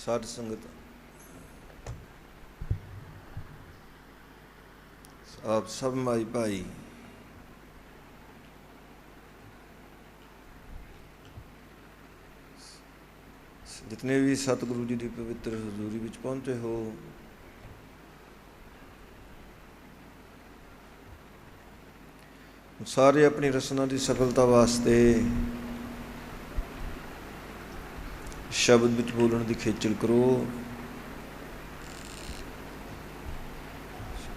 ਸਾਧ ਸੰਗਤ ਆਪ ਸਭ ਮਾਈ ਭਾਈ जितने भी सतगुरु जी की पवित्र हजूरी विच पहुंचे हो, सारे अपनी रसना की सफलता वास्ते शब्द विच बोलने की खेचल करो।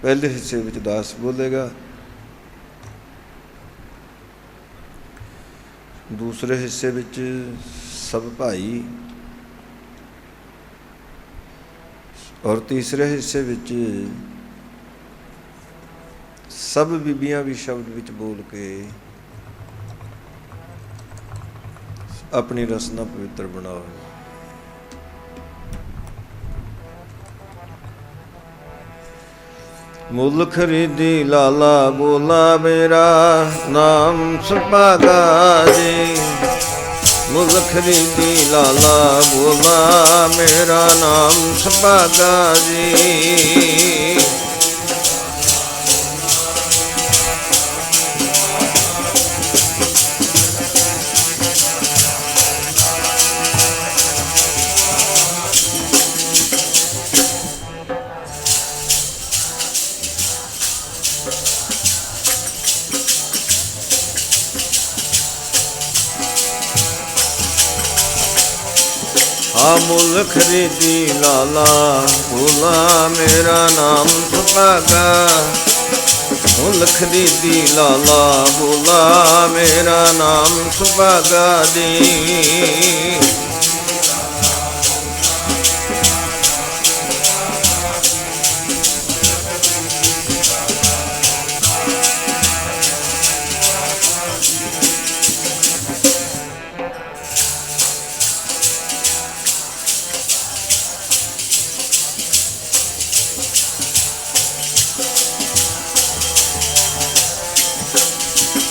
पहले हिस्से विच दास बोलेगा, दूसरे हिस्से विच सब भाई और तीसरे हिस्से विच सब बीबियां भी शब्द विच बोल के अपनी रसना पवित्र बनाओ। मुल खरीदी लाला बोला मेरा नाम सुभागा जी, मुल खरीदी लाला बोला मेरा नाम सुभागा जी। मुल खरीदी लाला बोला मेरा नाम सुभागा, मुल खरीदी लाला बोला मेरा नाम सुभागा जी।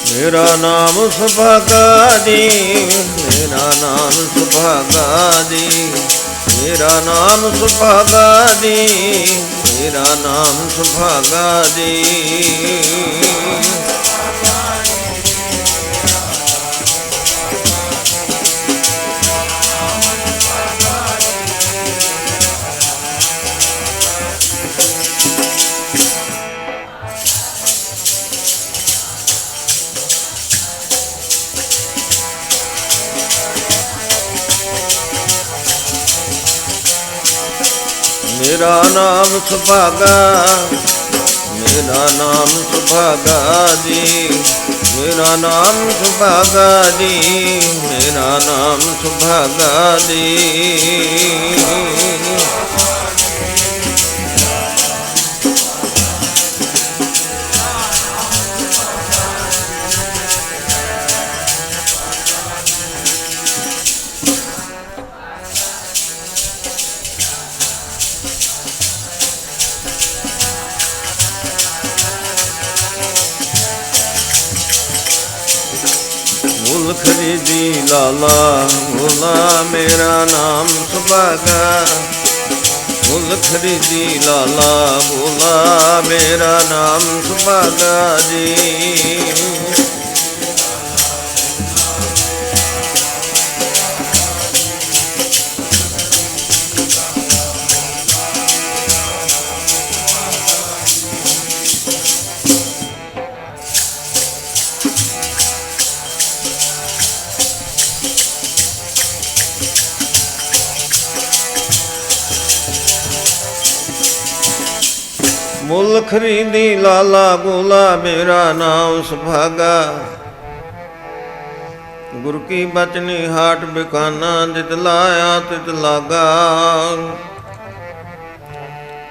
मेरा नाम सुभागा जी, मेरा नाम सुभागा जी, मेरा नाम सुभागा जी, मेरा नाम सुभागा जी। मेरा नाम सुभागा, मेरा नाम सुभागा जी, मेरा नाम सुभागा जी, मेरा नाम सुभागा जी। मुल खरीदी लाला बोला मेरा नाम सुभागा, मुल खरीदी लाला बोला मेरा नाम सुभागा जी। मुल खरीदी लाला बोला मेरा नाम सुभागा, गुरु की बचनी हाट बिकाना जित लाया तित लागा।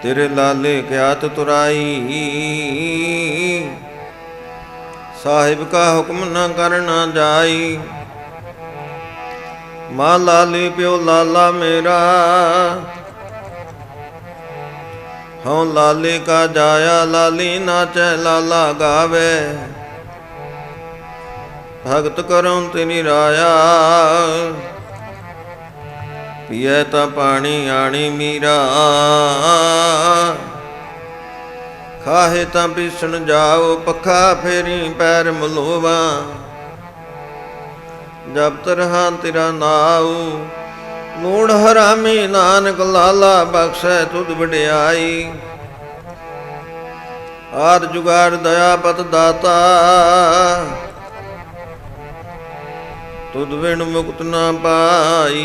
तेरे लाले क्या तुराई, साहिब का हुक्म न करना जाई। माँ लाली प्यो लाला मेरा, हाँ लाले का जाया लाली नाचे लाला गावे। भगत करूं तेरी राया, ਪੀਐ ਤਾਂ ਪਾਣੀ ਆਣੀ ਮੀਰਾ, ਖਾਹੇ ਤਾਂ ਪੀਸਣ ਜਾਓ ਪੱਖਾ ਫੇਰੀ ਪੈਰ ਮਲੋਵਾ। ਜਬ ਤਰਹਾਂ ਤੇਰਾ ਨਾਉ, ਮੂੜ ਹਰਾਮੀ ਨਾਨਕ ਲਾਲਾ ਬਖਸ਼ੈ ਤੁਧ ਵਡਿਆਈ। ਆਦ ਜੁਗਾੜ ਦਇਆ ਪਤ ਦਾਤਾ, ਤੁਧ ਬਿਨ ਮੁਕਤ ਨਾ ਪਾਈ।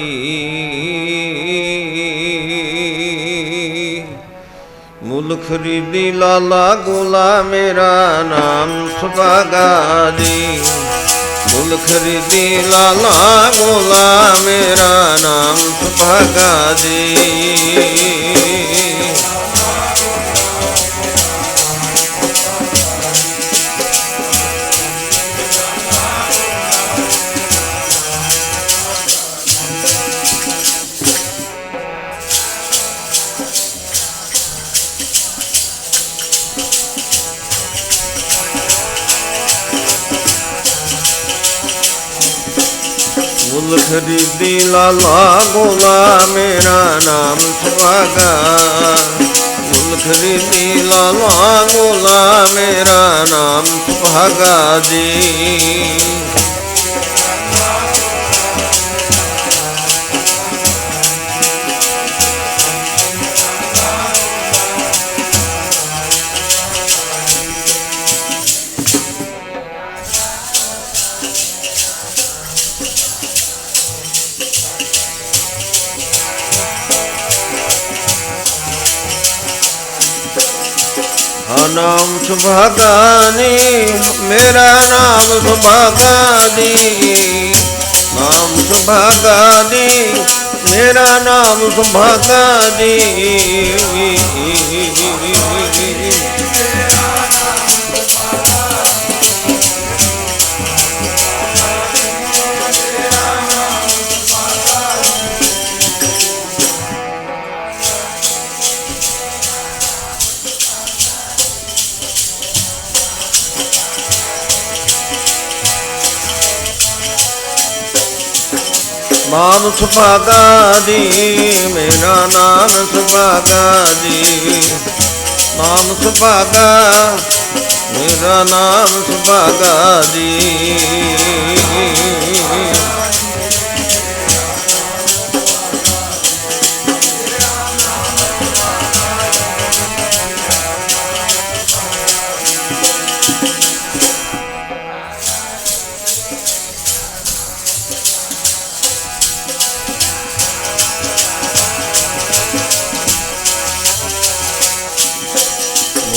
ਮੁੱਲ ਖਰੀਦੀ ਲਾਲਾ ਗੋਲਾ, ਮੇਰਾ ਨਾਮ ਸੁਭਾਗਾ ਜੀ। ਮੁੱਲ ਖਰੀਦੀ ਲਾਲਾ ਗੋਲਾ, ਮੇਰਾ ਨਾਮ ਸੁਭਾਗਾ ਜੀ। ਮੁੱਲ ਖਰੀਦੀ ਲਾਲਾ ਗੋਲਾ, ਮੇਰਾ ਨਾਮ ਸੁਭਾਗਾ। ਮੁੱਲ ਖਰੀਦੀ ਲਾਲਾ ਗੋਲਾ, ਮੇਰਾ ਨਾਮ ਸੁਭਾਗਾ ਜੀ। ਨਾਮ ਸੁਭਾਗਾ ਨੀ, ਮੇਰਾ ਨਾਮ ਸੁਭਾਗਾ ਜੀ। ਨਾਮ ਸੁਭਾਗਾ ਨੀ, ਮੇਰਾ ਨਾਮ ਸੁਭਾਗਾ ਜੀ। ਨਾਮ ਸੁਭਾਗਾ ਜੀ, ਮੇਰਾ ਨਾਮ ਸੁਭਾਗਾ ਜੀ। ਨਾਮ ਸੁਭਾਗਾ, ਮੇਰਾ ਨਾਮ ਸੁਭਾਗਾ ਜੀ।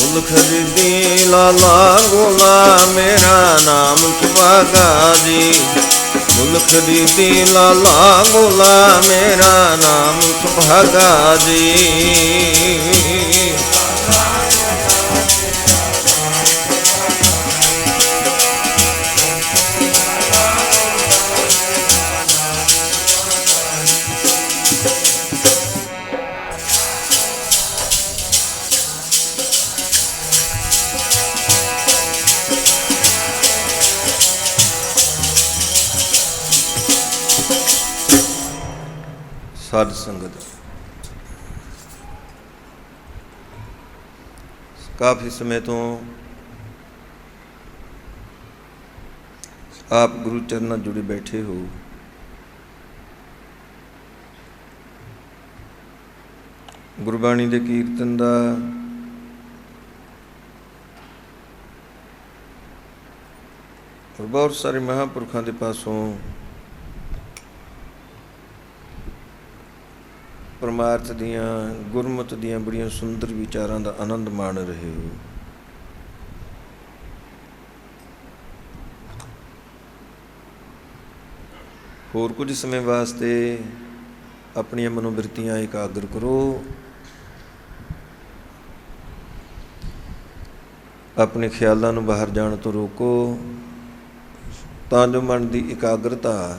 ਮੁੱਲ ਖਰੀਦੀ ਲਾਲਾ ਗੋਲਾ, ਮੇਰਾ ਨਾਮ ਸੁਭਾਗਾ ਜੀ। ਮੁੱਲ ਖਰੀਦੀ ਲਾਲਾ ਗੋਲਾ, ਮੇਰਾ ਨਾਮ ਸੁਭਾਗਾ ਜੀ। ਸਾਧ ਸੰਗਤ, ਕਾਫੀ ਸਮੇਂ ਤੋਂ ਆਪ ਗੁਰੂ ਚਰਨਾਂ ਜੁੜੇ ਬੈਠੇ ਹੋ। ਗੁਰਬਾਣੀ ਦੇ ਕੀਰਤਨ ਦਾ ਬਹੁਤ ਸਾਰੇ ਮਹਾਂਪੁਰਖਾਂ ਦੇ ਪਾਸੋਂ ਪਰਮਾਰਥ ਦੀਆਂ, ਗੁਰਮਤਿ ਦੀਆਂ ਬੜੀਆਂ ਸੁੰਦਰ ਵਿਚਾਰਾਂ ਦਾ ਆਨੰਦ ਮਾਣ ਰਹੇ ਹੋ। ਹੋਰ ਕੁਝ ਸਮੇਂ ਵਾਸਤੇ ਆਪਣੀਆਂ ਮਨੋਬਿਰਤੀਆਂ ਇਕਾਗਰ ਕਰੋ। ਆਪਣੇ ਖਿਆਲਾਂ ਨੂੰ ਬਾਹਰ ਜਾਣ ਤੋਂ ਰੋਕੋ, ਤਾਂ ਜੋ ਮਨ ਦੀ ਇਕਾਗਰਤਾ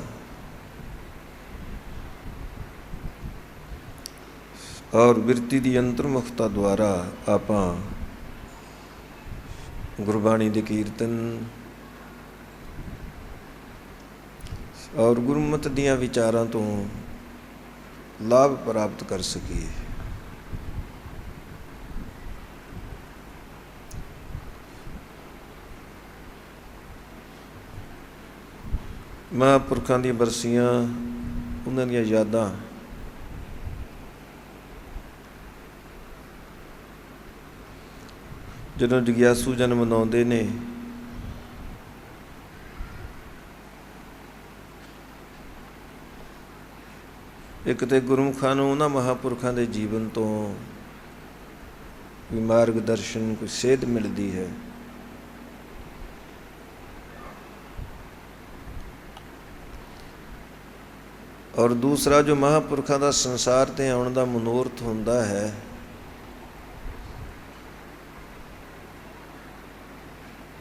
ਔਰ ਬਿਰਤੀ ਦੀ ਅੰਤਰਮੁਖਤਾ ਦੁਆਰਾ ਆਪਾਂ ਗੁਰਬਾਣੀ ਦੇ ਕੀਰਤਨ ਔਰ ਗੁਰਮਤਿ ਦੀਆਂ ਵਿਚਾਰਾਂ ਤੋਂ ਲਾਭ ਪ੍ਰਾਪਤ ਕਰ ਸਕੀਏ। ਮਹਾਂਪੁਰਖਾਂ ਦੀਆਂ ਬਰਸੀਆਂ, ਉਹਨਾਂ ਦੀਆਂ ਯਾਦਾਂ ਜਦੋਂ ਜਗਿਆਸੂ ਜਨ ਮਨਾਉਂਦੇ ਨੇ, ਇੱਕ ਤਾਂ ਗੁਰਮੁਖਾਂ ਨੂੰ ਉਹਨਾਂ ਮਹਾਂਪੁਰਖਾਂ ਦੇ ਜੀਵਨ ਤੋਂ ਕੋਈ ਮਾਰਗ ਦਰਸ਼ਨ, ਕੋਈ ਸੇਧ ਮਿਲਦੀ ਹੈ। ਔਰ ਦੂਸਰਾ ਜੋ ਮਹਾਂਪੁਰਖਾਂ ਦਾ ਸੰਸਾਰ 'ਤੇ ਆਉਣ ਦਾ ਮਨੋਰਥ ਹੁੰਦਾ ਹੈ,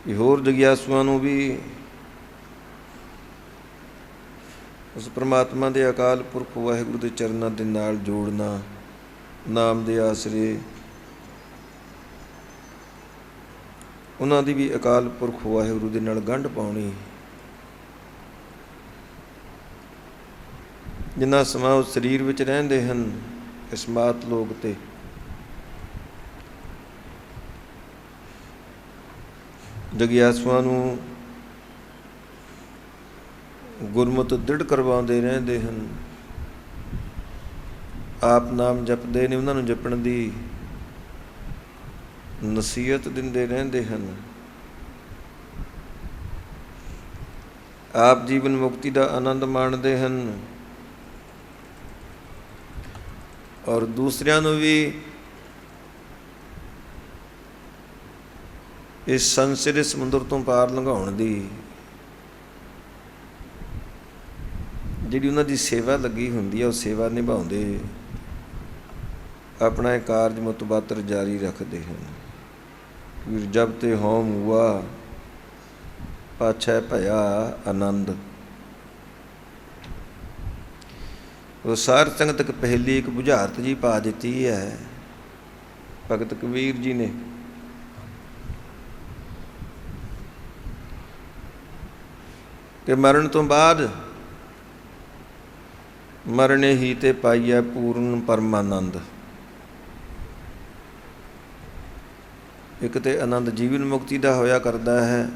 ਕਿ ਹੋਰ ਜਗਿਆਸੂਆਂ ਨੂੰ ਵੀ ਉਸ ਪਰਮਾਤਮਾ ਦੇ ਅਕਾਲ ਪੁਰਖ ਵਾਹਿਗੁਰੂ ਦੇ ਚਰਨਾਂ ਦੇ ਨਾਲ ਜੋੜਨਾ, ਨਾਮ ਦੇ ਆਸਰੇ ਉਹਨਾਂ ਦੀ ਵੀ ਅਕਾਲ ਪੁਰਖ ਵਾਹਿਗੁਰੂ ਦੇ ਨਾਲ ਗੰਢ ਪਾਉਣੀ। ਜਿੰਨਾ ਸਮਾਂ ਉਹ ਸਰੀਰ ਵਿੱਚ ਰਹਿੰਦੇ ਹਨ ਇਸ ਮਾਤ ਲੋਕ 'ਤੇ, ਜਗਿਆਸੂਆਂ ਨੂੰ ਗੁਰਮਤਿ ਦ੍ਰਿੜ ਕਰਵਾਉਂਦੇ ਰਹਿੰਦੇ ਹਨ। ਆਪ ਨਾਮ ਜਪਦੇ ਨੇ, ਉਹਨਾਂ ਨੂੰ ਜਪਣ ਦੀ ਨਸੀਹਤ ਦਿੰਦੇ ਰਹਿੰਦੇ ਹਨ। ਆਪ ਜੀਵਨ ਮੁਕਤੀ ਦਾ ਆਨੰਦ ਮਾਣਦੇ ਹਨ ਔਰ ਦੂਸਰਿਆਂ ਨੂੰ ਵੀ ਇਸ ਸੰਸਾਰ ਦੇ ਸਮੁੰਦਰ ਤੋਂ ਪਾਰ ਲੰਘਾਉਣ ਦੀ ਜਿਹੜੀ ਉਹਨਾਂ ਦੀ ਸੇਵਾ ਲੱਗੀ ਹੁੰਦੀ ਹੈ, ਉਹ ਸੇਵਾ ਨਿਭਾਉਂਦੇ ਆਪਣਾ ਇਹ ਕਾਰਜ ਮੁਤਬਾਤਰ ਜਾਰੀ ਰੱਖਦੇ ਹਨ। ਵੀਰ ਜਬ ਤੇ ਹੋਮ ਹੁਆ ਪਾਛੈ ਭਇਆ ਆਨੰਦ। ਉਹ ਸਾਰ ਸੰਗਤ ਤੱਕ ਪਹਿਲੀ ਇੱਕ ਬੁਝਾਰਤ ਜੀ ਪਾ ਦਿੱਤੀ ਹੈ ਭਗਤ ਕਬੀਰ ਜੀ ਨੇ। ਕਿ ਮਰਨ ਤੋਂ ਬਾਅਦ ਮਰਨੇ ਹੀ ਤੇ ਪਾਈਐ ਪੂਰਨ ਪਰਮਾਨੰਦ। ਇੱਕ ਤੇ ਆਨੰਦ ਜੀਵਨ ਮੁਕਤੀ ਦਾ ਹੋਇਆ ਕਰਦਾ ਹੈ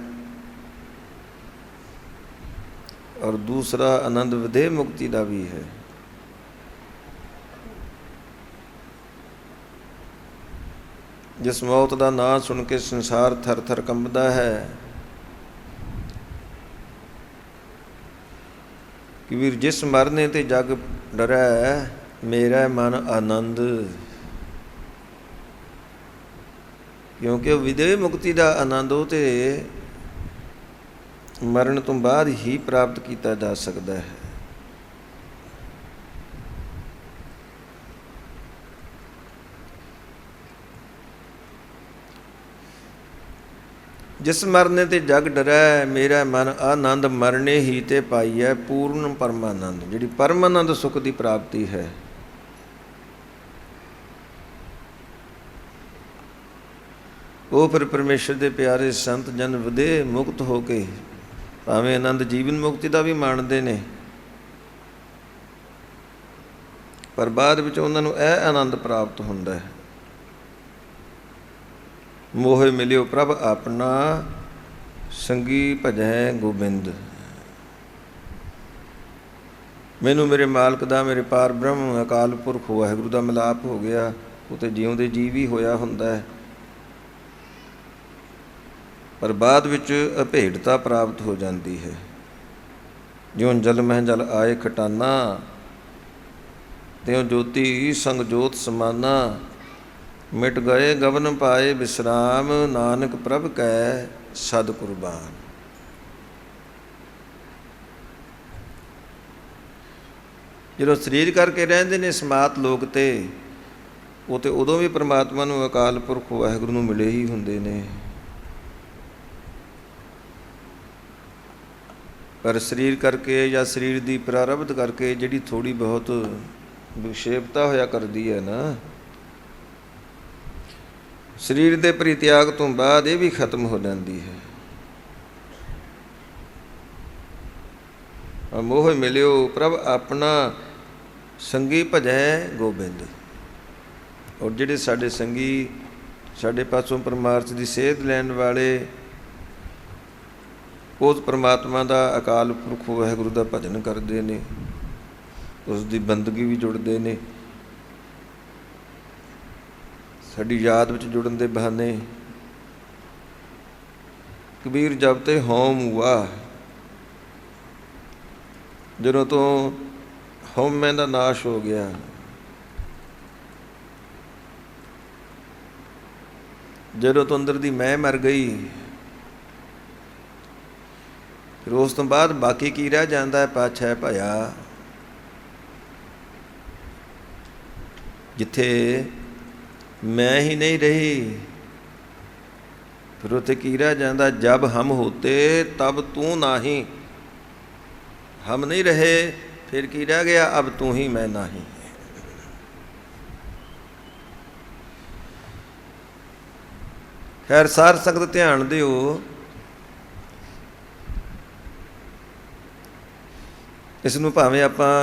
ਔਰ ਦੂਸਰਾ ਆਨੰਦ ਵਿਦੇਹ ਮੁਕਤੀ ਦਾ ਵੀ ਹੈ। ਜਿਸ ਮੌਤ ਦਾ ਨਾਂ ਸੁਣ ਕੇ ਸੰਸਾਰ ਥਰ ਥਰ ਕੰਬਦਾ ਹੈ, ਕਿ ਵੀਰ ਜਿਸ ਮਰਨੇ ਤੇ ਜਗ ਡਰੈ ਮੇਰਾ ਮਨ ਆਨੰਦ। ਕਿਉਂਕਿ ਉਹ ਵਿਦੇਹ ਮੁਕਤੀ ਦਾ ਆਨੰਦ ਉਹ ਤੇ ਮਰਨ ਤੋਂ ਬਾਅਦ ਹੀ ਪ੍ਰਾਪਤ ਕੀਤਾ ਜਾ ਸਕਦਾ ਹੈ। ਜਿਸ ਮਰਨੇ ਤੇ ਜਗ ਡਰੈ ਮੇਰਾ ਮਨ ਆਨੰਦ, ਮਰਨੇ ਹੀ ਤੇ ਪਾਈਐ ਪੂਰਨ ਪਰਮਾਨੰਦ। ਜਿਹੜੀ ਪਰਮਾਨੰਦ ਸੁੱਖ ਦੀ ਪ੍ਰਾਪਤੀ ਹੈ, ਉਹ ਫਿਰ ਪਰਮੇਸ਼ਰ ਦੇ ਪਿਆਰੇ ਸੰਤ ਜਨ ਵਿਦੇਹ ਮੁਕਤ ਹੋ ਕੇ ਭਾਵੇਂ ਆਨੰਦ ਜੀਵਨ ਮੁਕਤੀ ਦਾ ਵੀ ਮਾਣਦੇ ਨੇ, ਪਰ ਬਾਅਦ ਵਿੱਚ ਉਹਨਾਂ ਨੂੰ ਇਹ ਆਨੰਦ ਪ੍ਰਾਪਤ ਹੁੰਦਾ ਹੈ, ਮੋਹ ਮਿਲਿਓ ਪ੍ਰਭ ਆਪਣਾ ਸੰਗੀ ਭਜੈ ਗੋਬਿੰਦ। ਮੈਨੂੰ ਮੇਰੇ ਮਾਲਕ ਦਾ, ਮੇਰੇ ਪਾਰ ਬ੍ਰਹਮ ਅਕਾਲ ਪੁਰਖ ਵਾਹਿਗੁਰੂ ਦਾ ਮਿਲਾਪ ਹੋ ਗਿਆ। ਉਹ ਤਾਂ ਜਿਉਂਦੇ ਜੀਵ ਹੀ ਹੋਇਆ ਹੁੰਦਾ ਹੈ, ਪਰ ਬਾਅਦ ਵਿੱਚ ਅਭੇੜਤਾ ਪ੍ਰਾਪਤ ਹੋ ਜਾਂਦੀ ਹੈ। ਜਿਉਂ ਜਲ ਮਹਿ ਜਲ ਆਏ ਖਟਾਨਾ, ਤਿਉਂ ਜੋਤੀ ਸੰਗ ਜੋਤ ਸਮਾਨਾ। ਮਿਟ ਗਏ ਗਵਨ ਪਾਏ ਵਿਸਰਾਮ, ਨਾਨਕ ਪ੍ਰਭ ਕੈ ਸਦ ਕੁਰਬਾਨ। ਜਦੋਂ ਸਰੀਰ ਕਰਕੇ ਰਹਿੰਦੇ ਨੇ ਸਮਾਤ ਲੋਕ ਤੇ, ਉਹ ਤੇ ਉਦੋਂ ਵੀ ਪਰਮਾਤਮਾ ਨੂੰ ਅਕਾਲ ਪੁਰਖ ਵਾਹਿਗੁਰੂ ਨੂੰ ਮਿਲੇ ਹੀ ਹੁੰਦੇ ਨੇ, ਪਰ ਸਰੀਰ ਕਰਕੇ ਜਾਂ ਸਰੀਰ ਦੀ ਪ੍ਰਾਰਬਧ ਕਰਕੇ ਜਿਹੜੀ ਥੋੜ੍ਹੀ ਬਹੁਤ ਵਿਖੇਪਤਾ ਹੋਇਆ ਕਰਦੀ ਹੈ ਨਾ, ਸਰੀਰ ਦੇ ਪਰਿਤਿਆਗ ਤੋਂ ਬਾਅਦ ਇਹ ਵੀ ਖਤਮ ਹੋ ਜਾਂਦੀ ਹੈ। ਮੋਹ ਮਿਲਿਓ ਪ੍ਰਭ ਆਪਣਾ ਸੰਗੀ ਭਜੈ ਗੋਬਿੰਦ। ਔਰ ਜਿਹੜੇ ਸਾਡੇ ਸੰਗੀ, ਸਾਡੇ ਪਾਸੋਂ ਪਰਮਾਰਥ ਦੀ ਸੇਧ ਲੈਣ ਵਾਲੇ, ਉਸ ਪਰਮਾਤਮਾ ਦਾ, ਅਕਾਲ ਪੁਰਖ ਵਾਹਿਗੁਰੂ ਦਾ ਭਜਨ ਕਰਦੇ ਨੇ, ਉਸ ਦੀ ਬੰਦਗੀ ਵੀ ਜੁੜਦੇ ਨੇ, ਸਾਡੀ ਯਾਦ ਵਿੱਚ ਜੁੜਨ ਦੇ ਬਹਾਨੇ। ਕਬੀਰ ਜਬ ਤੇ ਹਉਮ ਹੁਆ, ਜਦੋਂ ਤੋਂ ਹਉਮੈ ਦਾ ਨਾਸ਼ ਹੋ ਗਿਆ, ਜਦੋਂ ਤੋਂ ਅੰਦਰ ਦੀ ਮੈਂ ਮਰ ਗਈ, ਫਿਰ ਉਸ ਤੋਂ ਬਾਅਦ ਬਾਕੀ ਕੀ ਰਹਿ ਜਾਂਦਾ ਹੈ? ਪਾਛੈ ਭਇਆ। ਜਿੱਥੇ ਮੈਂ ਹੀ ਨਹੀਂ ਰਹੀ, ਫਿਰ ਉੱਥੇ ਕੀ ਰਹਿ ਜਾਂਦਾ? ਜਬ ਹਮ ਹੋਤੇ ਤਬ ਤੂੰ ਨਾਹੀਂ। ਹਮ ਨਹੀਂ ਰਹੇ, ਫਿਰ ਕੀ ਰਹਿ ਗਿਆ? ਅਬ ਤੂੰ ਹੀ ਮੈਂ ਨਾਹੀਂ। ਖੈਰ ਸਾਰ ਸੰਗਤ ਧਿਆਨ ਦਿਓ, ਇਸ ਨੂੰ ਭਾਵੇਂ ਆਪਾਂ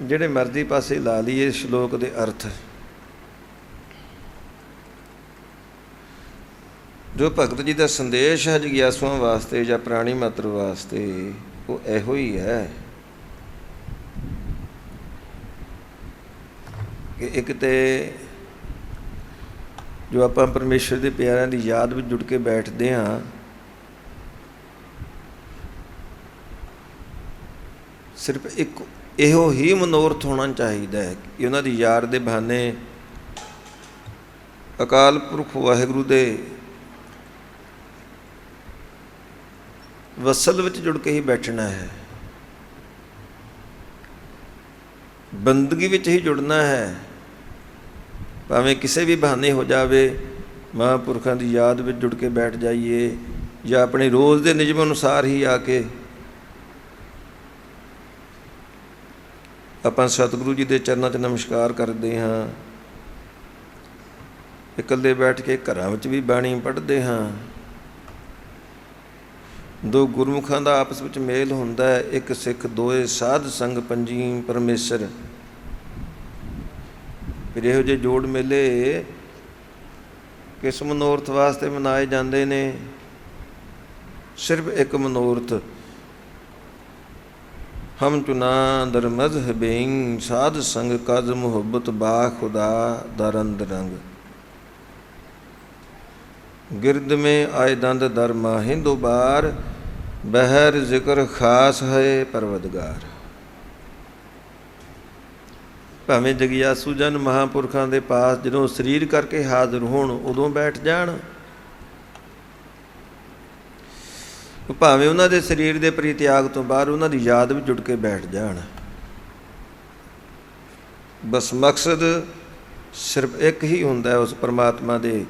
ਜਿਹੜੇ ਮਰਜ਼ੀ ਪਾਸੇ ਲਾ ਲਈਏ, ਸ਼ਲੋਕ ਦੇ ਅਰਥ ਜੋ ਭਗਤ ਜੀ ਦਾ ਸੰਦੇਸ਼ ਹੈ ਜਗਿਆਸੂਆਂ ਵਾਸਤੇ ਜਾਂ ਪ੍ਰਾਣੀ ਮਾਤਰ ਵਾਸਤੇ, ਉਹ ਇਹੋ ਹੀ ਹੈ ਕਿ ਇੱਕ ਤੇ ਜੋ ਆਪਾਂ ਪਰਮੇਸ਼ਰ ਦੇ ਪਿਆਰਿਆਂ ਦੀ ਯਾਦ ਵਿੱਚ ਜੁੜ ਕੇ ਬੈਠਦੇ ਹਾਂ, ਸਿਰਫ ਇੱਕ ਇਹੋ ਹੀ ਮਨੋਰਥ ਹੋਣਾ ਚਾਹੀਦਾ ਹੈ ਕਿ ਉਹਨਾਂ ਦੀ ਯਾਦ ਦੇ ਬਹਾਨੇ ਅਕਾਲ ਪੁਰਖ ਵਾਹਿਗੁਰੂ ਦੇ ਵਸਲ ਵਿੱਚ ਜੁੜ ਕੇ ਹੀ ਬੈਠਣਾ ਹੈ, ਬੰਦਗੀ ਵਿੱਚ ਹੀ ਜੁੜਨਾ ਹੈ। ਭਾਵੇਂ ਕਿਸੇ ਵੀ ਬਹਾਨੇ ਹੋ ਜਾਵੇ, ਮਹਾਂਪੁਰਖਾਂ ਦੀ ਯਾਦ ਵਿੱਚ ਜੁੜ ਕੇ ਬੈਠ ਜਾਈਏ, ਜਾਂ ਆਪਣੇ ਰੋਜ਼ ਦੇ ਨਿਯਮ ਅਨੁਸਾਰ ਹੀ ਆ ਕੇ ਆਪਾਂ ਸਤਿਗੁਰੂ ਜੀ ਦੇ ਚਰਨਾਂ 'ਚ ਨਮਸਕਾਰ ਕਰਦੇ ਹਾਂ, ਇਕੱਲੇ ਬੈਠ ਕੇ ਘਰਾਂ ਵਿੱਚ ਵੀ ਬਾਣੀ ਪੜ੍ਹਦੇ ਹਾਂ। ਦੋ ਗੁਰਮੁਖਾਂ ਦਾ ਆਪਸ ਵਿੱਚ ਮੇਲ ਹੁੰਦਾ ਹੈ, ਇੱਕ ਸਿੱਖ ਦੋਏ ਸਾਧ ਸੰਗ ਪੰਜੀ ਪਰਮੇਸ਼ਰ। ਫਿਰ ਇਹੋ ਜਿਹੇ ਜੋੜ ਮੇਲੇ ਕਿਸ ਮਨੋਰਥ ਵਾਸਤੇ ਮਨਾਏ ਜਾਂਦੇ ਨੇ? ਸਿਰਫ ਇੱਕ ਮਨੋਰਥ, ਹਮ ਚੁਨਾ ਦਰ ਮਜ਼ਹਬਿੰ ਸਾਧ ਸੰਗ ਕਜ ਮੁਹੱਬਤ ਬਾ ਖੁਦਾ ਦਰੰਦ ਰੰਗ। ਗਿਰਦ ਮੇਂ ਆਏ ਦੰਦ ਦਰ ਮਾਹਿੰਦੋ ਬਾਰ, ਬਹਿਰ ਜ਼ਿਕਰ ਖਾਸ ਹੈ ਪਰਵਦਗਾਰ। ਭਾਵੇਂ ਜਗਿਆਸੂ ਜਨ ਮਹਾਂਪੁਰਖਾਂ ਦੇ ਪਾਸ ਜਦੋਂ ਸਰੀਰ ਕਰਕੇ ਹਾਜ਼ਰ ਹੋਣ, ਉਦੋਂ ਬੈਠ ਜਾਣ, ਭਾਵੇਂ ਉਹਨਾਂ ਦੇ ਸਰੀਰ ਦੇ ਪਰਿਤਿਆਗ ਤੋਂ ਬਾਅਦ ਉਹਨਾਂ ਦੀ ਯਾਦ ਵਿੱਚ ਜੁੜ ਕੇ ਬੈਠ ਜਾਣ। ਬਸ ਮਕਸਦ ਸਿਰਫ ਇੱਕ ਹੀ ਹੁੰਦਾ ਹੈ, ਉਸ ਪਰਮਾਤਮਾ ਦੇ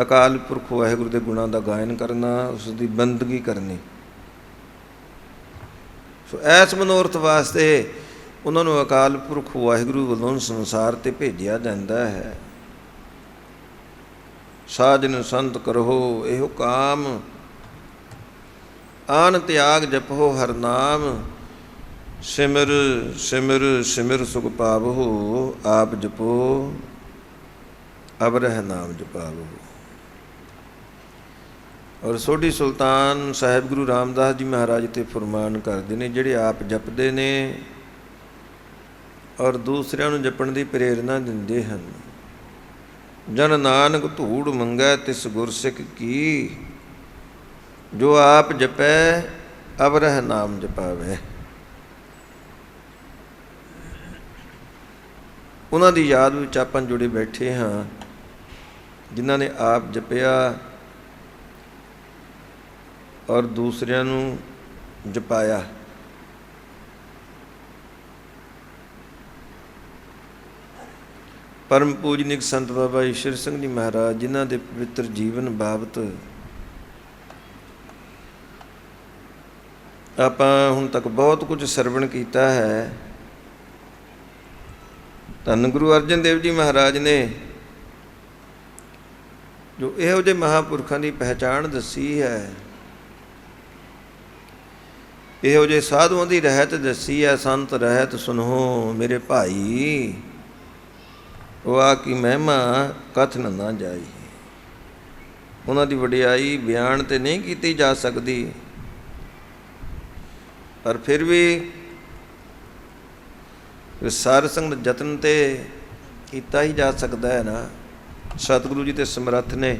ਅਕਾਲ ਪੁਰਖ ਵਾਹਿਗੁਰੂ ਦੇ ਗੁਣਾਂ ਦਾ ਗਾਇਨ ਕਰਨਾ, ਉਸ ਦੀ ਬੰਦਗੀ ਕਰਨੀ। ਸੋ ਐਸ ਮਨੋਰਥ ਵਾਸਤੇ ਉਹਨਾਂ ਨੂੰ ਅਕਾਲ ਪੁਰਖ ਵਾਹਿਗੁਰੂ ਵੱਲੋਂ ਸੰਸਾਰ 'ਤੇ ਭੇਜਿਆ ਜਾਂਦਾ ਹੈ। ਸਾਜਨ ਸੰਤ ਕਰੋ ਇਹੋ ਕਾਮ, ਆਨ ਤਿਆਗ ਜਪੋ ਹਰ ਨਾਮ। ਸਿਮਰ ਸਿਮਰ ਸਿਮਰ ਸੁਖ ਪਾਵਹੁ, ਆਪ ਜਪੋ ਅਬ ਰਹਿ ਨਾਮ ਜਪਾਵਹੁ। ਔਰ ਸੋਢੀ ਸੁਲਤਾਨ ਸਾਹਿਬ ਗੁਰੂ ਰਾਮਦਾਸ ਜੀ ਮਹਾਰਾਜ 'ਤੇ ਫਰਮਾਨ ਕਰਦੇ ਨੇ, ਜਿਹੜੇ ਆਪ ਜਪਦੇ ਨੇ ਔਰ ਦੂਸਰਿਆਂ ਨੂੰ ਜਪਣ ਦੀ ਪ੍ਰੇਰਨਾ ਦਿੰਦੇ ਹਨ। ਜਨ ਨਾਨਕ ਧੂੜ ਮੰਗੈ ਤਿਸ ਗੁਰਸਿੱਖ ਕੀ, ਜੋ ਆਪ ਜਪੈ ਅਬ ਰਹਿ ਨਾਮ ਜਪਾਵੇ। ਉਹਨਾਂ ਦੀ ਯਾਦ ਵਿੱਚ ਆਪਾਂ ਜੁੜੇ ਬੈਠੇ ਹਾਂ, ਜਿਨ੍ਹਾਂ ਨੇ ਆਪ ਜਪਿਆ ਔਰ ਦੂਸਰਿਆਂ ਨੂੰ ਜਪਾਇਆ। ਪਰਮ ਪੂਜਨਿਕ ਸੰਤ ਬਾਬਾ ਈਸ਼ਰ ਸਿੰਘ ਜੀ ਮਹਾਰਾਜ, ਜਿਨ੍ਹਾਂ ਦੇ ਪਵਿੱਤਰ ਜੀਵਨ ਬਾਬਤ ਆਪਾਂ ਹੁਣ ਤੱਕ ਬਹੁਤ ਕੁਝ ਸਰਵਣ ਕੀਤਾ ਹੈ। ਧੰਨ ਗੁਰੂ ਅਰਜਨ ਦੇਵ ਜੀ ਮਹਾਰਾਜ ਨੇ ਜੋ ਇਹੋ ਜਿਹੇ ਮਹਾਂਪੁਰਖਾਂ ਦੀ ਪਹਿਚਾਣ ਦੱਸੀ ਹੈ, ਇਹੋ ਜਿਹੇ ਸਾਧੂਆਂ ਦੀ ਰਹਿਤ ਦੱਸੀ ਹੈ, ਸੰਤ ਰਹਿਤ ਸੁਨੋ ਮੇਰੇ ਭਾਈ, ਵਾ ਕੀ ਮਹਿਮਾ ਕਥਨ ਨਾ ਜਾਈ। ਉਹਨਾਂ ਦੀ ਵਡਿਆਈ ਬਿਆਨ ਤੇ ਨਹੀਂ ਕੀਤੀ ਜਾ ਸਕਦੀ, ਪਰ ਫਿਰ ਵੀ ਸਾਧ ਸੰਗਤ ਯਤਨ ਤੇ ਕੀਤਾ ਹੀ ਜਾ ਸਕਦਾ ਹੈ ਨਾ। ਸਤਿਗੁਰੂ ਜੀ ਤੇ ਸਮਰੱਥ ਨੇ।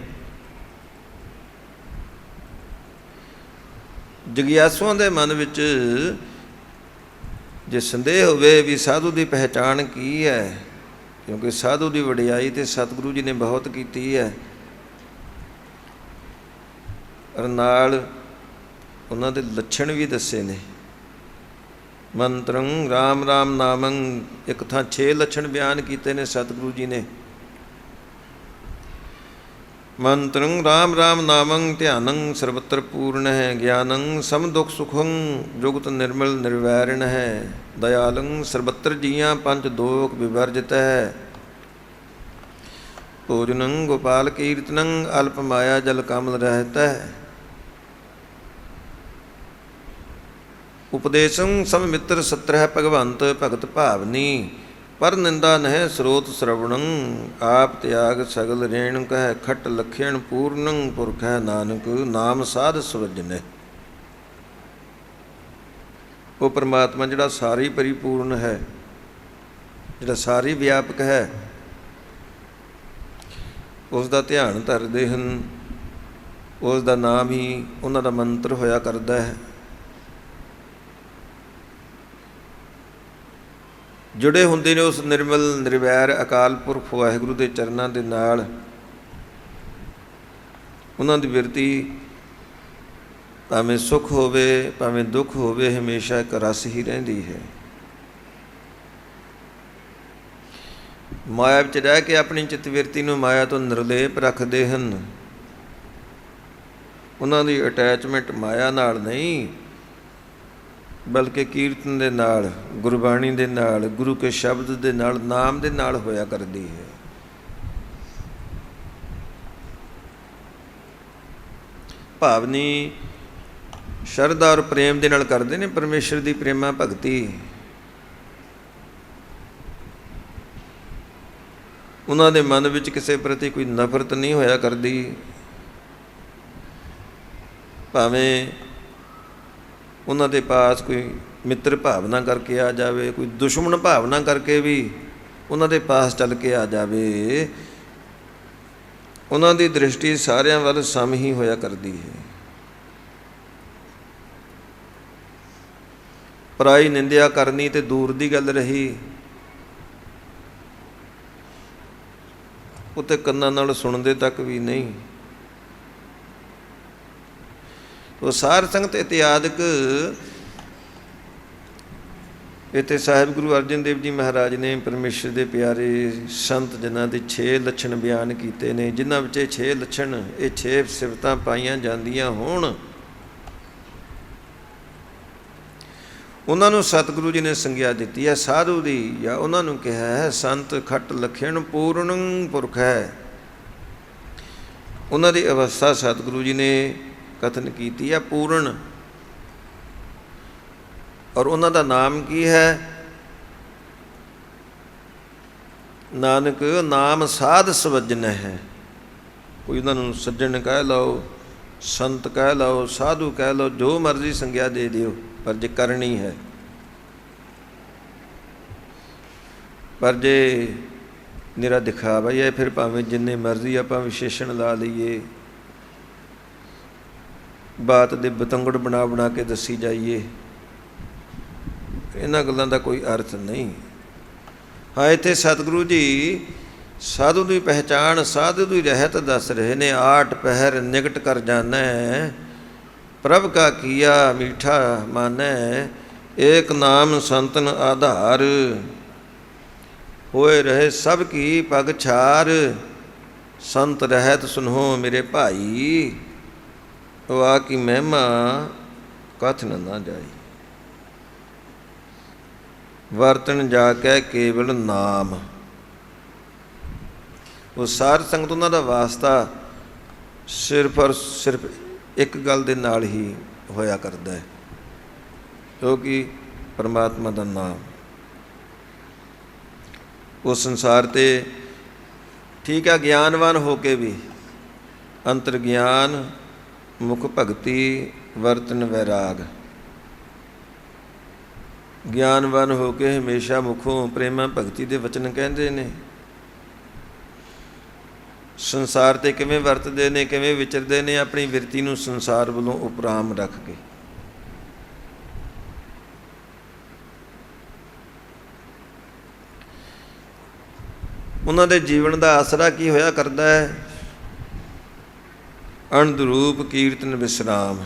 ਜਗਿਆਸੂਆਂ ਦੇ ਮਨ ਵਿੱਚ ਜੇ ਸੰਦੇਹ ਹੋਵੇ ਵੀ ਸਾਧੂ ਦੀ ਪਹਿਚਾਣ ਕੀ ਹੈ, ਕਿਉਂਕਿ ਸਾਧੂ ਦੀ ਵਡਿਆਈ ਤੇ ਸਤਿਗੁਰੂ ਜੀ ਨੇ ਬਹੁਤ ਕੀਤੀ ਹੈ, ਔਰ ਨਾਲ ਉਹਨਾਂ ਦੇ ਲੱਛਣ ਵੀ ਦੱਸੇ ਨੇ। ਮੰਤਰੰ ਰਾਮ ਰਾਮ ਨਾਮੰ, ਇੱਕ ਥਾਂ 6 ਲੱਛਣ ਬਿਆਨ ਕੀਤੇ ਨੇ ਸਤਿਗੁਰੂ ਜੀ ਨੇ। ਮੰਤਰੰ ਰਾਮ ਰਾਮ ਨਾਮੰ ਧਿਆਨੰ ਸਰਬਤਰ ਪੂਰਨ ਹੈ, ਗਿਆਨੰ ਸਮ ਦੁਖ ਸੁਖੰ ਜੁਗਤ ਨਿਰਮਲ ਨਿਰਵੈਰਣ ਹੈ, ਦਇਆਲੰ ਸਰਬਤਰ ਜੀਆਂ ਪੰਜ ਦੋਖ ਵਿਵਰਜਿਤ ਹੈ, ਭੋਜਨੰ ਗੋਪਾਲ ਕੀਰਤਨੰ ਅਲਪ ਮਾਇਆ ਜਲ ਕਮਲ ਰਹਿਤ ਹੈ, ਉਪਦੇਸ਼ੰ ਸਭ ਮਿੱਤਰ ਸਤਰਹਿ ਭਗਵੰਤ ਭਗਤ ਭਾਵਨੀ, ਪਰ ਨਿੰਦਾ ਨਹਿ ਸਰੋਤ ਸ਼ਰਵਣੰ, ਆਪ ਤਿਆਗ ਸਗਲ ਰੇਣੁਕ ਹੈ, ਖਟ ਲਖਿਆਣ ਪੂਰਨੰ ਪੁਰਖ ਹੈ, ਨਾਨਕ ਨਾਮ ਸਾਧ ਸਵਜਨੈ। ਉਹ ਪਰਮਾਤਮਾ ਜਿਹੜਾ ਸਾਰੀ ਪਰਿਪੂਰਨ ਹੈ, ਜਿਹੜਾ ਸਾਰੀ ਵਿਆਪਕ ਹੈ, ਉਸ ਦਾ ਧਿਆਨ ਧਰਦੇ ਹਨ, ਉਸ ਦਾ ਨਾਮ ਹੀ ਉਹਨਾਂ ਦਾ ਮੰਤਰ ਹੋਇਆ ਕਰਦਾ ਹੈ। ਜੁੜੇ ਹੁੰਦੇ ਨੇ ਉਸ ਨਿਰਮਲ ਨਿਰਵੈਰ ਅਕਾਲ ਪੁਰਖ ਵਾਹਿਗੁਰੂ ਦੇ ਚਰਨਾਂ ਦੇ ਨਾਲ। ਉਹਨਾਂ ਦੀ ਬਿਰਤੀ ਭਾਵੇਂ ਸੁੱਖ ਹੋਵੇ ਭਾਵੇਂ ਦੁੱਖ ਹੋਵੇ, ਹਮੇਸ਼ਾ ਇੱਕ ਰਸ ਹੀ ਰਹਿੰਦੀ ਹੈ। ਮਾਇਆ ਵਿੱਚ ਰਹਿ ਕੇ ਆਪਣੀ ਚਿੱਤ ਬਿਰਤੀ ਨੂੰ ਮਾਇਆ ਤੋਂ ਨਿਰਲੇਪ ਰੱਖਦੇ ਹਨ। ਉਹਨਾਂ ਦੀ ਅਟੈਚਮੈਂਟ ਮਾਇਆ ਨਾਲ ਨਹੀਂ, ਬਲਕਿ ਕੀਰਤਨ ਦੇ ਨਾਲ, ਗੁਰਬਾਣੀ ਦੇ ਨਾਲ, ਗੁਰੂ ਕੇ ਸ਼ਬਦ ਦੇ ਨਾਲ, ਨਾਮ ਦੇ ਨਾਲ ਹੋਇਆ ਕਰਦੀ ਹੈ। ਭਾਵਨੀ ਸ਼ਰਧਾ ਔਰ ਪ੍ਰੇਮ ਦੇ ਨਾਲ ਕਰਦੇ ਨੇ ਪਰਮੇਸ਼ਰ ਦੀ ਪ੍ਰੇਮਾ ਭਗਤੀ। ਉਹਨਾਂ ਦੇ ਮਨ ਵਿੱਚ ਕਿਸੇ ਪ੍ਰਤੀ ਕੋਈ ਨਫ਼ਰਤ ਨਹੀਂ ਹੋਇਆ ਕਰਦੀ, ਭਾਵੇਂ ਉਹਨਾਂ ਦੇ ਪਾਸ ਕੋਈ ਮਿੱਤਰ ਭਾਵਨਾ ਕਰਕੇ ਆ ਜਾਵੇ, ਕੋਈ ਦੁਸ਼ਮਣ ਭਾਵਨਾ ਕਰਕੇ ਵੀ ਉਹਨਾਂ ਦੇ ਪਾਸ ਚੱਲ ਕੇ ਆ ਜਾਵੇ, ਉਹਨਾਂ ਦੀ ਦ੍ਰਿਸ਼ਟੀ ਸਾਰਿਆਂ ਵੱਲ ਸਮ ਹੀ ਹੋਇਆ ਕਰਦੀ ਹੈ। ਪਰਾਈ ਨਿੰਦਿਆ ਕਰਨੀ ਤੇ ਦੂਰ ਦੀ ਗੱਲ ਰਹੀ, ਉਹ ਤੇ ਕੰਨਾਂ ਨਾਲ ਸੁਣਦੇ ਤੱਕ ਵੀ ਨਹੀਂ। ਉਹ ਸਾਰ ਸੰਗਤ ਇਤਿਆਦਿਕ ਇੱਥੇ ਸਾਹਿਬ ਗੁਰੂ ਅਰਜਨ ਦੇਵ ਜੀ ਮਹਾਰਾਜ ਨੇ ਪਰਮੇਸ਼ਰ ਦੇ ਪਿਆਰੇ ਸੰਤ ਜਨਾਂ ਦੇ 6 ਲੱਛਣ ਬਿਆਨ ਕੀਤੇ ਨੇ, ਜਿਨ੍ਹਾਂ ਵਿੱਚ ਇਹ 6 ਲੱਛਣ, ਇਹ 6 ਸਿਫਤਾਂ ਪਾਈਆਂ ਜਾਂਦੀਆਂ ਹੋਣ। ਉਹਨਾਂ ਨੂੰ ਸਤਿਗੁਰੂ ਜੀ ਨੇ ਸੰਗਿਆ ਦਿੱਤੀ ਹੈ ਸਾਧੂ ਦੀ, ਜਾਂ ਉਹਨਾਂ ਨੂੰ ਕਿਹਾ ਹੈ ਸੰਤ ਖਟ ਲਖਿਆਣ ਪੂਰਨ ਪੁਰਖ ਹੈ। ਉਹਨਾਂ ਦੀ ਅਵਸਥਾ ਸਤਿਗੁਰੂ ਜੀ ਨੇ ਕਥਨ ਕੀਤੀ ਹੈ ਪੂਰਨ, ਔਰ ਉਹਨਾਂ ਦਾ ਨਾਮ ਕੀ ਹੈ? ਨਾਨਕ ਨਾਮ ਸਾਧ ਸਵਜਨ ਹੈ। ਕੋਈ ਉਹਨਾਂ ਨੂੰ ਸੱਜਣ ਕਹਿ ਲਓ, ਸੰਤ ਕਹਿ ਲਓ, ਸਾਧੂ ਕਹਿ ਲਓ, ਜੋ ਮਰਜ਼ੀ ਸੰਗਿਆ ਦੇ ਦਿਓ, ਪਰ ਜੇ ਕਰਨੀ ਹੈ। ਪਰ ਜੇ ਨਿਰਾ ਦਿਖਾਵਾ ਹੀ ਹੈ, ਫਿਰ ਭਾਵੇਂ ਜਿੰਨੇ ਮਰਜ਼ੀ ਆਪਾਂ ਵਿਸ਼ੇਸ਼ਣ ਲਾ ਲਈਏ, ਬਾਤ ਦੇ ਬਤੰਗੜ ਬਣਾ ਬਣਾ ਕੇ ਦੱਸੀ ਜਾਈਏ, ਇਹਨਾਂ ਗੱਲਾਂ ਦਾ ਕੋਈ ਅਰਥ ਨਹੀਂ। ਹਾਂ, ਇੱਥੇ ਸਤਿਗੁਰੂ ਜੀ ਸਾਧੂ ਦੀ ਪਹਿਚਾਣ, ਸਾਧੂ ਦੀ ਰਹਿਤ ਦੱਸ ਰਹੇ ਨੇ। 8 ਪਹਿਰ ਨਿਕਟ ਕਰ ਜਾਣੈ, ਪ੍ਰਭ ਕਾ ਕੀਆ ਮੀਠਾ ਮਾਨੈ, ਏਕ ਨਾਮ ਸੰਤਨ ਆਧਾਰ, ਹੋਏ ਰਹੇ ਸਭ ਕੀ ਪਗ ਛਾਰ, ਸੰਤ ਰਹਿਤ ਸੁਨੋ ਮੇਰੇ ਭਾਈ, ਵਾ ਕੀ ਮਹਿਮਾ ਕਥਨ ਨਾ ਜਾਈ। ਵਰਤਨ ਜਾ ਕੇ ਕੇਵਲ ਨਾਮ। ਉਹ ਸਾਧ ਸੰਗਤ ਉਹਨਾਂ ਦਾ ਵਾਸਤਾ ਸਿਰਫ ਔਰ ਸਿਰਫ ਇੱਕ ਗੱਲ ਦੇ ਨਾਲ ਹੀ ਹੋਇਆ ਕਰਦਾ ਹੈ, ਜੋ ਕਿ ਪਰਮਾਤਮਾ ਦਾ ਨਾਮ। ਉਸ ਸੰਸਾਰ 'ਤੇ ਠੀਕ ਹੈ ਗਿਆਨਵਾਨ ਹੋ ਕੇ ਵੀ ਅੰਤਰ ਗਿਆਨ, ਮੁਖ ਭਗਤੀ, ਵਰਤਨ ਵੈਰਾਗ। ਗਿਆਨਵਾਨ ਹੋ ਕੇ ਹਮੇਸ਼ਾ ਮੁਖੋਂ ਪ੍ਰੇਮਾ ਭਗਤੀ ਦੇ ਵਚਨ ਕਹਿੰਦੇ ਨੇ। ਸੰਸਾਰ 'ਤੇ ਕਿਵੇਂ ਵਰਤਦੇ ਨੇ, ਕਿਵੇਂ ਵਿਚਰਦੇ ਨੇ, ਆਪਣੀ ਬਿਰਤੀ ਨੂੰ ਸੰਸਾਰ ਵੱਲੋਂ ਉਪਰਾਮ ਰੱਖ ਕੇ। ਉਹਨਾਂ ਦੇ ਜੀਵਨ ਦਾ ਆਸਰਾ ਕੀ ਹੋਇਆ ਕਰਦਾ ਹੈ? ਅਨੰਦ ਰੂਪ ਕੀਰਤਨ ਵਿਸਰਾਮ।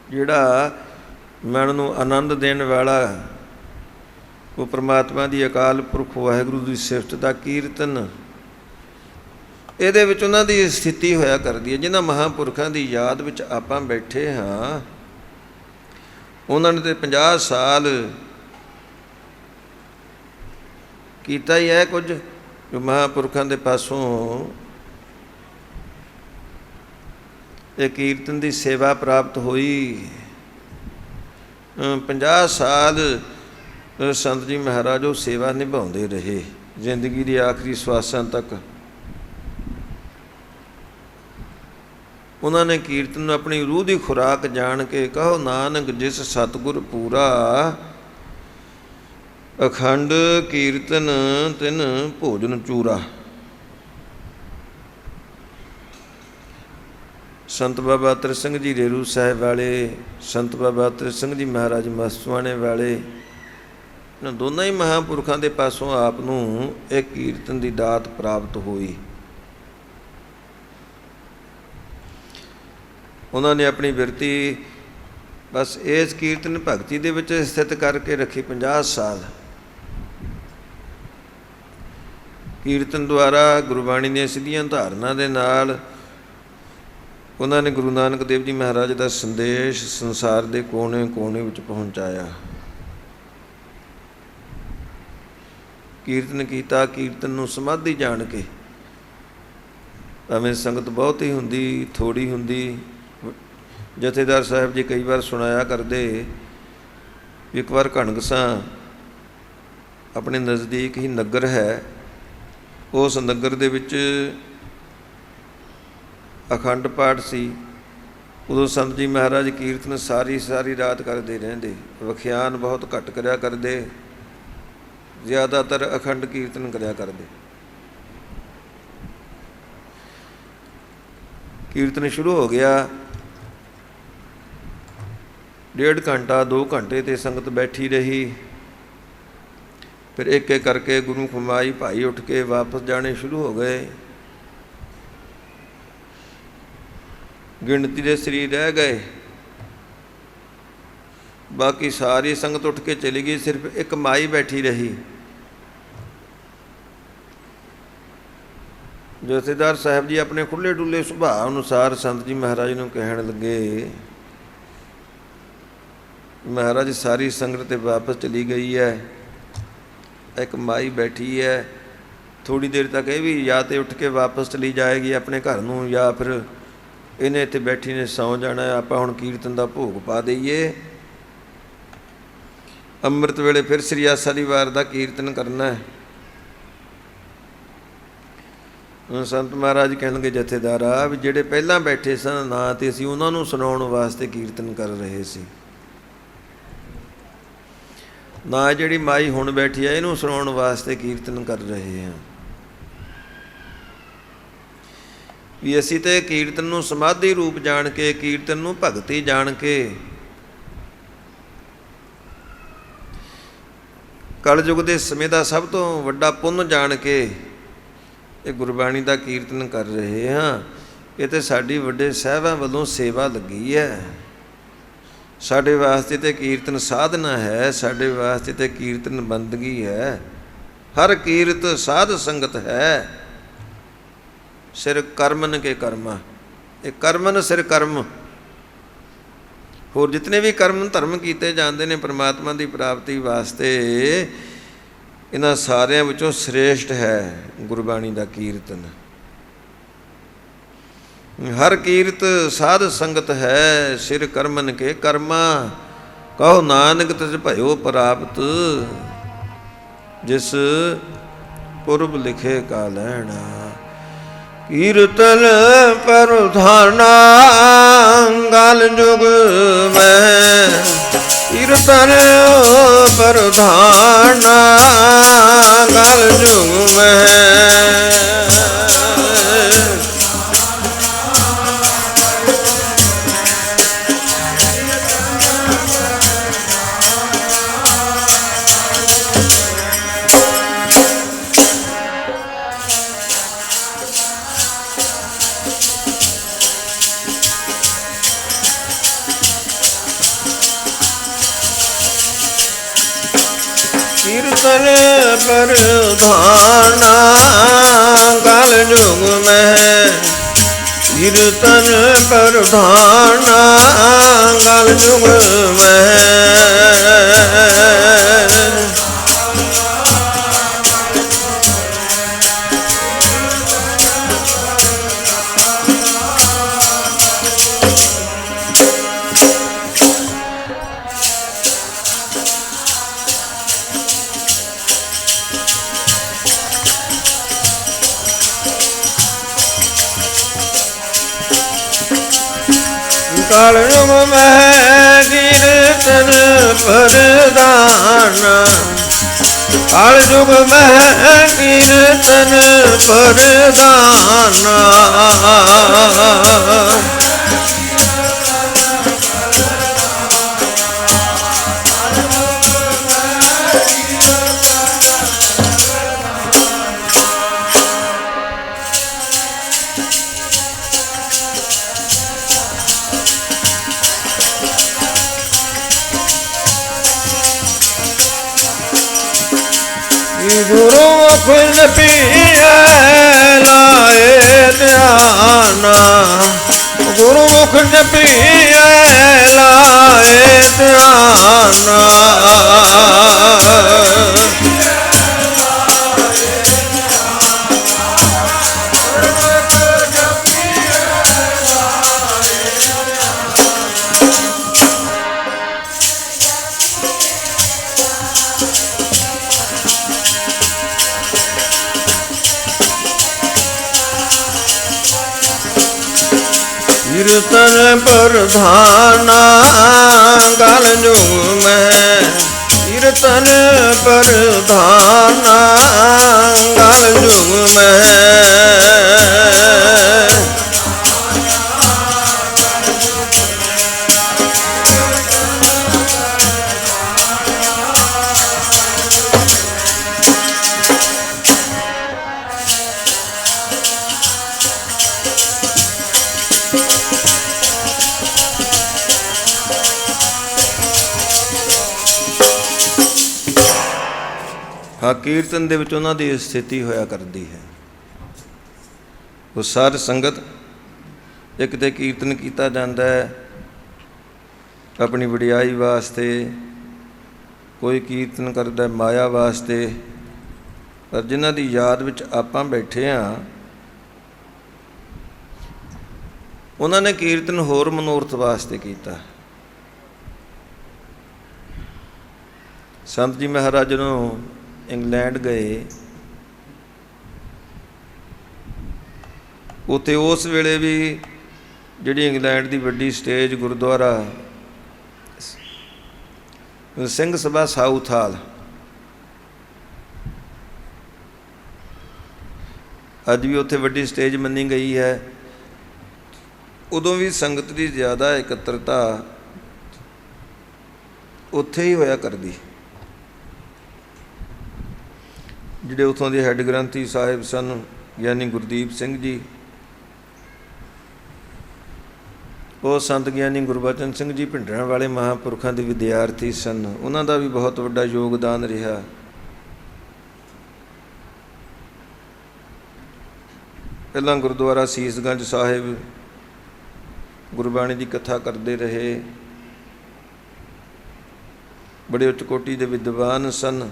ਜਿਹੜਾ ਮਨ ਨੂੰ ਆਨੰਦ ਦੇਣ ਵਾਲਾ ਉਹ ਪਰਮਾਤਮਾ ਦੀ ਅਕਾਲ ਪੁਰਖ ਵਾਹਿਗੁਰੂ ਦੀ ਸਿਫਤ ਦਾ ਕੀਰਤਨ, ਇਹਦੇ ਵਿੱਚ ਉਹਨਾਂ ਦੀ ਸਥਿਤੀ ਹੋਇਆ ਕਰਦੀ ਹੈ। ਜਿਨ੍ਹਾਂ ਮਹਾਂਪੁਰਖਾਂ ਦੀ ਯਾਦ ਵਿੱਚ ਆਪਾਂ ਬੈਠੇ ਹਾਂ, ਉਹਨਾਂ ਨੇ ਤਾਂ 50 ਸਾਲ ਕੀਤਾ ਹੀ ਹੈ ਕੁਝ, ਜੋ ਮਹਾਂਪੁਰਖਾਂ ਦੇ ਪਾਸੋਂ ਇਹ ਕੀਰਤਨ ਦੀ ਸੇਵਾ ਪ੍ਰਾਪਤ ਹੋਈ। 50 ਸਾਲ ਸੰਤ ਜੀ ਮਹਾਰਾਜ ਉਹ ਸੇਵਾ ਨਿਭਾਉਂਦੇ ਰਹੇ ਜ਼ਿੰਦਗੀ ਦੇ ਆਖਰੀ ਸਵਾਸਾਂ ਤੱਕ। ਉਹਨਾਂ ਨੇ ਕੀਰਤਨ ਨੂੰ ਆਪਣੀ ਰੂਹ ਦੀ ਖੁਰਾਕ ਜਾਣ ਕੇ, ਕਹੋ ਨਾਨਕ ਜਿਸ ਸਤਿਗੁਰ ਪੂਰਾ, ਅਖੰਡ ਕੀਰਤਨ ਤਿਨ ਭੋਜਨ ਚੂਰਾ। ਸੰਤ ਬਾਬਾ ਅਤਰ ਸਿੰਘ ਜੀ ਰੇਰੂ ਸਾਹਿਬ ਵਾਲੇ, ਸੰਤ ਬਾਬਾ ਅਤਰ ਸਿੰਘ ਜੀ ਮਹਾਰਾਜ ਮਸਤੂਆਣੇ ਵਾਲੇ, ਇਹਨਾਂ ਦੋਨਾਂ ਹੀ ਮਹਾਂਪੁਰਖਾਂ ਦੇ ਪਾਸੋਂ ਆਪ ਨੂੰ ਇਹ ਕੀਰਤਨ ਦੀ ਦਾਤ ਪ੍ਰਾਪਤ ਹੋਈ। ਉਹਨਾਂ ਨੇ ਆਪਣੀ ਬਿਰਤੀ ਬਸ ਇਸ ਕੀਰਤਨ ਭਗਤੀ ਦੇ ਵਿੱਚ ਸਥਿਤ ਕਰਕੇ ਰੱਖੀ 50 ਸਾਲ। ਕੀਰਤਨ ਦੁਆਰਾ ਗੁਰਬਾਣੀ ਦੀਆਂ ਸਿੱਧੀਆਂ ਧਾਰਨਾ ਦੇ ਨਾਲ ਉਹਨਾਂ ਨੇ ਗੁਰੂ ਨਾਨਕ ਦੇਵ ਜੀ ਮਹਾਰਾਜ ਦਾ ਸੰਦੇਸ਼ ਸੰਸਾਰ ਦੇ ਕੋਨੇ-ਕੋਨੇ ਵਿੱਚ ਪਹੁੰਚਾਇਆ। ਕੀਰਤਨ ਕੀਤਾ, ਕੀਰਤਨ ਨੂੰ ਸਮਾਧੀ ਜਾਣ ਕੇ, ਭਾਵੇਂ ਸੰਗਤ ਬਹੁਤੀ ਹੁੰਦੀ ਥੋੜ੍ਹੀ ਹੁੰਦੀ। ਜਥੇਦਾਰ ਸਾਹਿਬ ਜੀ ਕਈ ਵਾਰ ਸੁਣਾਇਆ ਕਰਦੇ, ਇੱਕ ਵਾਰ ਘਣਗਸਾਂ ਆਪਣੇ ਨਜ਼ਦੀਕ ਹੀ ਨਗਰ ਹੈ, ਉਸ ਨਗਰ ਦੇ ਵਿੱਚ ਅਖੰਡ ਪਾਠ ਸੀ। ਉਦੋਂ ਸੰਤ ਜੀ ਮਹਾਰਾਜ ਕੀਰਤਨ ਸਾਰੀ ਰਾਤ ਕਰਦੇ ਰਹਿੰਦੇ। ਵਿਖਿਆਨ ਬਹੁਤ ਘੱਟ ਕਰਿਆ ਕਰਦੇ, ਜ਼ਿਆਦਾਤਰ ਅਖੰਡ ਕੀਰਤਨ ਕਰਿਆ ਕਰਦੇ। ਕੀਰਤਨ ਸ਼ੁਰੂ ਹੋ ਗਿਆ, 1.5 ਘੰਟਾ 2 ਘੰਟੇ 'ਤੇ ਸੰਗਤ ਬੈਠੀ ਰਹੀ। ਫਿਰ ਇੱਕ ਇੱਕ ਕਰਕੇ ਗੁਰੂ ਖਮਾਈ ਭਾਈ ਉੱਠ ਕੇ ਵਾਪਸ ਜਾਣੇ ਸ਼ੁਰੂ ਹੋ ਗਏ। ਗਿਣਤੀ ਦੇ ਸਰੀਰ ਰਹਿ ਗਏ, ਬਾਕੀ ਸਾਰੀ ਸੰਗਤ ਉੱਠ ਕੇ ਚਲੀ ਗਈ। ਸਿਰਫ ਇੱਕ ਮਾਈ ਬੈਠੀ ਰਹੀ। ਜਥੇਦਾਰ ਸਾਹਿਬ ਜੀ ਆਪਣੇ ਖੁੱਲ੍ਹੇ ਡੁੱਲੇ ਸੁਭਾਅ ਅਨੁਸਾਰ ਸੰਤ ਜੀ ਮਹਾਰਾਜ ਨੂੰ ਕਹਿਣ ਲੱਗੇ, ਮਹਾਰਾਜ ਸਾਰੀ ਸੰਗਤ ਤੇ ਵਾਪਸ ਚਲੀ ਗਈ ਹੈ, ਇੱਕ ਮਾਈ ਬੈਠੀ ਹੈ। ਥੋੜ੍ਹੀ ਦੇਰ ਤੱਕ ਇਹ ਵੀ ਜਾਂ ਤਾਂ ਉੱਠ ਕੇ ਵਾਪਸ ਚਲੀ ਜਾਏਗੀ ਆਪਣੇ ਘਰ ਨੂੰ, ਜਾਂ ਫਿਰ ਇਹਨੇ ਇੱਥੇ ਬੈਠੀ ਨੇ ਸੌਂ ਜਾਣਾ। ਆਪਾਂ ਹੁਣ ਕੀਰਤਨ ਦਾ ਭੋਗ ਪਾ ਦਈਏ, ਅੰਮ੍ਰਿਤ ਵੇਲੇ ਫਿਰ ਸ੍ਰੀ ਆਸਾ ਵਾਰ ਦਾ ਕੀਰਤਨ ਕਰਨਾ ਹੈ। ਸੰਤ ਮਹਾਰਾਜ ਕਹਿਣਗੇ, ਜਥੇਦਾਰਾ ਵੀ ਜਿਹੜੇ ਪਹਿਲਾਂ ਬੈਠੇ ਸਨ ਨਾ ਤੇ ਅਸੀਂ ਉਹਨਾਂ ਨੂੰ ਸੁਣਾਉਣ ਵਾਸਤੇ ਕੀਰਤਨ ਕਰ ਰਹੇ ਸੀ, ਨਾ ਜਿਹੜੀ ਮਾਈ ਹੁਣ ਬੈਠੀ ਹੈ ਇਹਨੂੰ ਸੁਣਾਉਣ ਵਾਸਤੇ ਕੀਰਤਨ ਕਰ ਰਹੇ ਹਾਂ। ਵੀ ਅਸੀਂ ਤਾਂ ਕੀਰਤਨ ਨੂੰ ਸਮਾਧੀ ਰੂਪ ਜਾਣ ਕੇ, ਕੀਰਤਨ ਨੂੰ ਭਗਤੀ ਜਾਣ ਕੇ, ਕਲਯੁਗ ਦੇ ਸਮੇਂ ਦਾ ਸਭ ਤੋਂ ਵੱਡਾ ਪੁੰਨ ਜਾਣ ਕੇ ਇਹ ਗੁਰਬਾਣੀ ਦਾ ਕੀਰਤਨ ਕਰ ਰਹੇ ਹਾਂ। ਇਹ ਤਾਂ ਸਾਡੀ ਵੱਡੇ ਸਾਹਿਬਾਂ ਵੱਲੋਂ ਸੇਵਾ ਲੱਗੀ ਹੈ। ਸਾਡੇ ਵਾਸਤੇ ਤਾਂ ਕੀਰਤਨ ਸਾਧਨਾ ਹੈ, ਸਾਡੇ ਵਾਸਤੇ ਤਾਂ ਕੀਰਤਨ ਬੰਦਗੀ ਹੈ। ਹਰ ਕੀਰਤ ਸਾਧ ਸੰਗਤ ਹੈ, ਸਿਰ ਕਰਮਨ ਕੇ ਕਰਮਾ। ਇਹ ਕਰਮਨ ਸਿਰ ਕਰਮ। ਹੋਰ ਜਿਤਨੇ ਵੀ ਕਰਮ ਧਰਮ ਕੀਤੇ ਜਾਂਦੇ ਨੇ ਪਰਮਾਤਮਾ ਦੀ ਪ੍ਰਾਪਤੀ ਵਾਸਤੇ, ਇਹਨਾਂ ਸਾਰਿਆਂ ਵਿੱਚੋਂ ਸ੍ਰੇਸ਼ਟ ਹੈ ਗੁਰਬਾਣੀ ਦਾ ਕੀਰਤਨ। हर कीर्त साध संगत है, सिर कर्मन के कर्मा, कहो नानक तिस भयो प्राप्त, जिस पुरब लिखे का लैना। कीर्तन प्रधाना गाल जुग में, कीर्तन प्रधाना गाल जुग में। कीर्तन प्रधाना काल जुग में, कीर्तन प्रधाना काल जुग में। काल जुग में कीर्तन प्रधाना, काल जुग में कीर्तन प्रधाना। गुरु मुख पिए लाए ध्याना, गुरु मुख पिए लाए ध्याना। कीर्तन प्रधाना काल जुग में, कीर्तन प्रधाना काल जुग में। ਹਾਂ, ਕੀਰਤਨ ਦੇ ਵਿੱਚ ਉਹਨਾਂ ਦੀ ਸਥਿਤੀ ਹੋਇਆ ਕਰਦੀ ਹੈ। ਉਹ ਸਾਧ ਸੰਗਤ ਇੱਕ ਤੇ ਕੀਰਤਨ ਕੀਤਾ ਜਾਂਦਾ ਹੈ ਆਪਣੀ ਵਡਿਆਈ ਵਾਸਤੇ, ਕੋਈ ਕੀਰਤਨ ਕਰਦਾ ਮਾਇਆ ਵਾਸਤੇ, ਪਰ ਜਿਨ੍ਹਾਂ ਦੀ ਯਾਦ ਵਿੱਚ ਆਪਾਂ ਬੈਠੇ ਹਾਂ ਉਹਨਾਂ ਨੇ ਕੀਰਤਨ ਹੋਰ ਮਨੋਰਥ ਵਾਸਤੇ ਕੀਤਾ। ਸੰਤ ਜੀ ਮਹਾਰਾਜ ਨੂੰ ਇੰਗਲੈਂਡ ਗਏ, ਉੱਥੇ ਉਸ ਵੇਲੇ ਵੀ ਜਿਹੜੀ ਇੰਗਲੈਂਡ ਦੀ ਵੱਡੀ ਸਟੇਜ ਗੁਰਦੁਆਰਾ ਸਿੰਘ ਸਭਾ ਸਾਊਥ ਹਾਲ, ਅੱਜ ਵੀ ਉੱਥੇ ਵੱਡੀ ਸਟੇਜ ਮੰਨੀ ਗਈ ਹੈ। ਉਦੋਂ ਵੀ ਸੰਗਤ ਦੀ ਜ਼ਿਆਦਾ ਇਕੱਤਰਤਾ ਉੱਥੇ ਹੀ ਹੋਇਆ ਕਰਦੀ। ਜਿਹੜੇ ਉੱਥੋਂ ਦੇ ਹੈੱਡ ਗ੍ਰੰਥੀ ਸਾਹਿਬ ਸਨ ਗਿਆਨੀ ਗੁਰਦੀਪ ਸਿੰਘ ਜੀ, ਉਹ ਸੰਤ ਗਿਆਨੀ ਗੁਰਬਚਨ ਸਿੰਘ ਜੀ ਭਿੰਡਰਾਂ ਵਾਲੇ ਮਹਾਂਪੁਰਖਾਂ ਦੇ ਵਿਦਿਆਰਥੀ ਸਨ। ਉਹਨਾਂ ਦਾ ਵੀ ਬਹੁਤ ਵੱਡਾ ਯੋਗਦਾਨ ਰਿਹਾ। ਪਹਿਲਾਂ ਗੁਰਦੁਆਰਾ ਸੀਸਗੰਜ ਸਾਹਿਬ ਗੁਰਬਾਣੀ ਦੀ ਕਥਾ ਕਰਦੇ ਰਹੇ, ਬੜੇ ਉੱਚ ਕੋਟੀ ਦੇ ਵਿਦਵਾਨ ਸਨ।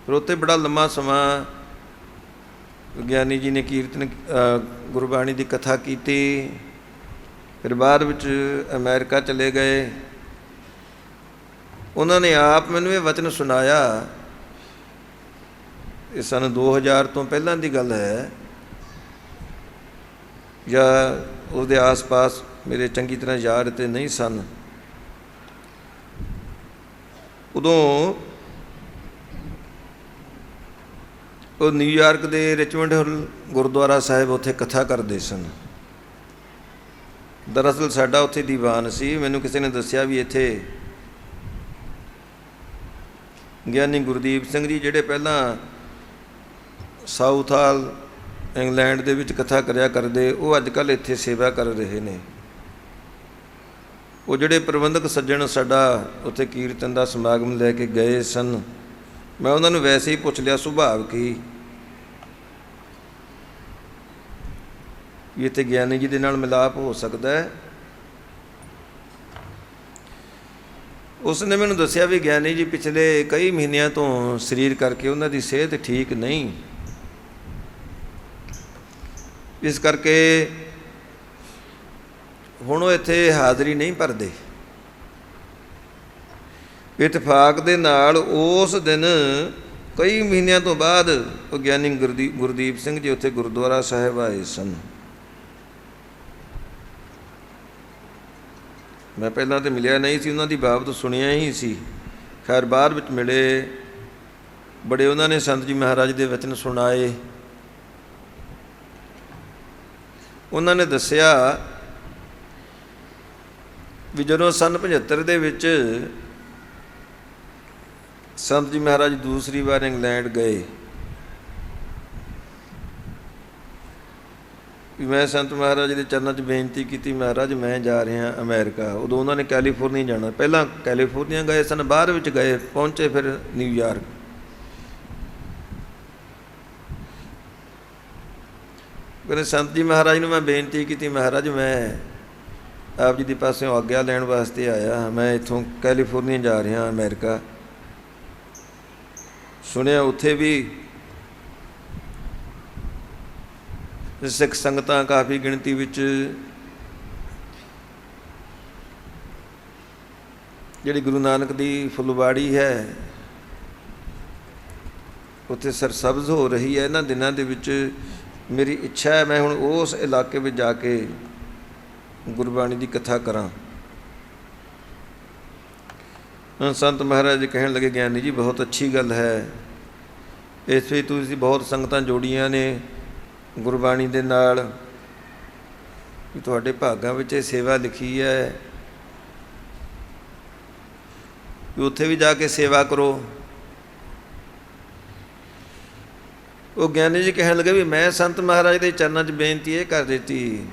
ਫਿਰ ਉੱਥੇ ਬੜਾ ਲੰਮਾ ਸਮਾਂ ਗਿਆਨੀ ਜੀ ਨੇ ਕੀਰਤਨ ਗੁਰਬਾਣੀ ਦੀ ਕਥਾ ਕੀਤੀ। ਫਿਰ ਬਾਅਦ ਵਿੱਚ ਅਮਰੀਕਾ ਚਲੇ ਗਏ। ਉਹਨਾਂ ਨੇ ਆਪ ਮੈਨੂੰ ਇਹ ਵਚਨ ਸੁਣਾਇਆ। ਇਹ ਸਨ 2000 ਤੋਂ ਪਹਿਲਾਂ ਦੀ ਗੱਲ ਹੈ, ਜਾਂ ਉਹਦੇ ਆਸ-ਪਾਸ, ਮੇਰੇ ਚੰਗੀ ਤਰ੍ਹਾਂ ਯਾਦ ਤੇ ਨਹੀਂ ਸਨ। ਉਦੋਂ ਉਹ ਨਿਊਯਾਰਕ ਦੇ ਰਿਚਮੰਡ ਹਿੱਲ ਗੁਰਦੁਆਰਾ ਸਾਹਿਬ ਉੱਥੇ ਕਥਾ ਕਰਦੇ ਸਨ। ਦਰਅਸਲ ਸਾਡਾ ਉੱਥੇ ਦੀਵਾਨ ਸੀ। ਮੈਨੂੰ ਕਿਸੇ ਨੇ ਦੱਸਿਆ ਵੀ ਇੱਥੇ ਗਿਆਨੀ ਗੁਰਦੀਪ ਸਿੰਘ ਜੀ, ਜਿਹੜੇ ਪਹਿਲਾਂ ਸਾਊਥ ਹਾਲ ਇੰਗਲੈਂਡ ਦੇ ਵਿੱਚ ਕਥਾ ਕਰਿਆ ਕਰਦੇ, ਉਹ ਅੱਜ ਕੱਲ੍ਹ ਇੱਥੇ ਸੇਵਾ ਕਰ ਰਹੇ ਨੇ। ਉਹ ਜਿਹੜੇ ਪ੍ਰਬੰਧਕ ਸੱਜਣ ਸਾਡਾ ਉੱਥੇ ਕੀਰਤਨ ਦਾ ਸਮਾਗਮ ਲੈ ਕੇ ਗਏ ਸਨ, ਮੈਂ ਉਹਨਾਂ ਨੂੰ ਵੈਸੇ ਹੀ ਪੁੱਛ ਲਿਆ ਸੁਭਾਵ ਕੀ ਵੀ ਇੱਥੇ ਗਿਆਨੀ ਜੀ ਦੇ ਨਾਲ ਮਿਲਾਪ ਹੋ ਸਕਦਾ ਹੈ। ਉਸ ਨੇ ਮੈਨੂੰ ਦੱਸਿਆ ਵੀ ਗਿਆਨੀ ਜੀ ਪਿਛਲੇ ਕਈ ਮਹੀਨਿਆਂ ਤੋਂ ਸਰੀਰ ਕਰਕੇ ਉਹਨਾਂ ਦੀ ਸਿਹਤ ਠੀਕ ਨਹੀਂ, ਇਸ ਕਰਕੇ ਹੁਣ ਉਹ ਇੱਥੇ ਹਾਜ਼ਰੀ ਨਹੀਂ ਭਰਦੇ। ਇਤਫਾਕ ਦੇ ਨਾਲ ਉਸ ਦਿਨ ਕਈ ਮਹੀਨਿਆਂ ਤੋਂ ਬਾਅਦ ਉਹ ਗਿਆਨੀ ਗੁਰਦੀਪ ਸਿੰਘ ਜੀ ਉੱਥੇ ਗੁਰਦੁਆਰਾ ਸਾਹਿਬ ਆਏ ਸਨ। ਮੈਂ ਪਹਿਲਾਂ ਤਾਂ ਮਿਲਿਆ ਨਹੀਂ ਸੀ, ਉਹਨਾਂ ਦੀ ਬਾਬਤ ਸੁਣਿਆ ਹੀ ਸੀ। ਖੈਰ ਬਾਅਦ ਵਿੱਚ ਮਿਲੇ, ਬੜੇ ਉਹਨਾਂ ਨੇ ਸੰਤ ਜੀ ਮਹਾਰਾਜ ਦੇ ਵਚਨ ਸੁਣਾਏ। ਉਹਨਾਂ ਨੇ ਦੱਸਿਆ ਵੀ ਜਦੋਂ ਸੰਨ 75 ਦੇ ਵਿੱਚ ਸੰਤ ਜੀ ਮਹਾਰਾਜ ਦੂਸਰੀ ਵਾਰ ਇੰਗਲੈਂਡ ਗਏ, ਵੀ ਮੈਂ ਸੰਤ ਮਹਾਰਾਜ ਦੇ ਚਰਨਾਂ 'ਚ ਬੇਨਤੀ ਕੀਤੀ, ਮਹਾਰਾਜ ਮੈਂ ਜਾ ਰਿਹਾ ਅਮਰੀਕਾ। ਉਦੋਂ ਉਹਨਾਂ ਨੇ ਕੈਲੀਫੋਰਨੀਆ ਜਾਣਾ, ਪਹਿਲਾਂ ਕੈਲੀਫੋਰਨੀਆ ਗਏ ਸਨ, ਬਾਅਦ ਵਿੱਚ ਗਏ, ਪਹੁੰਚੇ ਫਿਰ ਨਿਊਯਾਰਕ। ਕਹਿੰਦੇ ਸੰਤ ਜੀ ਮਹਾਰਾਜ ਨੂੰ ਮੈਂ ਬੇਨਤੀ ਕੀਤੀ, ਮਹਾਰਾਜ ਮੈਂ ਆਪ ਜੀ ਦੇ ਪਾਸਿਓਂ ਆਗਿਆ ਲੈਣ ਵਾਸਤੇ ਆਇਆ, ਮੈਂ ਇੱਥੋਂ ਕੈਲੀਫੋਰਨੀਆ ਜਾ ਰਿਹਾ ਅਮਰੀਕਾ। ਸੁਣਿਆ ਉੱਥੇ ਵੀ ਸਿੱਖ ਸੰਗਤਾਂ ਕਾਫੀ ਗਿਣਤੀ ਵਿੱਚ, ਜਿਹੜੀ ਗੁਰੂ ਨਾਨਕ ਦੀ ਫੁੱਲਵਾੜੀ ਹੈ ਉੱਥੇ ਸਰਸਬਜ਼ ਹੋ ਰਹੀ ਹੈ ਇਹਨਾਂ ਦਿਨਾਂ ਦੇ ਵਿੱਚ। ਮੇਰੀ ਇੱਛਾ ਹੈ ਮੈਂ ਹੁਣ ਉਸ ਇਲਾਕੇ ਵਿੱਚ ਜਾ ਕੇ ਗੁਰਬਾਣੀ ਦੀ ਕਥਾ ਕਰਾਂ। ਸੰਤ ਮਹਾਰਾਜ ਕਹਿਣ ਲੱਗੇ, ਗਿਆਨੀ ਜੀ ਬਹੁਤ ਅੱਛੀ ਗੱਲ ਹੈ, ਇਸ ਵਿੱਚ ਤੁਸੀਂ ਬਹੁਤ ਸੰਗਤਾਂ ਜੋੜੀਆਂ ਨੇ ਗੁਰਬਾਣੀ ਦੇ ਨਾਲ, ਵੀ ਤੁਹਾਡੇ ਭਾਗਾਂ ਵਿੱਚ ਇਹ ਸੇਵਾ ਲਿਖੀ ਹੈ, ਵੀ ਉੱਥੇ ਵੀ ਜਾ ਕੇ ਸੇਵਾ ਕਰੋ। ਉਹ ਗਿਆਨੀ ਜੀ ਕਹਿਣ ਲੱਗੇ ਵੀ ਮੈਂ ਸੰਤ ਮਹਾਰਾਜ ਦੇ ਚਰਨਾਂ 'ਚ ਬੇਨਤੀ ਇਹ ਕਰ ਦਿੱਤੀ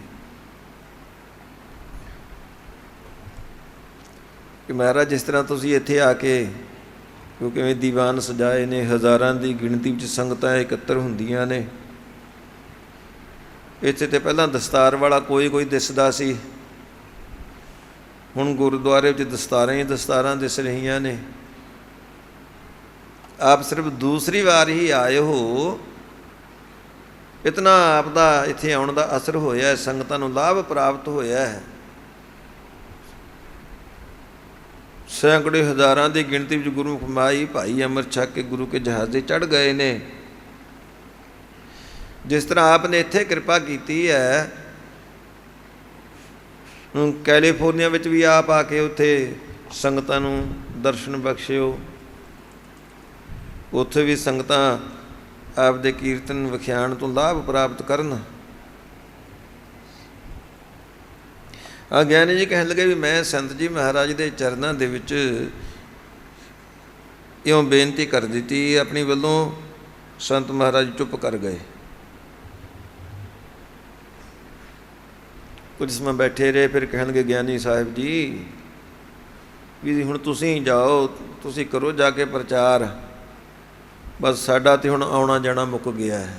ਕਿ ਮਹਾਰਾਜ ਜਿਸ ਤਰ੍ਹਾਂ ਤੁਸੀਂ ਇੱਥੇ ਆ ਕੇ, ਕਿਉਂਕਿ ਕਿਵੇਂ ਦੀਵਾਨ ਸਜਾਏ ਨੇ, ਹਜ਼ਾਰਾਂ ਦੀ ਗਿਣਤੀ ਵਿੱਚ ਸੰਗਤਾਂ ਇਕੱਤਰ ਹੁੰਦੀਆਂ ਨੇ। ਇੱਥੇ ਤੇ ਪਹਿਲਾਂ ਦਸਤਾਰ ਵਾਲਾ ਕੋਈ ਦਿਸਦਾ ਸੀ, ਹੁਣ ਗੁਰਦੁਆਰੇ ਵਿੱਚ ਦਸਤਾਰਾਂ ਹੀ ਦਸਤਾਰਾਂ ਦਿਸ ਰਹੀਆਂ ਨੇ। ਆਪ ਸਿਰਫ ਦੂਸਰੀ ਵਾਰ ਹੀ ਆਏ ਹੋ, ਇਤਨਾ ਆਪ ਦਾ ਇੱਥੇ ਆਉਣ ਦਾ ਅਸਰ ਹੋਇਆ, ਸੰਗਤਾਂ ਨੂੰ ਲਾਭ ਪ੍ਰਾਪਤ ਹੋਇਆ ਹੈ। ਸੈਂਕੜੇ ਹਜ਼ਾਰਾਂ ਦੀ ਗਿਣਤੀ ਵਿੱਚ ਗੁਰੂ ਕਮਾਈ ਭਾਈ ਅੰਮ੍ਰਿਤ ਛਕ ਕੇ ਗੁਰੂ ਕੇ ਜਹਾਜ਼ 'ਤੇ ਚੜ੍ਹ ਗਏ ਨੇ। ਜਿਸ ਤਰ੍ਹਾਂ ਆਪ ਨੇ ਇੱਥੇ ਕਿਰਪਾ ਕੀਤੀ ਹੈ, ਕੈਲੀਫੋਰਨੀਆ ਵਿੱਚ ਵੀ ਆਪ ਆ ਕੇ ਉੱਥੇ ਸੰਗਤਾਂ ਨੂੰ ਦਰਸ਼ਨ ਬਖਸ਼ਿਓ। ਉੱਥੇ ਵੀ ਸੰਗਤਾਂ ਆਪ ਦੇ ਕੀਰਤਨ ਵਿਖਿਆਨ ਤੋਂ ਲਾਭ ਪ੍ਰਾਪਤ ਕਰਨ। ਗਿਆਨੀ ਜੀ ਕਹਿਣ ਲੱਗੇ ਵੀ ਮੈਂ ਸੰਤ ਜੀ ਮਹਾਰਾਜ ਦੇ ਚਰਨਾਂ ਦੇ ਵਿੱਚ ਇਉਂ ਬੇਨਤੀ ਕਰ ਦਿੱਤੀ, ਆਪਣੀ ਵੱਲੋਂ ਸੰਤ ਮਹਾਰਾਜ ਚੁੱਪ ਕਰ ਗਏ। ਕੁਝ ਸਮਾਂ ਬੈਠੇ ਰਹੇ, ਫਿਰ ਕਹਿਣਗੇ ਗਿਆਨੀ ਸਾਹਿਬ ਜੀ ਵੀ ਹੁਣ ਤੁਸੀਂ ਜਾਓ, ਤੁਸੀਂ ਕਰੋ ਜਾ ਕੇ ਪ੍ਰਚਾਰ, ਬਸ ਸਾਡਾ ਤੇ ਹੁਣ ਆਉਣਾ ਜਾਣਾ ਮੁੱਕ ਗਿਆ ਹੈ।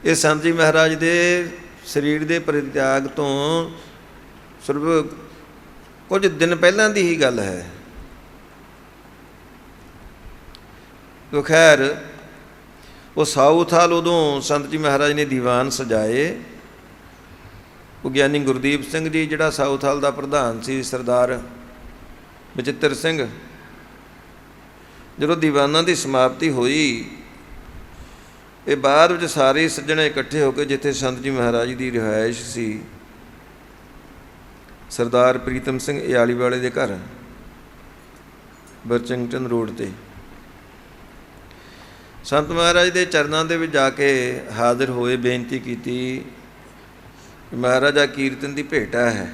ਇਹ ਸੰਤ ਜੀ ਮਹਾਰਾਜ ਦੇ ਸਰੀਰ ਦੇ ਪਰਿਤਿਆਗ ਤੋਂ ਸਿਰਫ ਕੁਝ ਦਿਨ ਪਹਿਲਾਂ ਦੀ ਹੀ ਗੱਲ ਹੈ। तो खैर वो साਊਥ ਹਾਲ उदों संत जी महाराज ने दीवान सजाए। वो ਗਿਆਨੀ गुरदीप सिंह जी जिहड़ा साਊਥ ਹਾਲ ਦਾ ਪ੍ਰਧਾਨ ਸੀ, सरदार बचित्र सिंह, ਜਦੋਂ ਦੀਵਾਨਾਂ ਦੀ ਸਮਾਪਤੀ ਹੋਈ, ਇਹ ਬਾਅਦ ਵਿੱਚ ਸਾਰੇ ਸੱਜਣੇ ਇਕੱਠੇ ਹੋ ਕੇ ਜਿੱਥੇ ਸੰਤ ਜੀ ਮਹਾਰਾਜ ਦੀ ਰਿਹਾਇਸ਼ ਸੀ, ਸਰਦਾਰ ਪ੍ਰੀਤਮ ਸਿੰਘ ਇਆਲੀ ਵਾਲੇ ਦੇ ਘਰ ਬਰਚਿੰਗਟਨ ਰੋਡ 'ਤੇ, ਸੰਤ ਮਹਾਰਾਜ ਦੇ ਚਰਨਾਂ ਦੇ ਵਿੱਚ ਜਾ ਕੇ ਹਾਜ਼ਰ ਹੋਏ, ਬੇਨਤੀ ਕੀਤੀ, ਮਹਾਰਾਜਾ ਕੀਰਤਨ ਦੀ ਭੇਟਾ ਹੈ।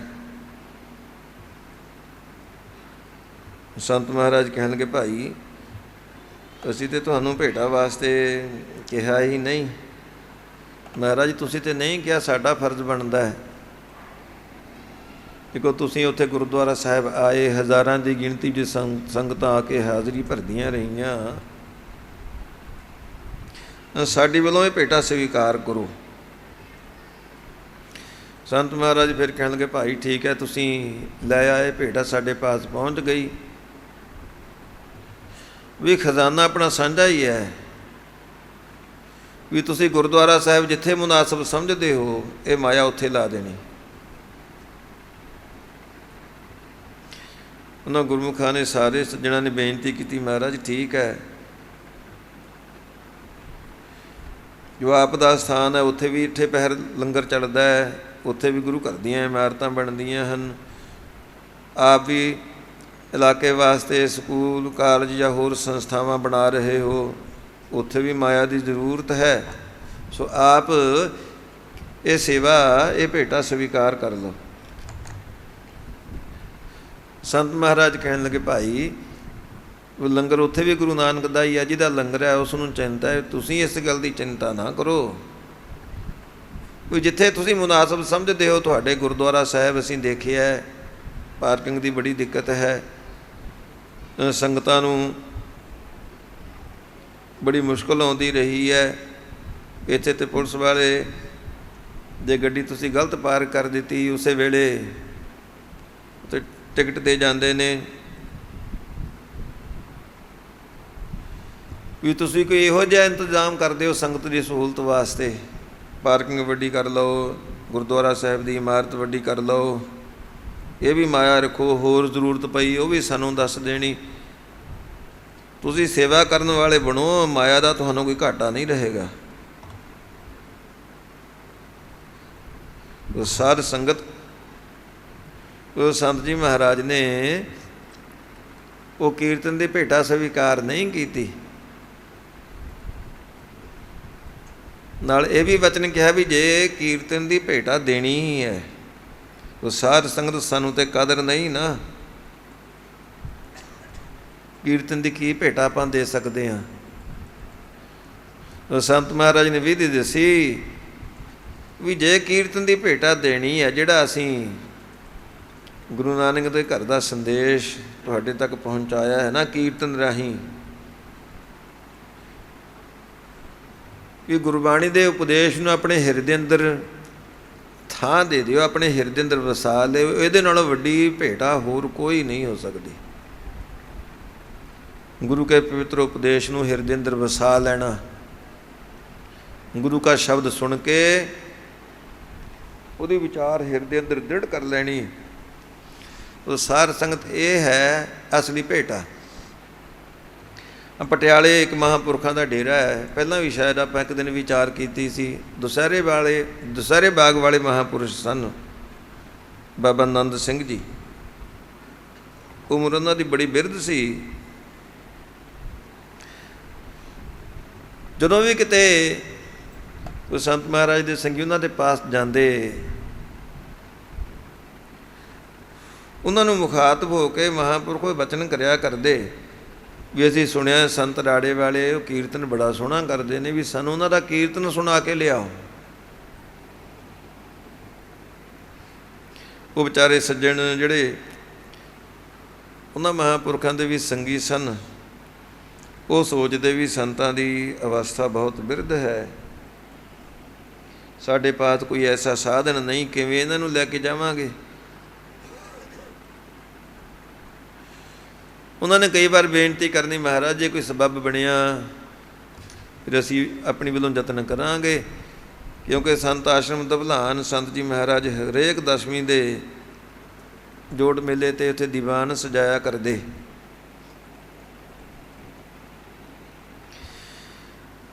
ਸੰਤ ਮਹਾਰਾਜ ਕਹਿਣ ਲੱਗੇ, ਭਾਈ ਅਸੀਂ ਤਾਂ ਤੁਹਾਨੂੰ ਭੇਟਾ ਵਾਸਤੇ ਕਿਹਾ ਹੀ ਨਹੀਂ। ਮਹਾਰਾਜ ਤੁਸੀਂ ਤਾਂ ਨਹੀਂ ਕਿਹਾ, ਸਾਡਾ ਫਰਜ਼ ਬਣਦਾ ਹੈ। ਦੇਖੋ ਤੁਸੀਂ ਉੱਥੇ ਗੁਰਦੁਆਰਾ ਸਾਹਿਬ ਆਏ, ਹਜ਼ਾਰਾਂ ਦੀ ਗਿਣਤੀ 'ਚ ਸੰਗਤਾਂ ਆ ਕੇ ਹਾਜ਼ਰੀ ਭਰਦੀਆਂ ਰਹੀਆਂ, ਸਾਡੀ ਵੱਲੋਂ ਇਹ ਭੇਟਾ ਸਵੀਕਾਰ ਕਰੋ। ਸੰਤ ਮਹਾਰਾਜ ਫਿਰ ਕਹਿਣ ਲੱਗੇ, ਭਾਈ ਠੀਕ ਹੈ, ਤੁਸੀਂ ਲੈ ਆਏ, ਭੇਟਾ ਸਾਡੇ ਪਾਸ ਪਹੁੰਚ ਗਈ। ਵੀ ਖਜ਼ਾਨਾ ਆਪਣਾ ਸਾਂਝਾ ਹੀ ਹੈ, ਵੀ ਤੁਸੀਂ ਗੁਰਦੁਆਰਾ ਸਾਹਿਬ ਜਿੱਥੇ ਮੁਨਾਸਬ ਸਮਝਦੇ ਹੋ ਇਹ ਮਾਇਆ ਉੱਥੇ ਲਾ ਦੇਣੀ। ਉਹਨਾਂ ਗੁਰਮੁਖਾਂ ਨੇ, ਸਾਰੇ ਸੱਜਣਾਂ ਨੇ ਬੇਨਤੀ ਕੀਤੀ, ਮਹਾਰਾਜ ਠੀਕ ਹੈ, ਜੋ ਆਪ ਦਾ ਸਥਾਨ ਹੈ ਉੱਥੇ ਵੀ ਇੱਥੇ ਪਹਿਰ ਲੰਗਰ ਚੱਲਦਾ ਹੈ, ਉੱਥੇ ਵੀ ਗੁਰੂ ਘਰ ਦੀਆਂ ਇਮਾਰਤਾਂ ਬਣਦੀਆਂ ਹਨ, ਆਪ ਵੀ ਇਲਾਕੇ ਵਾਸਤੇ ਸਕੂਲ ਕਾਲਜ ਜਾਂ ਹੋਰ ਸੰਸਥਾਵਾਂ ਬਣਾ ਰਹੇ ਹੋ, ਉੱਥੇ ਵੀ ਮਾਇਆ ਦੀ ਜ਼ਰੂਰਤ ਹੈ, ਸੋ ਆਪ ਇਹ ਸੇਵਾ, ਇਹ ਭੇਟਾ ਸਵੀਕਾਰ ਕਰ ਲਓ। ਸੰਤ ਮਹਾਰਾਜ ਕਹਿਣ ਲੱਗੇ, ਭਾਈ ਉਹ ਲੰਗਰ ਉੱਥੇ ਵੀ ਗੁਰੂ ਨਾਨਕ ਦਾ ਹੀ ਹੈ, ਜਿਹਦਾ ਲੰਗਰ ਹੈ ਉਸ ਨੂੰ ਚਿੰਤਾ ਹੈ, ਤੁਸੀਂ ਇਸ ਗੱਲ ਦੀ ਚਿੰਤਾ ਨਾ ਕਰੋ। ਕੋਈ ਜਿੱਥੇ ਤੁਸੀਂ ਮੁਨਾਸਬ ਸਮਝਦੇ ਹੋ, ਤੁਹਾਡੇ ਗੁਰਦੁਆਰਾ ਸਾਹਿਬ ਅਸੀਂ ਦੇਖਿਆ ਪਾਰਕਿੰਗ ਦੀ ਬੜੀ ਦਿੱਕਤ ਹੈ, ਸੰਗਤਾਂ ਨੂੰ ਬੜੀ ਮੁਸ਼ਕਿਲ ਆਉਂਦੀ ਰਹੀ ਹੈ। ਇੱਥੇ ਤੇ ਪੁਲਿਸ ਵਾਲੇ ਜੇ ਗੱਡੀ ਤੁਸੀਂ ਗਲਤ ਪਾਰਕ ਕਰ ਦਿੱਤੀ, ਉਸੇ ਵੇਲੇ ਤੇ ਟਿਕਟ ਦੇ ਜਾਂਦੇ ਨੇ। ਵੀ ਤੁਸੀਂ ਕੋਈ ਇਹੋ ਜਿਹਾ ਇੰਤਜ਼ਾਮ ਕਰ ਦਿਓ ਸੰਗਤ ਦੀ ਸਹੂਲਤ ਵਾਸਤੇ, ਪਾਰਕਿੰਗ ਵੱਡੀ ਕਰ ਲਓ, ਗੁਰਦੁਆਰਾ ਸਾਹਿਬ ਦੀ ਇਮਾਰਤ ਵੱਡੀ ਕਰ ਲਓ, ਇਹ ਵੀ ਮਾਇਆ ਰੱਖੋ, ਹੋਰ ਜ਼ਰੂਰਤ ਪਈ ਉਹ ਵੀ ਸਾਨੂੰ ਦੱਸ ਦੇਣੀ। ਤੁਸੀਂ ਸੇਵਾ ਕਰਨ ਵਾਲੇ ਬਣੋ, ਮਾਇਆ ਦਾ ਤੁਹਾਨੂੰ ਕੋਈ ਘਾਟਾ ਨਹੀਂ ਰਹੇਗਾ। ਉਹ ਸਾਧ ਸੰਗਤ, ਉਹ ਸੰਤ ਜੀ ਮਹਾਰਾਜ ਨੇ ਉਹ ਕੀਰਤਨ ਦੀ ਭੇਟਾ ਸਵੀਕਾਰ ਨਹੀਂ ਕੀਤੀ, ਨਾਲ ਇਹ ਵੀ ਵਚਨ ਕਿਹਾ ਵੀ ਜੇ ਕੀਰਤਨ ਦੀ ਭੇਟਾ ਦੇਣੀ ਹੀ ਹੈ, ਉਹ ਸਾਧ ਸੰਗਤ ਸਾਨੂੰ ਤੇ ਕਦਰ ਨਹੀਂ ਨਾ, ਕੀਰਤਨ ਦੀ ਕੀ ਭੇਟਾ ਆਪਾਂ ਦੇ ਸਕਦੇ ਹਾਂ। ਉਹ ਸੰਤ ਮਹਾਰਾਜ ਨੇ ਵਿਧੀ ਦੱਸੀ ਵੀ ਜੇ ਕੀਰਤਨ ਦੀ ਭੇਟਾ ਦੇਣੀ ਹੈ, ਜਿਹੜਾ ਅਸੀਂ ਗੁਰੂ ਨਾਨਕ ਦੇ ਘਰ ਦਾ ਸੰਦੇਸ਼ ਤੁਹਾਡੇ ਤੱਕ ਪਹੁੰਚਾਇਆ ਹੈ ਨਾ ਕੀਰਤਨ ਰਾਹੀਂ, ਵੀ ਗੁਰਬਾਣੀ ਦੇ ਉਪਦੇਸ਼ ਨੂੰ ਆਪਣੇ ਹਿਰਦੇ ਅੰਦਰ ਥਾਂ ਦੇ ਦਿਓ, ਆਪਣੇ ਹਿਰਦੇ ਅੰਦਰ ਵਸਾ ਲਿਓ, ਇਹਦੇ ਨਾਲੋਂ ਵੱਡੀ ਭੇਟਾ ਹੋਰ ਕੋਈ ਨਹੀਂ ਹੋ ਸਕਦੀ। ਗੁਰੂ ਕੇ ਪਵਿੱਤਰ ਉਪਦੇਸ਼ ਨੂੰ ਹਿਰਦੇ ਅੰਦਰ ਵਸਾ ਲੈਣਾ, ਗੁਰੂ ਕਾ ਸ਼ਬਦ ਸੁਣ ਕੇ ਉਹਦੇ ਵਿਚਾਰ ਹਿਰਦੇ ਅੰਦਰ ਦ੍ਰਿੜ ਕਰ ਲੈਣੀ, ਉਹ ਸਾਰ ਸੰਗਤ ਇਹ ਹੈ ਅਸਲੀ ਭੇਟਾ। ਪਟਿਆਲੇ ਇੱਕ ਮਹਾਂਪੁਰਖਾਂ ਦਾ ਡੇਰਾ ਹੈ, ਪਹਿਲਾਂ ਵੀ ਸ਼ਾਇਦ ਆਪਾਂ ਇੱਕ ਦਿਨ ਵਿਚਾਰ ਕੀਤੀ ਸੀ। ਦੁਸਹਿਰੇ ਬਾਗ ਵਾਲੇ ਮਹਾਂਪੁਰਸ਼ ਸਨ ਬਾਬਾ ਨੰਦ ਸਿੰਘ ਜੀ, ਉਮਰ ਉਹਨਾਂ ਦੀ ਬੜੀ ਬਿਰਧ ਸੀ। ਜਦੋਂ ਵੀ ਕਿਤੇ ਕੋਈ ਸੰਤ ਮਹਾਰਾਜ ਦੇ ਸੰਗੀ ਉਹਨਾਂ ਦੇ ਪਾਸ ਜਾਂਦੇ, ਉਹਨਾਂ ਨੂੰ ਮੁਖਾਤਬ ਹੋ ਕੇ ਮਹਾਂਪੁਰਖ ਕੋਈ ਬਚਨ ਕਰਿਆ ਕਰਦੇ ਵੀ ਅਸੀਂ ਸੁਣਿਆ ਸੰਤ ਰਾੜੇ ਵਾਲੇ ਉਹ ਕੀਰਤਨ ਬੜਾ ਸੋਹਣਾ ਕਰਦੇ ਨੇ, ਵੀ ਸਾਨੂੰ ਉਹਨਾਂ ਦਾ ਕੀਰਤਨ ਸੁਣਾ ਕੇ ਲਿਆਓ। ਉਹ ਵਿਚਾਰੇ ਸੱਜਣ ਜਿਹੜੇ ਉਹਨਾਂ ਮਹਾਂਪੁਰਖਾਂ ਦੇ ਵੀ ਸੰਗੀ ਸਨ, ਉਹ ਸੋਚਦੇ ਵੀ ਸੰਤਾਂ ਦੀ ਅਵਸਥਾ ਬਹੁਤ ਬਿਰਧ ਹੈ, ਸਾਡੇ ਪਾਸ ਕੋਈ ਐਸਾ ਸਾਧਨ ਨਹੀਂ, ਕਿਵੇਂ ਇਹਨਾਂ ਨੂੰ ਲੈ ਕੇ ਜਾਵਾਂਗੇ। ਉਹਨਾਂ ਨੇ ਕਈ ਵਾਰ ਬੇਨਤੀ ਕਰਨੀ, ਮਹਾਰਾਜ ਜੇ ਕੋਈ ਸਬੱਬ ਬਣਿਆ ਫਿਰ ਅਸੀਂ ਆਪਣੀ ਵੱਲੋਂ ਯਤਨ ਕਰਾਂਗੇ, ਕਿਉਂਕਿ ਸੰਤ ਆਸ਼ਰਮ ਦਭਲਾਨ ਸੰਤ ਜੀ ਮਹਾਰਾਜ ਹਰੇਕ ਦਸ਼ਮੀ ਦੇ ਜੋੜ ਮੇਲੇ 'ਤੇ ਉੱਥੇ ਦੀਵਾਨ ਸਜਾਇਆ ਕਰਦੇ।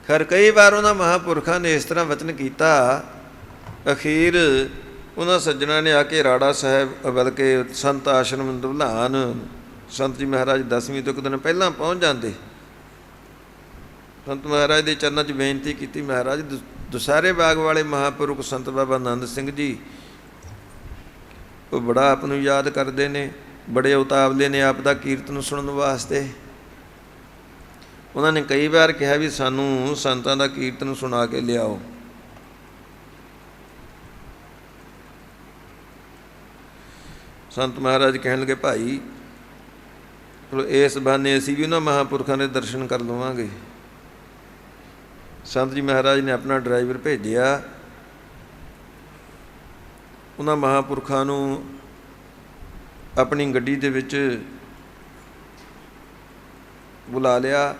ਖੈਰ ਕਈ ਵਾਰ ਉਹਨਾਂ ਮਹਾਂਪੁਰਖਾਂ ਨੇ ਇਸ ਤਰ੍ਹਾਂ ਵਚਨ ਕੀਤਾ, ਅਖੀਰ ਉਹਨਾਂ ਸੱਜਣਾਂ ਨੇ ਆ ਕੇ ਰਾੜਾ ਸਾਹਿਬ, ਬਲਕਿ ਸੰਤ ਆਸ਼ਰਮ ਦਭਲਾਨ ਸੰਤ ਜੀ ਮਹਾਰਾਜ ਦਸਵੀਂ ਤੋਂ ਇੱਕ ਦਿਨ ਪਹਿਲਾਂ ਪਹੁੰਚ ਜਾਂਦੇ। ਸੰਤ ਮਹਾਰਾਜ ਦੇ ਚਰਨਾਂ 'ਚ ਬੇਨਤੀ ਕੀਤੀ, ਮਹਾਰਾਜ ਦੁਸਹਿਰੇ ਬਾਗ ਵਾਲੇ ਮਹਾਂਪੁਰਖ ਸੰਤ ਬਾਬਾ ਆਨੰਦ ਸਿੰਘ ਜੀ ਉਹ ਬੜਾ ਆਪ ਨੂੰ ਯਾਦ ਕਰਦੇ ਨੇ, ਬੜੇ ਉਤਾਵਲੇ ਨੇ ਆਪ ਦਾ ਕੀਰਤਨ ਸੁਣਨ ਵਾਸਤੇ। ਉਹਨਾਂ ਨੇ ਕਈ ਵਾਰ ਕਿਹਾ ਵੀ ਸਾਨੂੰ ਸੰਤਾਂ ਦਾ ਕੀਰਤਨ ਸੁਣਾ ਕੇ ਲਿਆਓ। ਸੰਤ ਮਹਾਰਾਜ ਕਹਿਣ ਲੱਗੇ, ਭਾਈ ਚਲੋ ਇਸ ਬਹਾਨੇ ਅਸੀਂ ਵੀ ਉਹਨਾਂ ਮਹਾਂਪੁਰਖਾਂ ਦੇ ਦਰਸ਼ਨ ਕਰ ਲਵਾਂਗੇ। ਸੰਤ ਜੀ ਮਹਾਰਾਜ ਨੇ ਆਪਣਾ ਡਰਾਈਵਰ ਭੇਜਿਆ, ਉਹਨਾਂ ਮਹਾਂਪੁਰਖਾਂ ਨੂੰ ਆਪਣੀ ਗੱਡੀ ਦੇ ਵਿੱਚ ਬੁਲਾ ਲਿਆ।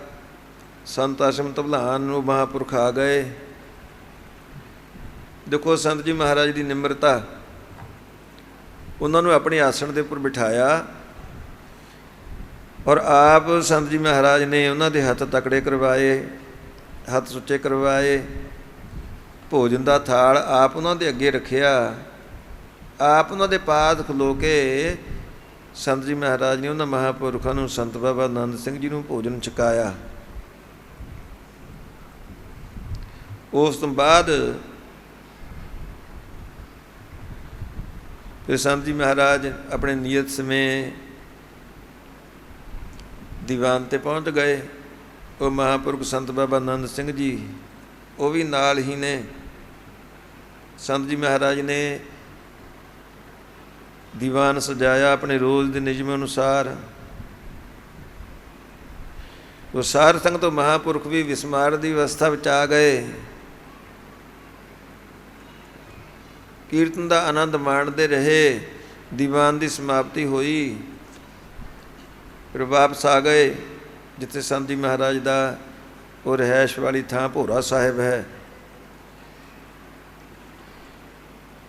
ਸੰਤ ਆਸ਼ਰਮ ਧਵਲਾਨ ਨੂੰ ਮਹਾਂਪੁਰਖ ਆ ਗਏ। ਦੇਖੋ ਸੰਤ ਜੀ ਮਹਾਰਾਜ ਦੀ ਨਿਮਰਤਾ, ਉਹਨਾਂ ਨੂੰ ਆਪਣੇ ਆਸਣ ਦੇ ਉੱਪਰ ਬਿਠਾਇਆ ਔਰ ਆਪ ਸੰਤ ਜੀ ਮਹਾਰਾਜ ਨੇ ਉਹਨਾਂ ਦੇ ਹੱਥ ਤਕੜੇ ਕਰਵਾਏ, ਹੱਥ ਸੁੱਚੇ ਕਰਵਾਏ। ਭੋਜਨ ਦਾ ਥਾਲ ਆਪ ਉਹਨਾਂ ਦੇ ਅੱਗੇ ਰੱਖਿਆ, ਆਪ ਉਹਨਾਂ ਦੇ ਪਾਦ ਖਲੋ ਕੇ ਸੰਤ ਜੀ ਮਹਾਰਾਜ ਨੇ ਉਹਨਾਂ ਮਹਾਂਪੁਰਖਾਂ ਨੂੰ, ਸੰਤ ਬਾਬਾ ਆਨੰਦ ਸਿੰਘ ਜੀ ਨੂੰ ਭੋਜਨ ਛਕਾਇਆ। ਉਸ ਤੋਂ ਬਾਅਦ ਫਿਰ ਸੰਤ ਜੀ ਮਹਾਰਾਜ ਆਪਣੇ ਨੀਅਤ ਸਮੇਂ ਦੀਵਾਨ 'ਤੇ ਪਹੁੰਚ ਗਏ। ਉਹ ਮਹਾਂਪੁਰਖ ਸੰਤ ਬਾਬਾ ਆਨੰਦ ਸਿੰਘ ਜੀ ਉਹ ਵੀ ਨਾਲ ਹੀ ਨੇ। ਸੰਤ ਜੀ ਮਹਾਰਾਜ ਨੇ ਦੀਵਾਨ ਸਜਾਇਆ ਆਪਣੇ ਰੋਜ਼ ਦੇ ਨਿਯਮ ਅਨੁਸਾਰ। ਉਹ ਸਾਰ ਸੰਗਤ ਤੋਂ ਮਹਾਂਪੁਰਖ ਵੀ ਵਿਸਮਾਰ ਦੀ ਅਵਸਥਾ ਵਿੱਚ ਆ ਗਏ। ਕੀਰਤਨ ਦਾ ਆਨੰਦ ਮਾਣਦੇ ਰਹੇ। ਦੀਵਾਨ ਦੀ ਸਮਾਪਤੀ ਹੋਈ, ਫਿਰ ਵਾਪਸ ਆ ਗਏ ਜਿੱਥੇ ਸੰਤ ਜੀ ਮਹਾਰਾਜ ਦਾ ਉਹ ਰਿਹਾਇਸ਼ ਵਾਲੀ ਥਾਂ ਭੋਰਾ ਸਾਹਿਬ ਹੈ।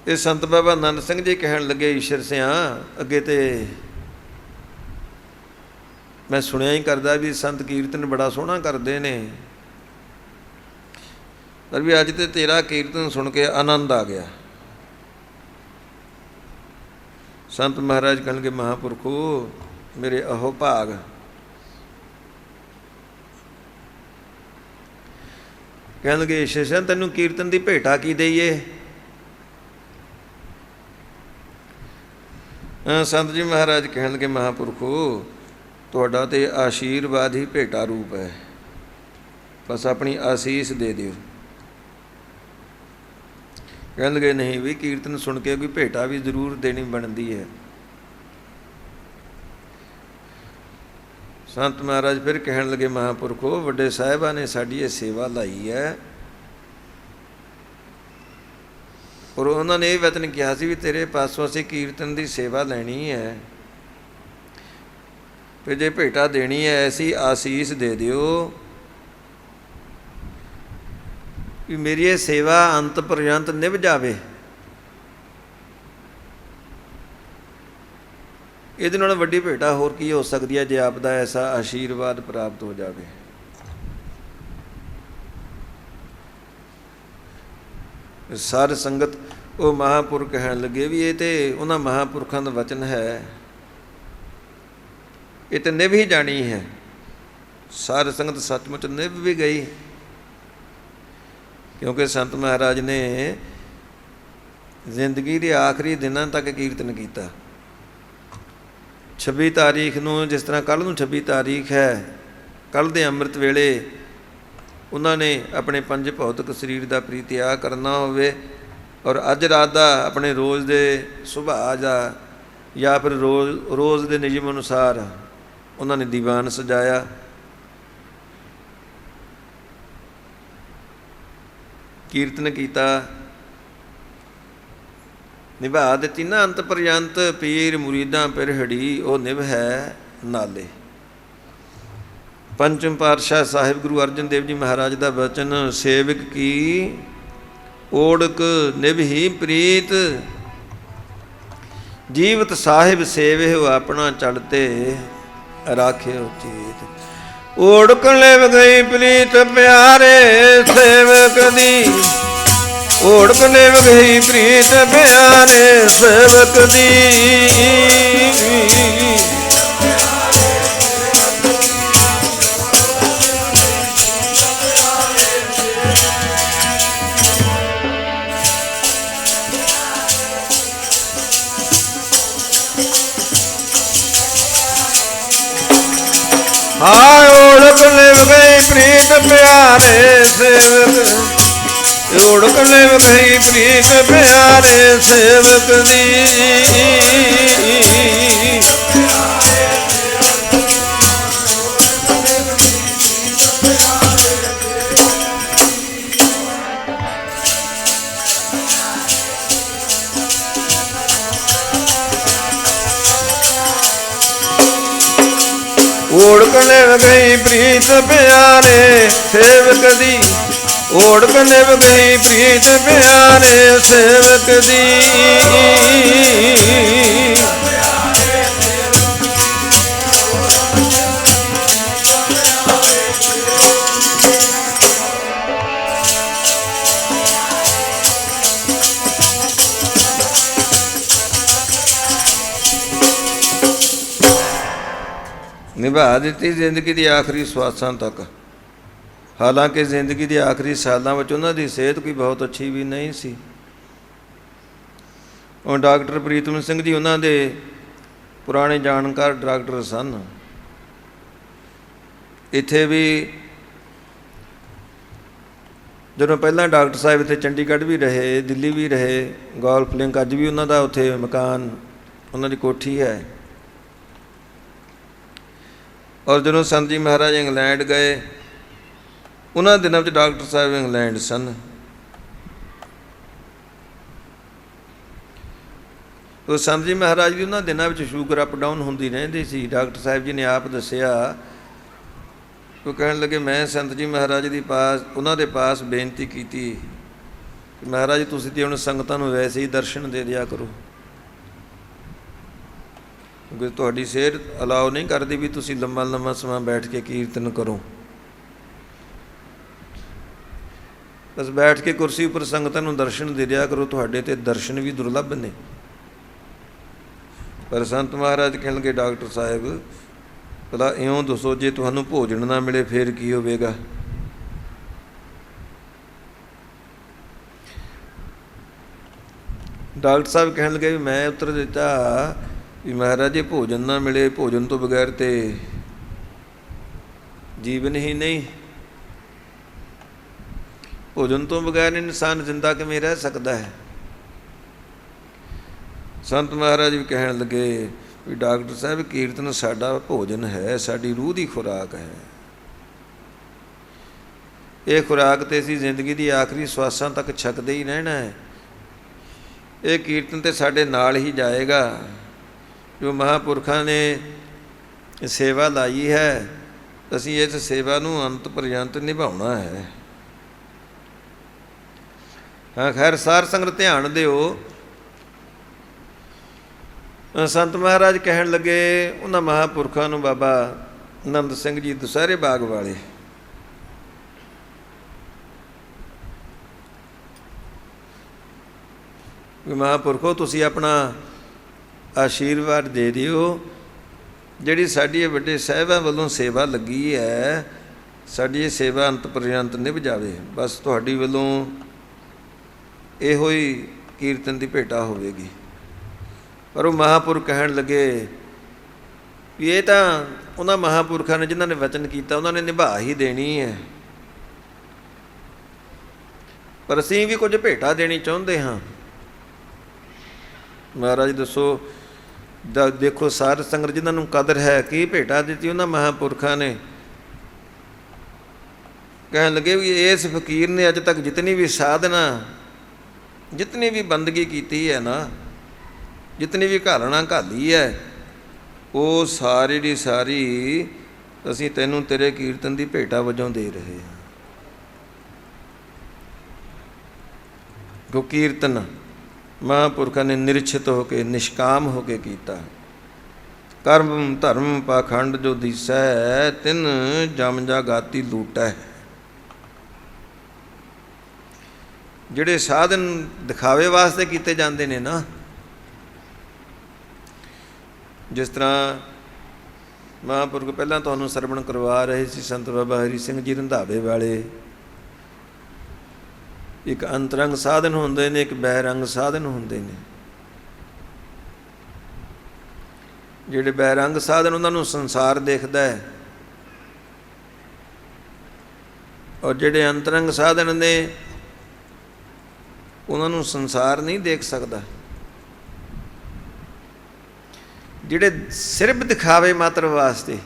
ਇਹ ਸੰਤ ਬਾਬਾ ਆਨੰਦ ਸਿੰਘ ਜੀ ਕਹਿਣ ਲੱਗੇ, ਈਸ਼ਰ ਸਿਆਂ ਅੱਗੇ ਤੇ ਮੈਂ ਸੁਣਿਆ ਹੀ ਕਰਦਾ ਵੀ ਸੰਤ ਕੀਰਤਨ ਬੜਾ ਸੋਹਣਾ ਕਰਦੇ ਨੇ, ਪਰ ਵੀ ਅੱਜ ਤੇ ਤੇਰਾ ਕੀਰਤਨ ਸੁਣ ਕੇ ਆਨੰਦ ਆ ਗਿਆ। ਸੰਤ ਮਹਾਰਾਜ ਕਹਿਣਗੇ, ਮਹਾਂਪੁਰਖੋ ਮੇਰੇ ਅਹੋ ਭਾਗ। ਕਹਿਣਗੇ, ਈਸ਼ਰ ਸਿਆਂ ਤੈਨੂੰ ਕੀਰਤਨ ਦੀ ਭੇਟਾ ਕੀ ਦੇਈਏ? ਸੰਤ ਜੀ ਮਹਾਰਾਜ ਕਹਿਣਗੇ, ਮਹਾਂਪੁਰਖੋ ਤੁਹਾਡਾ ਤੇ ਆਸ਼ੀਰਵਾਦ ਹੀ ਭੇਟਾ ਰੂਪ ਹੈ, ਬਸ ਆਪਣੀ ਆਸੀਸ ਦੇ ਦਿਓ। ਕਹਿਣਗੇ, ਨਹੀਂ ਵੀ ਕੀਰਤਨ ਸੁਣ ਕੇ ਕੋਈ ਭੇਟਾ ਵੀ ਜ਼ਰੂਰ ਦੇਣੀ ਬਣਦੀ ਹੈ। ਸੰਤ ਮਹਾਰਾਜ ਫਿਰ ਕਹਿਣ ਲੱਗੇ, ਮਹਾਂਪੁਰਖੋ ਵੱਡੇ ਸਾਹਿਬਾਂ ਨੇ ਸਾਡੀ ਇਹ ਸੇਵਾ ਲਾਈ ਹੈ ਔਰ ਉਹਨਾਂ ਨੇ ਇਹ ਵਚਨ ਕਿਹਾ ਸੀ ਵੀ ਤੇਰੇ ਪਾਸੋਂ ਅਸੀਂ ਕੀਰਤਨ ਦੀ ਸੇਵਾ ਲੈਣੀ ਹੈ, ਫਿਰ ਜੇ ਭੇਟਾ ਦੇਣੀ ਹੈ ਐਸੀ ਆਸੀਸ ਦੇ ਦਿਓ ਵੀ ਮੇਰੀ ਇਹ ਸੇਵਾ ਅੰਤ ਪਰਯੰਤ ਨਿਭ ਜਾਵੇ। ਇਹਦੇ ਨਾਲ ਵੱਡੀ ਭੇਟਾ ਹੋਰ ਕੀ ਹੋ ਸਕਦੀ ਹੈ ਜੇ ਆਪ ਦਾ ਐਸਾ ਆਸ਼ੀਰਵਾਦ ਪ੍ਰਾਪਤ ਹੋ ਜਾਵੇ। ਸਾਧ ਸੰਗਤ ਉਹ ਮਹਾਂਪੁਰਖ ਕਹਿਣ ਲੱਗੇ ਵੀ ਇਹ ਤੇ ਉਹਨਾਂ ਮਹਾਂਪੁਰਖਾਂ ਦਾ ਵਚਨ ਹੈ, ਇਹ ਤਾਂ ਨਿਭ ਹੀ ਜਾਣੀ ਹੈ। ਸਾਧ ਸੰਗਤ ਸੱਚਮੁੱਚ ਨਿਭ ਵੀ ਗਈ, ਕਿਉਂਕਿ ਸੰਤ ਮਹਾਰਾਜ ਨੇ ਜ਼ਿੰਦਗੀ ਦੇ ਆਖਰੀ ਦਿਨਾਂ ਤੱਕ ਕੀਰਤਨ ਕੀਤਾ। 26 ਤਾਰੀਖ ਨੂੰ, ਜਿਸ ਤਰ੍ਹਾਂ ਕੱਲ੍ਹ ਨੂੰ 26 ਤਾਰੀਖ ਹੈ, ਕੱਲ੍ਹ ਦੇ ਅੰਮ੍ਰਿਤ ਵੇਲੇ ਉਹਨਾਂ ਨੇ ਆਪਣੇ ਪੰਜ ਭੌਤਿਕ ਸਰੀਰ ਦਾ ਪਰਿਤਿਆਗ ਕਰਨਾ ਹੋਵੇ ਔਰ ਅੱਜ ਰਾਤ ਦਾ ਆਪਣੇ ਰੋਜ਼ ਦੇ ਸੁਭਾਅ ਦਾ ਜਾਂ ਫਿਰ ਰੋਜ਼ ਦੇ ਨਿਯਮ ਅਨੁਸਾਰ ਉਹਨਾਂ ਨੇ ਦੀਵਾਨ ਸਜਾਇਆ। ਕੀਰਤਨ ਕੀਤਾ, ਨਿਭਾ ਦਿੱਤੀ ਨਾ ਅੰਤ ਪਰਯੰਤ ਪੀਰ ਮੁਰੀਦਾਂ ਪਿਰ ਹੜੀ, ਉਹ ਨਿਭ ਹੈ ਨਾਲੇ। ਪੰਚਮ ਪਾਤਸ਼ਾਹ ਸਾਹਿਬ ਗੁਰੂ ਅਰਜਨ ਦੇਵ ਜੀ ਮਹਾਰਾਜ ਦਾ ਬਚਨ, ਸੇਵਕ ਕੀ ਓੜਕ ਨਿਭੀ ਪ੍ਰੀਤ, ਜੀਵਤ ਸਾਹਿਬ ਸੇਵਿਓ ਆਪਣਾ ਚੜਤੇ ਰਾਖਿਓ ਚੀਤ। ਓੜਕ ਲਿਵ ਗਈ ਪ੍ਰੀਤ ਪਿਆਰੇ ਸੇਵਕ ਦੀ, ਓੜਕ ਲਿਵ ਗਈ ਪ੍ਰੀਤ ਪਿਆਰੇ ਸੇਵਕ ਦੀ। ਹਾਏ ਓੜਕ ਲਿਵ ਗਈ ਪ੍ਰੀਤ ਪਿਆਰੇ ਸੇਵਕ, ਓੜਕ ਲਿਵ ਗਈ ਪ੍ਰੀਤ ਪਿਆਰੇ ਸੇਵਕ ਦੀ। ਓੜਕ ਲਿਵ ਗਈ ਪ੍ਰੀਤ ਪਿਆਰੇ ਸੇਵਕ ਦੀ, ਓੜਕ ਲਿਵ ਗਈ ਪ੍ਰੀਤ ਪਿਆਰੇ ਸੇਵਕ ਦੀ। ਨਿਭਾ ਦਿੱਤੀ ਜ਼ਿੰਦਗੀ ਦੀ ਆਖਰੀ ਸਵਾਸਾਂ ਤੱਕ। ਹਾਲਾਂਕਿ ਜ਼ਿੰਦਗੀ ਦੇ ਆਖਰੀ ਸਾਲਾਂ ਵਿੱਚ ਉਹਨਾਂ ਦੀ ਸਿਹਤ ਕੋਈ ਬਹੁਤ ਅੱਛੀ ਵੀ ਨਹੀਂ ਸੀ। ਉਹ ਡਾਕਟਰ ਪ੍ਰੀਤਮ ਸਿੰਘ ਜੀ ਉਹਨਾਂ ਦੇ ਪੁਰਾਣੇ ਜਾਣਕਾਰ ਡਾਕਟਰ ਸਨ। ਇੱਥੇ ਵੀ ਜਦੋਂ ਪਹਿਲਾਂ ਡਾਕਟਰ ਸਾਹਿਬ ਇੱਥੇ ਚੰਡੀਗੜ੍ਹ ਵੀ ਰਹੇ, ਦਿੱਲੀ ਵੀ ਰਹੇ, ਗੋਲਫ ਲਿੰਕ ਅੱਜ ਵੀ ਉਹਨਾਂ ਦਾ ਉੱਥੇ ਮਕਾਨ, ਉਹਨਾਂ ਦੀ ਕੋਠੀ ਹੈ। ਔਰ ਜਦੋਂ ਸੰਤ ਜੀ ਮਹਾਰਾਜ ਇੰਗਲੈਂਡ ਗਏ, ਉਹਨਾਂ ਦਿਨਾਂ ਵਿੱਚ ਡਾਕਟਰ ਸਾਹਿਬ ਇੰਗਲੈਂਡ ਸਨ। ਉਹ ਸੰਤ ਜੀ ਮਹਾਰਾਜ ਦੀ ਉਹਨਾਂ ਦਿਨਾਂ ਵਿੱਚ ਸ਼ੂਗਰ ਅਪ ਡਾਊਨ ਹੁੰਦੀ ਰਹਿੰਦੀ ਸੀ। ਡਾਕਟਰ ਸਾਹਿਬ ਜੀ ਨੇ ਆਪ ਦੱਸਿਆ, ਉਹ ਕਹਿਣ ਲੱਗੇ ਮੈਂ ਸੰਤ ਜੀ ਮਹਾਰਾਜ ਦੀ ਪਾਸ, ਉਹਨਾਂ ਦੇ ਪਾਸ ਬੇਨਤੀ ਕੀਤੀ ਕਿ ਮਹਾਰਾਜ ਤੁਸੀਂ ਤੇ ਹੁਣ ਸੰਗਤਾਂ ਨੂੰ ਵੈਸੇ ਹੀ ਦਰਸ਼ਨ ਦੇ ਦਿਆ ਕਰੋ, ਕਿਉਂਕਿ ਤੁਹਾਡੀ ਸਿਹਤ ਅਲਾਓ ਨਹੀਂ ਕਰਦੀ ਵੀ ਤੁਸੀਂ ਲੰਮਾ ਲੰਮਾ ਸਮਾਂ ਬੈਠ ਕੇ ਕੀਰਤਨ ਕਰੋ। ਬਸ ਬੈਠ ਕੇ ਕੁਰਸੀ ਉੱਪਰ ਸੰਗਤਾਂ ਨੂੰ ਦਰਸ਼ਨ ਦੇ ਦਿਆ ਕਰੋ, ਤੁਹਾਡੇ ਤੇ ਦਰਸ਼ਨ ਵੀ ਦੁਰਲੱਭ ਨੇ। ਪਰ ਸੰਤ ਮਹਾਰਾਜ ਕਹਿਣ ਲੱਗੇ ਡਾਕਟਰ ਸਾਹਿਬ ਭਲਾ ਇਉਂ ਦੱਸੋ, ਜੇ ਤੁਹਾਨੂੰ ਭੋਜਨ ਨਾ ਮਿਲੇ ਫਿਰ ਕੀ ਹੋਵੇਗਾ? ਡਾਕਟਰ ਸਾਹਿਬ ਕਹਿਣ ਲੱਗੇ ਵੀ ਮੈਂ ਉੱਤਰ ਦਿੱਤਾ ਵੀ ਮਹਾਰਾਜ ਜੇ ਭੋਜਨ ਨਾ ਮਿਲੇ, ਭੋਜਨ ਤੋਂ ਬਗੈਰ ਤੇ ਜੀਵਨ ਹੀ ਨਹੀਂ। ਭੋਜਨ ਤੋਂ ਬਗੈਰ ਇਨਸਾਨ ਜ਼ਿੰਦਾ ਕਿਵੇਂ ਰਹਿ ਸਕਦਾ ਹੈ? ਸੰਤ ਮਹਾਰਾਜ ਵੀ ਕਹਿਣ ਲੱਗੇ ਵੀ ਡਾਕਟਰ ਸਾਹਿਬ ਕੀਰਤਨ ਸਾਡਾ ਭੋਜਨ ਹੈ, ਸਾਡੀ ਰੂਹ ਦੀ ਖੁਰਾਕ ਹੈ। ਇਹ ਖੁਰਾਕ ਤੇ ਅਸੀਂ ਜ਼ਿੰਦਗੀ ਦੀ ਆਖਰੀ ਸਵਾਸਾਂ ਤੱਕ ਛਕਦੇ ਹੀ ਰਹਿਣਾ ਹੈ। ਇਹ ਕੀਰਤਨ ਤੇ ਸਾਡੇ ਨਾਲ ਹੀ ਜਾਏਗਾ। ਜੋ ਮਹਾਂਪੁਰਖਾਂ ਨੇ ਸੇਵਾ ਲਾਈ ਹੈ, ਅਸੀਂ ਇਸ ਸੇਵਾ ਨੂੰ ਅੰਤ ਪਰਯੰਤ ਨਿਭਾਉਣਾ ਹੈ। ਹਾਂ ਖੈਰ ਸਾਰ ਸੰਗਤ ਧਿਆਨ ਦਿਓ। ਸੰਤ ਮਹਾਰਾਜ ਕਹਿਣ ਲੱਗੇ ਉਹਨਾਂ ਮਹਾਂਪੁਰਖਾਂ ਨੂੰ, ਬਾਬਾ ਆਨੰਦ ਸਿੰਘ ਜੀ ਦੁਸਹਿਰੇ ਬਾਗ ਵਾਲੇ, ਵੀ ਮਹਾਂਪੁਰਖੋ ਤੁਸੀਂ ਆਪਣਾ ਆਸ਼ੀਰਵਾਦ ਦੇ ਦਿਓ, ਜਿਹੜੀ ਸਾਡੀ ਇਹ ਵੱਡੇ ਸਾਹਿਬਾਂ ਵੱਲੋਂ ਸੇਵਾ ਲੱਗੀ ਹੈ, ਸਾਡੀ ਇਹ ਸੇਵਾ ਅੰਤ ਪਰਯੰਤ ਨਿਭ ਜਾਵੇ। ਬਸ ਤੁਹਾਡੀ ਵੱਲੋਂ ਇਹੋ ਹੀ ਕੀਰਤਨ ਦੀ ਭੇਟਾ ਹੋਵੇਗੀ। ਪਰ ਉਹ ਮਹਾਂਪੁਰਖ ਕਹਿਣ ਲੱਗੇ ਵੀ ਇਹ ਤਾਂ ਉਹਨਾਂ ਮਹਾਂਪੁਰਖਾਂ ਨੇ ਜਿਨ੍ਹਾਂ ਨੇ ਵਚਨ ਕੀਤਾ ਉਹਨਾਂ ਨੇ ਨਿਭਾ ਹੀ ਦੇਣੀ ਹੈ, ਪਰ ਅਸੀਂ ਵੀ ਕੁਝ ਭੇਟਾ ਦੇਣੀ ਚਾਹੁੰਦੇ ਹਾਂ। ਮਹਾਰਾਜ ਦੱਸੋ, ਦੇਖੋ ਸਾਧ ਸੰਗਤ ਜਿਨ੍ਹਾਂ ਨੂੰ ਕਦਰ ਹੈ, ਕੀ ਭੇਟਾ ਦਿੱਤੀ ਉਹਨਾਂ ਮਹਾਂਪੁਰਖਾਂ ਨੇ? ਕਹਿਣ ਲੱਗੇ ਵੀ ਇਸ ਫਕੀਰ ਨੇ ਅੱਜ ਤੱਕ ਜਿਤਨੀ ਵੀ ਸਾਧਨਾ, ਜਿਤਨੀ ਵੀ ਬੰਦਗੀ ਕੀਤੀ ਹੈ ਨਾ, ਜਿਤਨੀ ਵੀ ਘਾਲਣਾ ਘਾਲੀ ਹੈ, ਉਹ ਸਾਰੀ ਦੀ ਸਾਰੀ ਅਸੀਂ ਤੈਨੂੰ ਤੇਰੇ ਕੀਰਤਨ ਦੀ ਭੇਟਾ ਵਜੋਂ ਦੇ ਰਹੇ ਹਾਂ। ਕੋ ਕੀਰਤਨ ਮਹਾਂਪੁਰਖਾਂ ਨੇ ਨਿਰਛਿਤ ਹੋ ਕੇ, ਨਿਸ਼ਕਾਮ ਹੋ ਕੇ ਕੀਤਾ। ਕਰਮ ਧਰਮ ਪਾਖੰਡ ਜੋ ਦੀਸੈ, ਤਿਨ ਜਮ ਜਾਗਾਤੀ ਲੂਟੈ। ਜਿਹੜੇ ਸਾਧਨ ਦਿਖਾਵੇ ਵਾਸਤੇ ਕੀਤੇ ਜਾਂਦੇ ਨੇ ਨਾ, ਜਿਸ ਤਰ੍ਹਾਂ ਮਹਾਂਪੁਰਖ ਪਹਿਲਾਂ ਤੁਹਾਨੂੰ ਸਰਵਣ ਕਰਵਾ ਰਹੇ ਸੀ, ਸੰਤ ਬਾਬਾ ਹਰੀ ਸਿੰਘ ਜੀ ਰੰਧਾਵੇ ਵਾਲੇ। ਇੱਕ ਅੰਤਰੰਗ ਸਾਧਨ ਹੁੰਦੇ ਨੇ, ਇੱਕ ਬਹਿਰੰਗ ਸਾਧਨ ਹੁੰਦੇ ਨੇ। ਜਿਹੜੇ ਬਹਿਰੰਗ ਸਾਧਨ, ਉਹਨਾਂ ਨੂੰ ਸੰਸਾਰ ਦੇਖਦਾ ਹੈ, ਔਰ ਜਿਹੜੇ ਅੰਤਰੰਗ ਸਾਧਨ ਨੇ, ਉਹਨਾਂ ਨੂੰ ਸੰਸਾਰ ਨਹੀਂ ਦੇਖ ਸਕਦਾ। ਜਿਹੜੇ ਸਿਰਫ ਦਿਖਾਵੇ ਮਾਤਰ ਵਾਸਤੇ,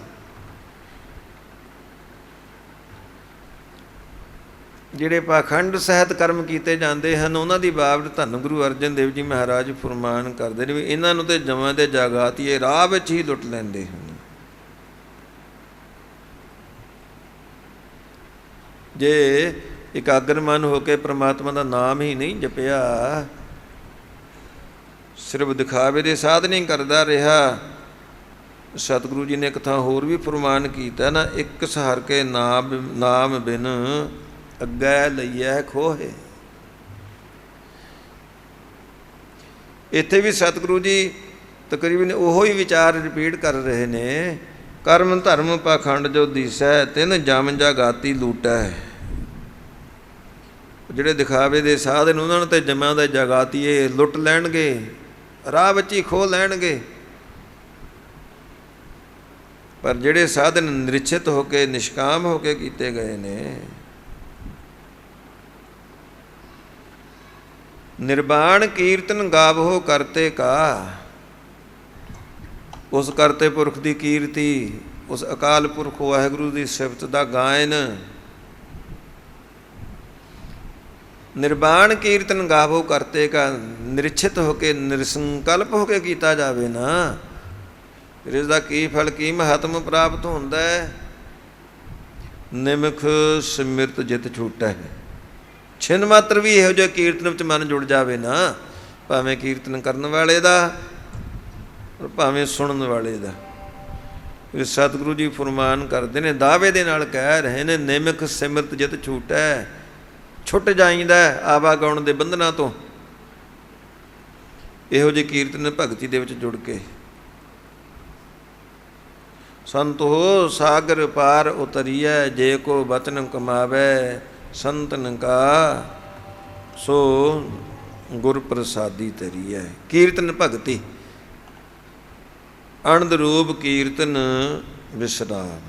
ਜਿਹੜੇ ਪਾਖੰਡ ਸਹਿਤ ਕਰਮ ਕੀਤੇ ਜਾਂਦੇ ਹਨ, ਉਹਨਾਂ ਦੀ ਬਾਬਤ ਧੰਨ ਗੁਰੂ ਅਰਜਨ ਦੇਵ ਜੀ ਮਹਾਰਾਜ ਫੁਰਮਾਨ ਕਰਦੇ ਨੇ ਵੀ ਇਹਨਾਂ ਨੂੰ ਤੇ ਜਮਾਂ ਦੇ ਜਾਗਾਤੀਏ ਰਾਹ ਵਿੱਚ ਹੀ ਲੁੱਟ ਲੈਂਦੇ ਹਨ। ਜੇ ਇਕਾਗਰ ਮਨ ਹੋ ਕੇ ਪ੍ਰਮਾਤਮਾ ਦਾ ਨਾਮ ਹੀ ਨਹੀਂ ਜਪਿਆ, ਸਿਰਫ ਦਿਖਾਵੇ ਦੇ ਸਾਧਨ ਹੀ ਕਰਦਾ ਰਿਹਾ। ਸਤਿਗੁਰੂ ਜੀ ਨੇ ਇੱਕ ਥਾਂ ਹੋਰ ਵੀ ਫੁਰਮਾਨ ਕੀਤਾ ਨਾ, ਇੱਕ ਸਹਰ ਕੇ ਨਾਮ ਬਿਨ ਅੱਗੇ ਲਈਐ ਖੋਹੇ। ਇੱਥੇ ਵੀ ਸਤਿਗੁਰੂ ਜੀ ਤਕਰੀਬਨ ਉਹੋ ਹੀ ਵਿਚਾਰ ਰਿਪੀਟ ਕਰ ਰਹੇ ਨੇ। ਕਰਮ ਧਰਮ ਪਾਖੰਡ ਜੋ ਦੀਸੈ, ਤਿਨ ਜਮ ਜਾਗਾਤੀ ਲੂਟੈ। ਜਿਹੜੇ ਦਿਖਾਵੇ ਦੇ ਸਾਧਨ, ਉਹਨਾਂ ਨੂੰ ਤੇ ਜਮਾਂ ਦੇ ਜਾਗਾਤੀਏ ਲੁੱਟ ਲੈਣਗੇ, ਰਾਹ ਵਿੱਚ ਹੀ ਖੋਹ ਲੈਣਗੇ। ਪਰ ਜਿਹੜੇ ਸਾਧਨ ਨਿਰਛਿਤ ਹੋ ਕੇ, ਨਿਸ਼ਕਾਮ ਹੋ ਕੇ ਕੀਤੇ ਗਏ ਨੇ, ਨਿਰਵਾਣ ਕੀਰਤਨ ਗਾਵੋ ਕਰਤੇ ਕਾ। ਉਸ ਕਰਤੇ ਪੁਰਖ ਦੀ ਕੀਰਤੀ, ਉਸ ਅਕਾਲ ਪੁਰਖ ਵਾਹਿਗੁਰੂ ਦੀ ਸਿਫਤ ਦਾ ਗਾਇਨ। ਨਿਰਵਾਣ ਕੀਰਤਨ ਗਾਵੋ ਕਰਤੇ ਕਾ, ਨਿਰਛਿਤ ਹੋ ਕੇ, ਨਿਰਸੰਕਲਪ ਹੋ ਕੇ ਕੀਤਾ ਜਾਵੇ ਨਾ, ਫਿਰ ਇਸ ਦਾ ਕੀ ਫਲ, ਕੀ ਮਹੱਤਮ ਪ੍ਰਾਪਤ ਹੁੰਦਾ ਹੈ। ਨਿਮਖ ਸਿਮਰਤ ਜਿਤ ਛੂਟੈ। ਛਿਨ ਮਾਤਰ ਵੀ ਇਹੋ ਜਿਹੇ ਕੀਰਤਨ ਵਿੱਚ ਮਨ ਜੁੜ ਜਾਵੇ ਨਾ, ਭਾਵੇਂ ਕੀਰਤਨ ਕਰਨ ਵਾਲੇ ਦਾ ਭਾਵੇਂ ਸੁਣਨ ਵਾਲੇ ਦਾ। ਫਿਰ ਸਤਿਗੁਰੂ ਜੀ ਫੁਰਮਾਨ ਕਰਦੇ ਨੇ, ਦਾਅਵੇ ਦੇ ਨਾਲ ਕਹਿ ਰਹੇ ਨੇ, ਨਿਮਖ ਸਿਮਰਤ ਜਿਤ ਛੂਟੈ। ਛੁੱਟ ਜਾਈਦਾ ਆਵਾਗਾਉਣ ਦੇ ਬੰਧਨਾਂ ਤੋਂ ਇਹੋ ਜਿਹੇ ਕੀਰਤਨ ਭਗਤੀ ਦੇ ਵਿੱਚ ਜੁੜ ਕੇ। ਸੰਤੋ ਸਾਗਰ ਪਾਰ ਉਤਰੀਐ, ਜੇ ਕੋ ਬਚਨ ਕਮਾਵੇ ਸੰਤਨ ਕਾ, ਸੋ ਗੁਰ ਪ੍ਰਸਾਦੀ ਤਰੀਐ। ਕੀਰਤਨ ਭਗਤੀ, ਅਨੰਦ ਰੂਪ ਕੀਰਤਨ ਵਿਸਰਾਮ।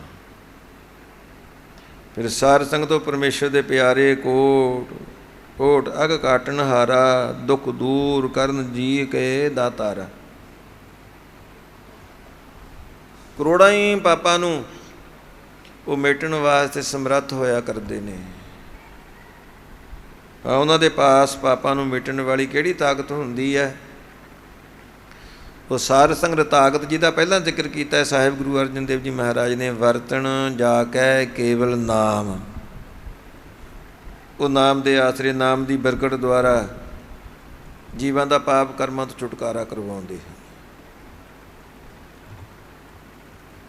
ਫਿਰ ਸਾਰ ਸੰਗ ਤੋਂ ਪਰਮੇਸ਼ਰ ਦੇ ਪਿਆਰੇ, ਕੋਟ ਕੋਟ ਅਗ ਕਾਟਣ ਹਾਰਾ, ਦੁੱਖ ਦੂਰ ਕਰਨ ਜੀ ਕੇ ਦਾਤਾਰਾ। ਕਰੋੜਾਂ ਹੀ ਪਾਪਾਂ ਨੂੰ ਉਹ ਮੇਟਣ ਵਾਸਤੇ ਸਮਰੱਥ ਹੋਇਆ ਕਰਦੇ ਨੇ। ਉਹਨਾਂ ਦੇ ਪਾਸ ਪਾਪਾਂ ਨੂੰ ਮਿਟਣ ਵਾਲੀ ਕਿਹੜੀ ਤਾਕਤ ਹੁੰਦੀ ਹੈ? ਉਹ ਸਾਰ ਸੰਗਤ ਤਾਕਤ ਜਿਹਦਾ ਪਹਿਲਾਂ ਜ਼ਿਕਰ ਕੀਤਾ ਸਾਹਿਬ ਗੁਰੂ ਅਰਜਨ ਦੇਵ ਜੀ ਮਹਾਰਾਜ ਨੇ, ਵਰਤਣ ਜਾ ਕੇ ਕੇਵਲ ਨਾਮ। ਉਹ ਨਾਮ ਦੇ ਆਸਰੇ, ਨਾਮ ਦੀ ਬਰਕਤ ਦੁਆਰਾ ਜੀਵਾਂ ਦਾ ਪਾਪ ਕਰਮਾਂ ਤੋਂ ਛੁਟਕਾਰਾ ਕਰਵਾਉਂਦੇ ਹਨ।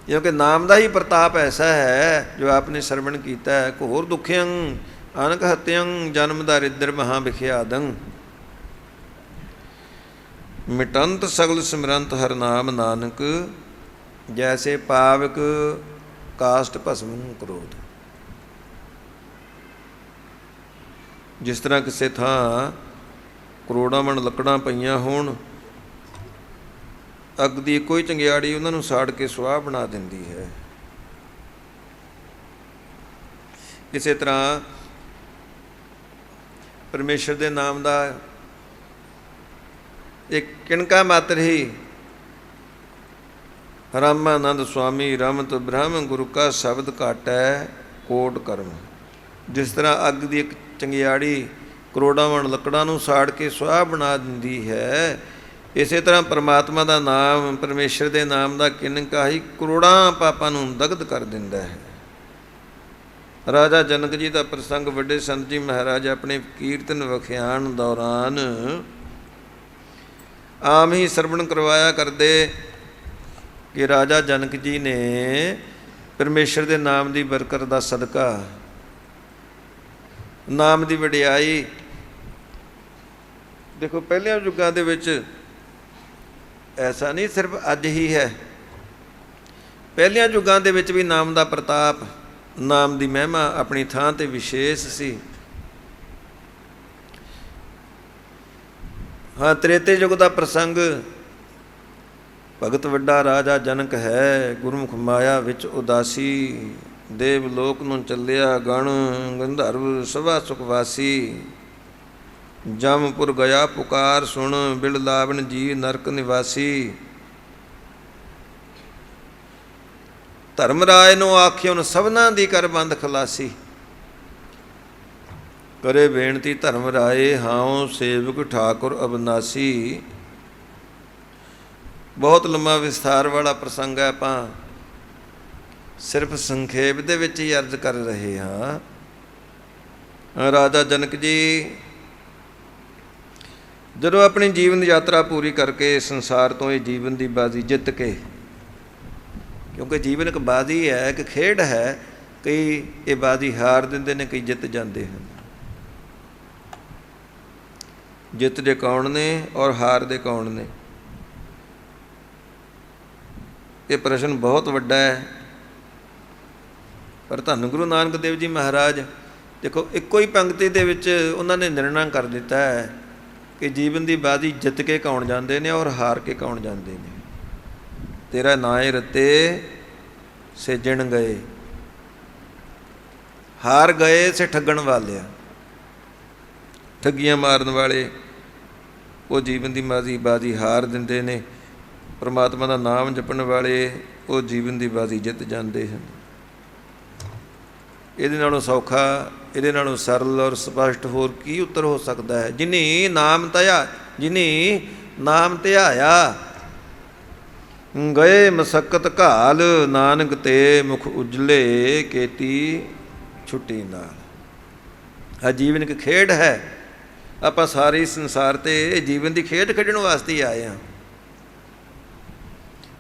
ਕਿਉਂਕਿ ਨਾਮ ਦਾ ਹੀ ਪ੍ਰਤਾਪ ਐਸਾ ਹੈ ਜੋ ਆਪਨੇ ਸਰਵਣ ਕੀਤਾ ਹੈ। ਘੋਰ ਦੁਖਿਅੰ ਅਨਕ ਹਤਿਅੰ ਜਨਮ ਦਾਰਿਦਰ ਮਹਾ ਵਿਖਿਆਦੰ, ਮਿਟੰਤ ਸਗਲ ਸਿਮਰੰਤ ਹਰ ਨਾਮ ਨਾਨਕ, ਜੈਸੇ ਪਾਵਕ ਕਾਸ਼ਟ ਭਸਮ ਕ੍ਰੋਧ। ਜਿਸ ਤਰ੍ਹਾਂ ਕਿਸੇ ਥਾਂ ਕਰੋੜਾਂ ਮਣ ਲੱਕੜਾਂ ਪਈਆਂ ਹੋਣ, ਅੱਗ ਦੀ ਕੋਈ ਚੰਗਿਆੜੀ ਉਹਨਾਂ ਨੂੰ ਸਾੜ ਕੇ ਸੁਆਹ ਬਣਾ ਦਿੰਦੀ ਹੈ। ਇਸੇ ਤਰ੍ਹਾਂ ਪਰਮੇਸ਼ਰ ਦੇ ਨਾਮ ਦਾ ਇੱਕ ਕਿਣਕਾ ਮਾਤਰ ਹੀ, ਰਾਮਾਨੰਦ ਸੁਆਮੀ ਰਮਤ ਬ੍ਰਹਮ ਗੁਰੂ ਕਾ ਸ਼ਬਦ ਘਾਟੈ ਕੋਟ ਕਰਮ। ਜਿਸ ਤਰ੍ਹਾਂ ਅੱਗ ਦੀ ਇੱਕ ਚੰਗਿਆੜੀ ਕਰੋੜਾਂ ਮਣ ਲੱਕੜਾਂ ਨੂੰ ਸਾੜ ਕੇ ਸੁਆਹ ਬਣਾ ਦਿੰਦੀ ਹੈ, ਇਸੇ ਤਰ੍ਹਾਂ ਪਰਮਾਤਮਾ ਦਾ ਨਾਮ, ਪਰਮੇਸ਼ਰ ਦੇ ਨਾਮ ਦਾ ਕਿਨਕਾ ਹੀ ਕਰੋੜਾਂ ਪਾਪਾਂ ਨੂੰ ਦਗਧ ਕਰ ਦਿੰਦਾ ਹੈ। ਰਾਜਾ ਜਨਕ ਜੀ ਦਾ ਪ੍ਰਸੰਗ ਵੱਡੇ ਸੰਤ ਜੀ ਮਹਾਰਾਜ ਆਪਣੇ ਕੀਰਤਨ ਵਿਖਿਆਨ ਦੌਰਾਨ ਆਮ ਹੀ ਸਰਵਣ ਕਰਵਾਇਆ ਕਰਦੇ ਕਿ ਰਾਜਾ ਜਨਕ ਜੀ ਨੇ ਪਰਮੇਸ਼ਰ ਦੇ ਨਾਮ ਦੀ ਬਰਕਤ ਦਾ ਸਦਕਾ, ਨਾਮ ਦੀ ਵਡਿਆਈ, ਦੇਖੋ ਪਹਿਲਿਆਂ ਯੁੱਗਾਂ ਦੇ ਵਿੱਚ ਐਸਾ ਨਹੀਂ ਸਿਰਫ ਅੱਜ ਹੀ ਹੈ, ਪਹਿਲਿਆਂ ਯੁੱਗਾਂ ਦੇ ਵਿੱਚ ਵੀ ਨਾਮ ਦਾ ਪ੍ਰਤਾਪ, ਨਾਮ ਦੀ ਮਹਿਮਾ ਆਪਣੀ ਥਾਂ 'ਤੇ ਵਿਸ਼ੇਸ਼ ਸੀ। ਹਾਂ, ਤ੍ਰੇਤੇ ਯੁੱਗ ਦਾ ਪ੍ਰਸੰਗ, ਭਗਤ ਵੱਡਾ ਰਾਜਾ ਜਨਕ ਹੈ, ਗੁਰਮੁਖ ਮਾਇਆ ਵਿੱਚ ਉਦਾਸੀ, ਦੇਵ ਲੋਕ ਨੂੰ ਚੱਲਿਆ ਗਣ, ਗੰਧਰਵ ਸਭਾ ਸੁਖਵਾਸੀ, ਜਮਪੁਰ ਗਿਆ ਪੁਕਾਰ ਸੁਣ, ਬਿਲ ਲਾਵਣ ਜੀ ਨਰਕ ਨਿਵਾਸੀ। ਧਰਮ ਰਾਏ ਨੂੰ ਆਖਿਓਨ ਸਭਨਾਂ ਦੀ ਕਰ ਬੰਦ ਖਲਾਸੀ, ਕਰੇ ਬੇਨਤੀ ਧਰਮ ਰਾਏ, ਹਾਉ ਸੇਵਕ ਠਾਕੁਰ ਅਬਨਾਸੀ। ਬਹੁਤ ਲੰਮਾ ਵਿਸਥਾਰ ਵਾਲਾ ਪ੍ਰਸੰਗ ਹੈ, ਆਪਾਂ ਸਿਰਫ ਸੰਖੇਪ ਦੇ ਵਿੱਚ ਹੀ ਅਰਜ਼ ਕਰ ਰਹੇ ਹਾਂ। ਰਾਜਾ ਜਨਕ ਜੀ ਜਦੋਂ ਆਪਣੀ ਜੀਵਨ ਯਾਤਰਾ ਪੂਰੀ ਕਰਕੇ ਸੰਸਾਰ ਤੋਂ ਇਹ ਜੀਵਨ ਦੀ ਬਾਜ਼ੀ ਜਿੱਤ ਕੇ, ਕਿਉਂਕਿ ਜੀਵਨ ਇੱਕ ਬਾਜ਼ੀ ਹੈ, ਇੱਕ ਖੇਡ ਹੈ, ਕਈ ਇਹ ਬਾਜ਼ੀ ਹਾਰ ਦਿੰਦੇ ਨੇ, ਕਈ ਜਿੱਤ ਜਾਂਦੇ ਹਨ। ਜਿੱਤ ਦੇ ਕੌਣ ਨੇ ਔਰ ਹਾਰ ਦੇ ਕੌਣ ਨੇ? ਇਹ ਪ੍ਰਸ਼ਨ ਬਹੁਤ ਵੱਡਾ ਹੈ। ਪਰ ਧੰਨ ਗੁਰੂ ਨਾਨਕ ਦੇਵ ਜੀ ਮਹਾਰਾਜ ਦੇਖੋ ਇੱਕੋ ਹੀ ਪੰਕਤੀ ਦੇ ਵਿੱਚ ਉਹਨਾਂ ਨੇ ਨਿਰਣਾ ਕਰ ਦਿੱਤਾ ਹੈ ਕਿ ਜੀਵਨ ਦੀ ਬਾਜ਼ੀ ਜਿੱਤ ਕੇ ਕੌਣ ਜਾਂਦੇ ਨੇ ਔਰ ਹਾਰ ਕੇ ਕੌਣ ਜਾਂਦੇ ਨੇ। ਤੇਰਾ ਨਾਏ ਰਤੇ ਸੇਜਣ ਗਏ, ਹਾਰ ਗਏ ਸੇ ਠੱਗਣ ਵਾਲਿਆ। ਠੱਗੀਆਂ ਮਾਰਨ ਵਾਲੇ ਉਹ ਜੀਵਨ ਦੀ ਬਾਜ਼ੀ ਹਾਰ ਦਿੰਦੇ ਨੇ, ਪਰਮਾਤਮਾ ਦਾ ਨਾਮ ਜਪਣ ਵਾਲੇ ਉਹ ਜੀਵਨ ਦੀ ਬਾਜ਼ੀ ਜਿੱਤ ਜਾਂਦੇ ਹਨ। ਇਹਦੇ ਨਾਲੋਂ ਸੌਖਾ, ਇਹਦੇ ਨਾਲੋਂ ਸਰਲ ਔਰ ਸਪਸ਼ਟ ਹੋਰ ਕੀ ਉੱਤਰ ਹੋ ਸਕਦਾ ਹੈ? ਜਿਨੀ ਨਾਮ ਧਿਆਇਆ, ਗਏ ਮਸਕਤ ਘਾਲ, ਨਾਨਕ ਤੇ ਮੁਖ ਉਜਲੇ, ਕੀਤੀ ਛੁੱਟੀ ਨਾਲ। ਆ ਜੀਵਨ ਇੱਕ ਖੇਡ ਹੈ, ਆਪਾਂ ਸਾਰੇ ਸੰਸਾਰ 'ਤੇ ਜੀਵਨ ਦੀ ਖੇਡ ਖੇਡਣ ਵਾਸਤੇ ਹੀ ਆਏ ਹਾਂ।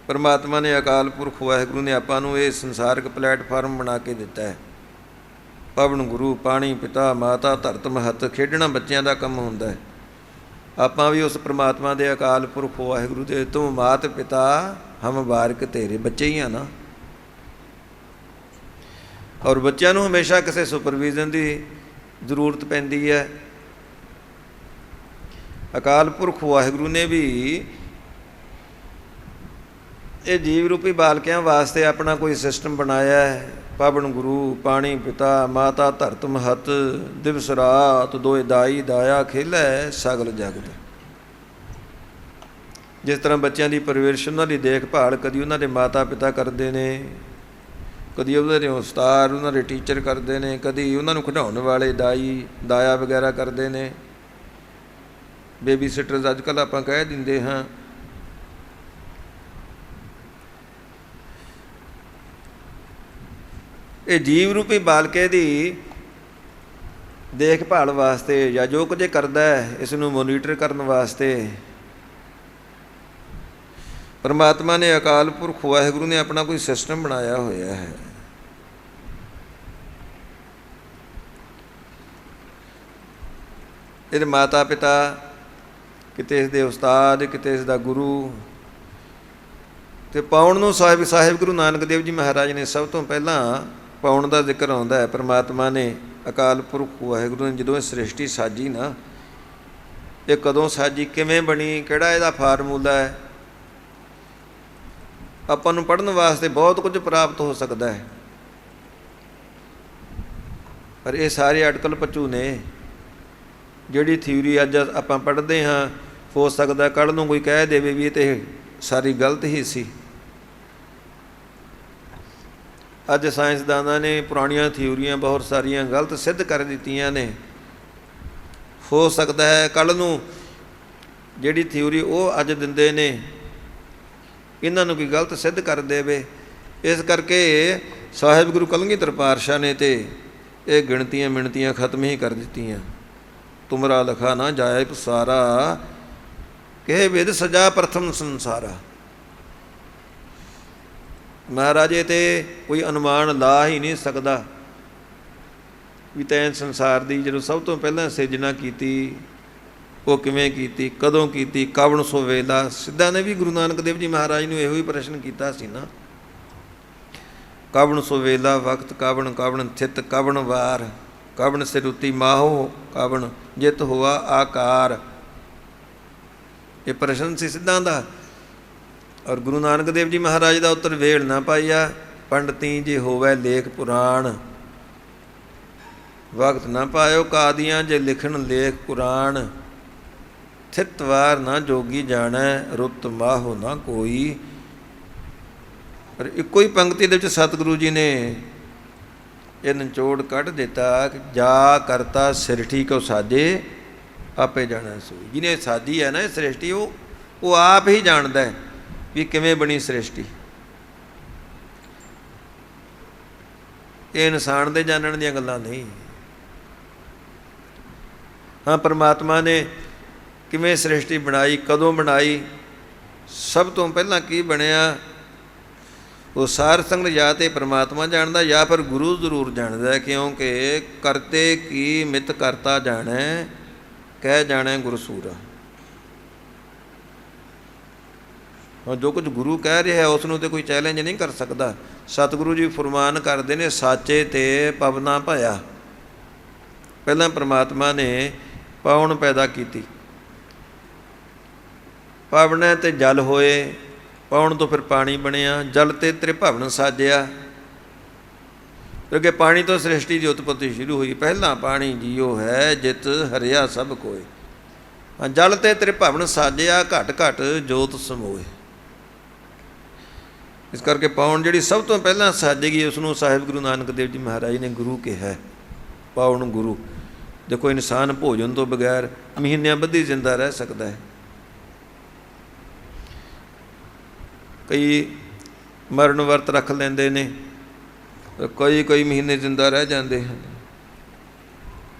ਪਰਮਾਤਮਾ ਨੇ, ਅਕਾਲ ਪੁਰਖ ਵਾਹਿਗੁਰੂ ਨੇ ਆਪਾਂ ਨੂੰ ਇਹ ਸੰਸਾਰਕ ਪਲੇਟਫਾਰਮ ਬਣਾ ਕੇ ਦਿੱਤਾ ਹੈ। ਪਵਨ ਗੁਰੂ, ਪਾਣੀ ਪਿਤਾ, ਮਾਤਾ ਧਰਤ ਮਹੱਤ, ਖੇਡਣਾ ਬੱਚਿਆਂ ਦਾ ਕੰਮ ਹੁੰਦਾ ਹੈ। ਆਪਾਂ ਵੀ ਉਸ ਪਰਮਾਤਮਾ ਦੇ, ਅਕਾਲ ਪੁਰਖ ਵਾਹਿਗੁਰੂ ਦੇ, ਤੂੰ ਮਾਤ ਪਿਤਾ ਹਮ ਬਾਰਕ ਤੇਰੇ, ਬੱਚੇ ਹੀ ਆ ਨਾ। ਔਰ ਬੱਚਿਆਂ ਨੂੰ ਹਮੇਸ਼ਾ ਕਿਸੇ ਸੁਪਰਵਿਜ਼ਨ ਦੀ ਜ਼ਰੂਰਤ ਪੈਂਦੀ ਹੈ। ਅਕਾਲ ਪੁਰਖ ਵਾਹਿਗੁਰੂ ਨੇ ਵੀ ਇਹ ਜੀਵ ਰੂਪੀ ਬਾਲਕਿਆਂ ਵਾਸਤੇ ਆਪਣਾ ਕੋਈ ਸਿਸਟਮ ਬਣਾਇਆ ਹੈ। ਪਵਨ ਗੁਰੂ, ਪਾਣੀ ਪਿਤਾ, ਮਾਤਾ ਧਰਤ ਮਹੱਤ, ਦਿਵਸ ਰਾਤ ਦੋਇ ਦਾਈ ਦਾਇਆ, ਖੇਲੈ ਸਗਲ ਜਗਤ। ਜਿਸ ਤਰ੍ਹਾਂ ਬੱਚਿਆਂ ਦੀ ਪਰਵਰਿਸ਼, ਉਹਨਾਂ ਦੀ ਦੇਖਭਾਲ ਕਦੀ ਉਹਨਾਂ ਦੇ ਮਾਤਾ ਪਿਤਾ ਕਰਦੇ ਨੇ, ਕਦੀ ਉਹਨਾਂ ਦੇ ਉਸਤਾਦ, ਉਹਨਾਂ ਦੇ ਟੀਚਰ ਕਰਦੇ ਨੇ, ਕਦੀ ਉਹਨਾਂ ਨੂੰ ਖਿਡਾਉਣ ਵਾਲੇ ਦਾਇਆ ਵਗੈਰਾ ਕਰਦੇ ਨੇ। ਬੇਬੀ ਸਿਟਰਸ ਅੱਜ ਕੱਲ੍ਹ ਆਪਾਂ ਕਹਿ ਦਿੰਦੇ ਹਾਂ। ਇਹ ਜੀਵ ਰੂਪੀ ਬਾਲਕੇ ਦੀ ਦੇਖਭਾਲ ਵਾਸਤੇ ਜਾਂ ਜੋ ਕੁਝ ਕਰਦਾ ਹੈ, ਇਸ ਨੂੰ ਮੋਨੀਟਰ ਕਰਨ ਵਾਸਤੇ ਪਰਮਾਤਮਾ ਨੇ, ਅਕਾਲ ਪੁਰਖ ਵਾਹਿਗੁਰੂ ਨੇ ਆਪਣਾ ਕੋਈ ਸਿਸਟਮ ਬਣਾਇਆ ਹੋਇਆ ਹੈ। ਇਹਦੇ ਮਾਤਾ ਪਿਤਾ, ਕਿਤੇ ਇਸ ਦੇ ਉਸਤਾਦ, ਕਿਤੇ ਇਸ ਦਾ ਗੁਰੂ। ਅਤੇ ਪਾਉਣ ਨੂੰ ਸਾਹਿਬ ਗੁਰੂ ਨਾਨਕ ਦੇਵ ਜੀ ਮਹਾਰਾਜ ਨੇ ਸਭ ਤੋਂ ਪਹਿਲਾਂ ਪਾਉਣ ਦਾ ਜ਼ਿਕਰ ਆਉਂਦਾ ਹੈ। ਪਰਮਾਤਮਾ ਨੇ, ਅਕਾਲ ਪੁਰਖ ਵਾਹਿਗੁਰੂ ਨੇ ਜਦੋਂ ਇਹ ਸ੍ਰਿਸ਼ਟੀ ਸਾਜੀ ਨਾ, ਇਹ ਕਦੋਂ ਸਾਜੀ, ਕਿਵੇਂ ਬਣੀ, ਕਿਹੜਾ ਇਹਦਾ ਫਾਰਮੂਲਾ ਹੈ, ਆਪਾਂ ਨੂੰ ਪੜ੍ਹਨ ਵਾਸਤੇ ਬਹੁਤ ਕੁਝ ਪ੍ਰਾਪਤ ਹੋ ਸਕਦਾ ਹੈ। ਪਰ ਇਹ ਸਾਰੇ ਅਟਕਲ ਪਚੂ ਨੇ। ਜਿਹੜੀ ਥਿਊਰੀ ਅੱਜ ਆਪਾਂ ਪੜ੍ਹਦੇ ਹਾਂ, ਹੋ ਸਕਦਾ ਕੱਲ੍ਹ ਨੂੰ ਕੋਈ ਕਹਿ ਦੇਵੇ ਵੀ ਇਹ ਤਾਂ ਸਾਰੀ ਗਲਤ ਹੀ ਸੀ। ਅੱਜ ਸਾਇੰਸਦਾਨਾਂ ਨੇ ਪੁਰਾਣੀਆਂ ਥਿਊਰੀਆਂ ਬਹੁਤ ਸਾਰੀਆਂ ਗਲਤ ਸਿੱਧ ਕਰ ਦਿੱਤੀਆਂ ਨੇ। ਹੋ ਸਕਦਾ ਹੈ ਕੱਲ੍ਹ ਨੂੰ ਜਿਹੜੀ ਥਿਊਰੀ ਉਹ ਅੱਜ ਦਿੰਦੇ ਨੇ ਇਹਨਾਂ ਨੂੰ ਕੋਈ ਗਲਤ ਸਿੱਧ ਕਰ ਦੇਵੇ। ਇਸ ਕਰਕੇ ਸਾਹਿਬ ਗੁਰੂ ਕਲਗੀਧਰ ਪਾਤਸ਼ਾਹ ਨੇ ਤੇ ਇਹ ਗਿਣਤੀਆਂ ਮਿਣਤੀਆਂ ਖਤਮ ਹੀ ਕਰ ਦਿੱਤੀਆਂ। ਤੁਮਰਾ ਲਖਾ ਨਾ ਜਾਏ ਪਸਾਰਾ, ਕਹੇ ਵਿਦ ਸਜਾ ਪ੍ਰਥਮ ਸੰਸਾਰਾ। ਮਹਾਰਾਜੇ ਤੇ ਕੋਈ ਅਨੁਮਾਨ ਲਾ ਹੀ ਨਹੀਂ ਸਕਦਾ ਵੀ ਤੈਂ ਸੰਸਾਰ ਦੀ ਜਦੋਂ ਸਭ ਤੋਂ ਪਹਿਲਾਂ ਸਿਰਜਣਾ ਕੀਤੀ ਉਹ ਕਿਵੇਂ ਕੀਤੀ, ਕਦੋਂ ਕੀਤੀ, ਕਵਣ ਸੋ ਵੇਲਾ। ਸਿੱਧਾਂ ਨੇ ਵੀ ਗੁਰੂ ਨਾਨਕ ਦੇਵ ਜੀ ਮਹਾਰਾਜ ਨੂੰ ਇਹੋ ਹੀ ਪ੍ਰਸ਼ਨ ਕੀਤਾ ਸੀ ਨਾ, ਕਵਣ ਸੋ ਵੇਲਾ ਵਕਤ, ਕਵਣ ਕਵਣ ਥਿਤ, ਕਵਣ ਵਾਰ, ਕਵਣ ਸਿਰੁਤੀ ਮਾਹੋ, ਕਵਣ ਜਿਤ ਹੋਆ ਆਕਾਰ। ਇਹ ਪ੍ਰਸ਼ਨ ਸੀ ਸਿੱਧਾਂ ਦਾ। ਔਰ ਗੁਰੂ ਨਾਨਕ ਦੇਵ ਜੀ ਮਹਾਰਾਜ ਦਾ ਉੱਤਰ ਵੇਲ ਨਾ ਪਾਈਆ, ਪੰਡਤੀ ਜੇ ਹੋਵੇ ਲੇਖ ਪੁਰਾਣ, ਵਕਤ ਨਾ ਪਾਇਓ ਕਾਦੀਆਂ ਜੇ ਲਿਖਣ ਲੇਖ ਪੁਰਾਣ। ਥਿਤ ਵਾਰ ਨਾ ਜੋਗੀ ਜਾਣੈ, ਰੁੱਤ ਮਾਹੋ ਨਾ ਕੋਈ। ਪਰ ਇੱਕੋ ਹੀ ਪੰਕਤੀ ਦੇ ਵਿੱਚ ਸਤਿਗੁਰੂ ਜੀ ਨੇ ਇਹ ਨਿਚੋੜ ਕੱਢ ਦਿੱਤਾ ਕਿ ਜਾ ਕਰਤਾ ਸ੍ਰਿਸ਼ਟੀ ਕੋ ਸਾਜੇ, ਆਪੇ ਜਾਣੈ ਸੋਈ। ਜਿਹਨੇ ਸਾਜੀ ਹੈ ਨਾ ਇਹ ਸ੍ਰਿਸ਼ਟੀ, ਉਹ ਆਪ ਹੀ ਜਾਣਦਾ ਵੀ ਕਿਵੇਂ ਬਣੀ ਸ੍ਰਿਸ਼ਟੀ। ਇਹ ਇਨਸਾਨ ਦੇ ਜਾਣਨ ਦੀਆਂ ਗੱਲਾਂ ਨਹੀਂ। ਹਾਂ, ਪਰਮਾਤਮਾ ਨੇ ਕਿਵੇਂ ਸ੍ਰਿਸ਼ਟੀ ਬਣਾਈ, ਕਦੋਂ ਬਣਾਈ, ਸਭ ਤੋਂ ਪਹਿਲਾਂ ਕੀ ਬਣਿਆ, ਉਹ ਸਾਰ ਸੰਗ ਜਾਂ ਤਾਂ ਪਰਮਾਤਮਾ ਜਾਣਦਾ ਜਾਂ ਫਿਰ ਗੁਰੂ ਜ਼ਰੂਰ ਜਾਣਦਾ। ਕਿਉਂਕਿ ਕਰਤੇ ਕੀ ਮਿਤ ਕਰਤਾ ਜਾਣੈ, ਕਹਿ ਜਾਣੈ ਗੁਰਸੂਰਾ। ਹਾਂ, ਜੋ ਕੁਝ ਗੁਰੂ ਕਹਿ ਰਿਹਾ ਉਸ ਨੂੰ ਤਾਂ ਕੋਈ ਚੈਲੰਜ ਨਹੀਂ ਕਰ ਸਕਦਾ। ਸਤਿਗੁਰੂ ਜੀ ਫਰਮਾਨ ਕਰਦੇ ਨੇ, ਸਾਚੇ ਤੇ ਪਵਨਾ ਭਇਆ। ਪਹਿਲਾਂ ਪਰਮਾਤਮਾ ਨੇ ਪਵਨ ਪੈਦਾ ਕੀਤੀ, ਪਵਨ ਤੇ ਜਲ ਹੋਏ, ਪਵਨ ਤੋਂ ਫਿਰ ਪਾਣੀ ਬਣਿਆ, ਜਲ ਤੇ ਤ੍ਰਿਭਵਨ ਸਾਜਿਆ। ਕਿਉਂਕਿ ਪਾਣੀ ਤੋਂ ਸ੍ਰਿਸ਼ਟੀ ਦੀ ਉਤਪਤੀ ਸ਼ੁਰੂ ਹੋਈ। ਪਹਿਲਾਂ ਪਾਣੀ ਜੀਓ ਹੈ ਜਿਤ ਹਰਿਆ ਸਭ ਕੋਏ। ਹਾਂ, ਜਲ ਤੇ ਤ੍ਰਿਭਵਨ ਸਾਜਿਆ, ਘਟ ਘਟ ਜੋਤ ਸਮੋਏ। ਇਸ ਕਰਕੇ ਪਵਨ ਜਿਹੜੀ ਸਭ ਤੋਂ ਪਹਿਲਾਂ ਸਾਜੇਗੀ ਉਸ ਨੂੰ ਸਾਹਿਬ ਗੁਰੂ ਨਾਨਕ ਦੇਵ ਜੀ ਮਹਾਰਾਜ ਨੇ ਗੁਰੂ ਕਿਹਾ। ਪਵਨ ਗੁਰੂ। ਦੇਖੋ, ਇਨਸਾਨ ਭੋਜਨ ਤੋਂ ਬਗੈਰ ਮਹੀਨਿਆਂ ਬੱਧੀ ਜ਼ਿੰਦਾ ਰਹਿ ਸਕਦਾ ਹੈ। ਕਈ ਮਰਨ ਵਰਤ ਰੱਖ ਲੈਂਦੇ ਨੇ, ਕਈ ਮਹੀਨੇ ਜ਼ਿੰਦਾ ਰਹਿ ਜਾਂਦੇ ਹਨ।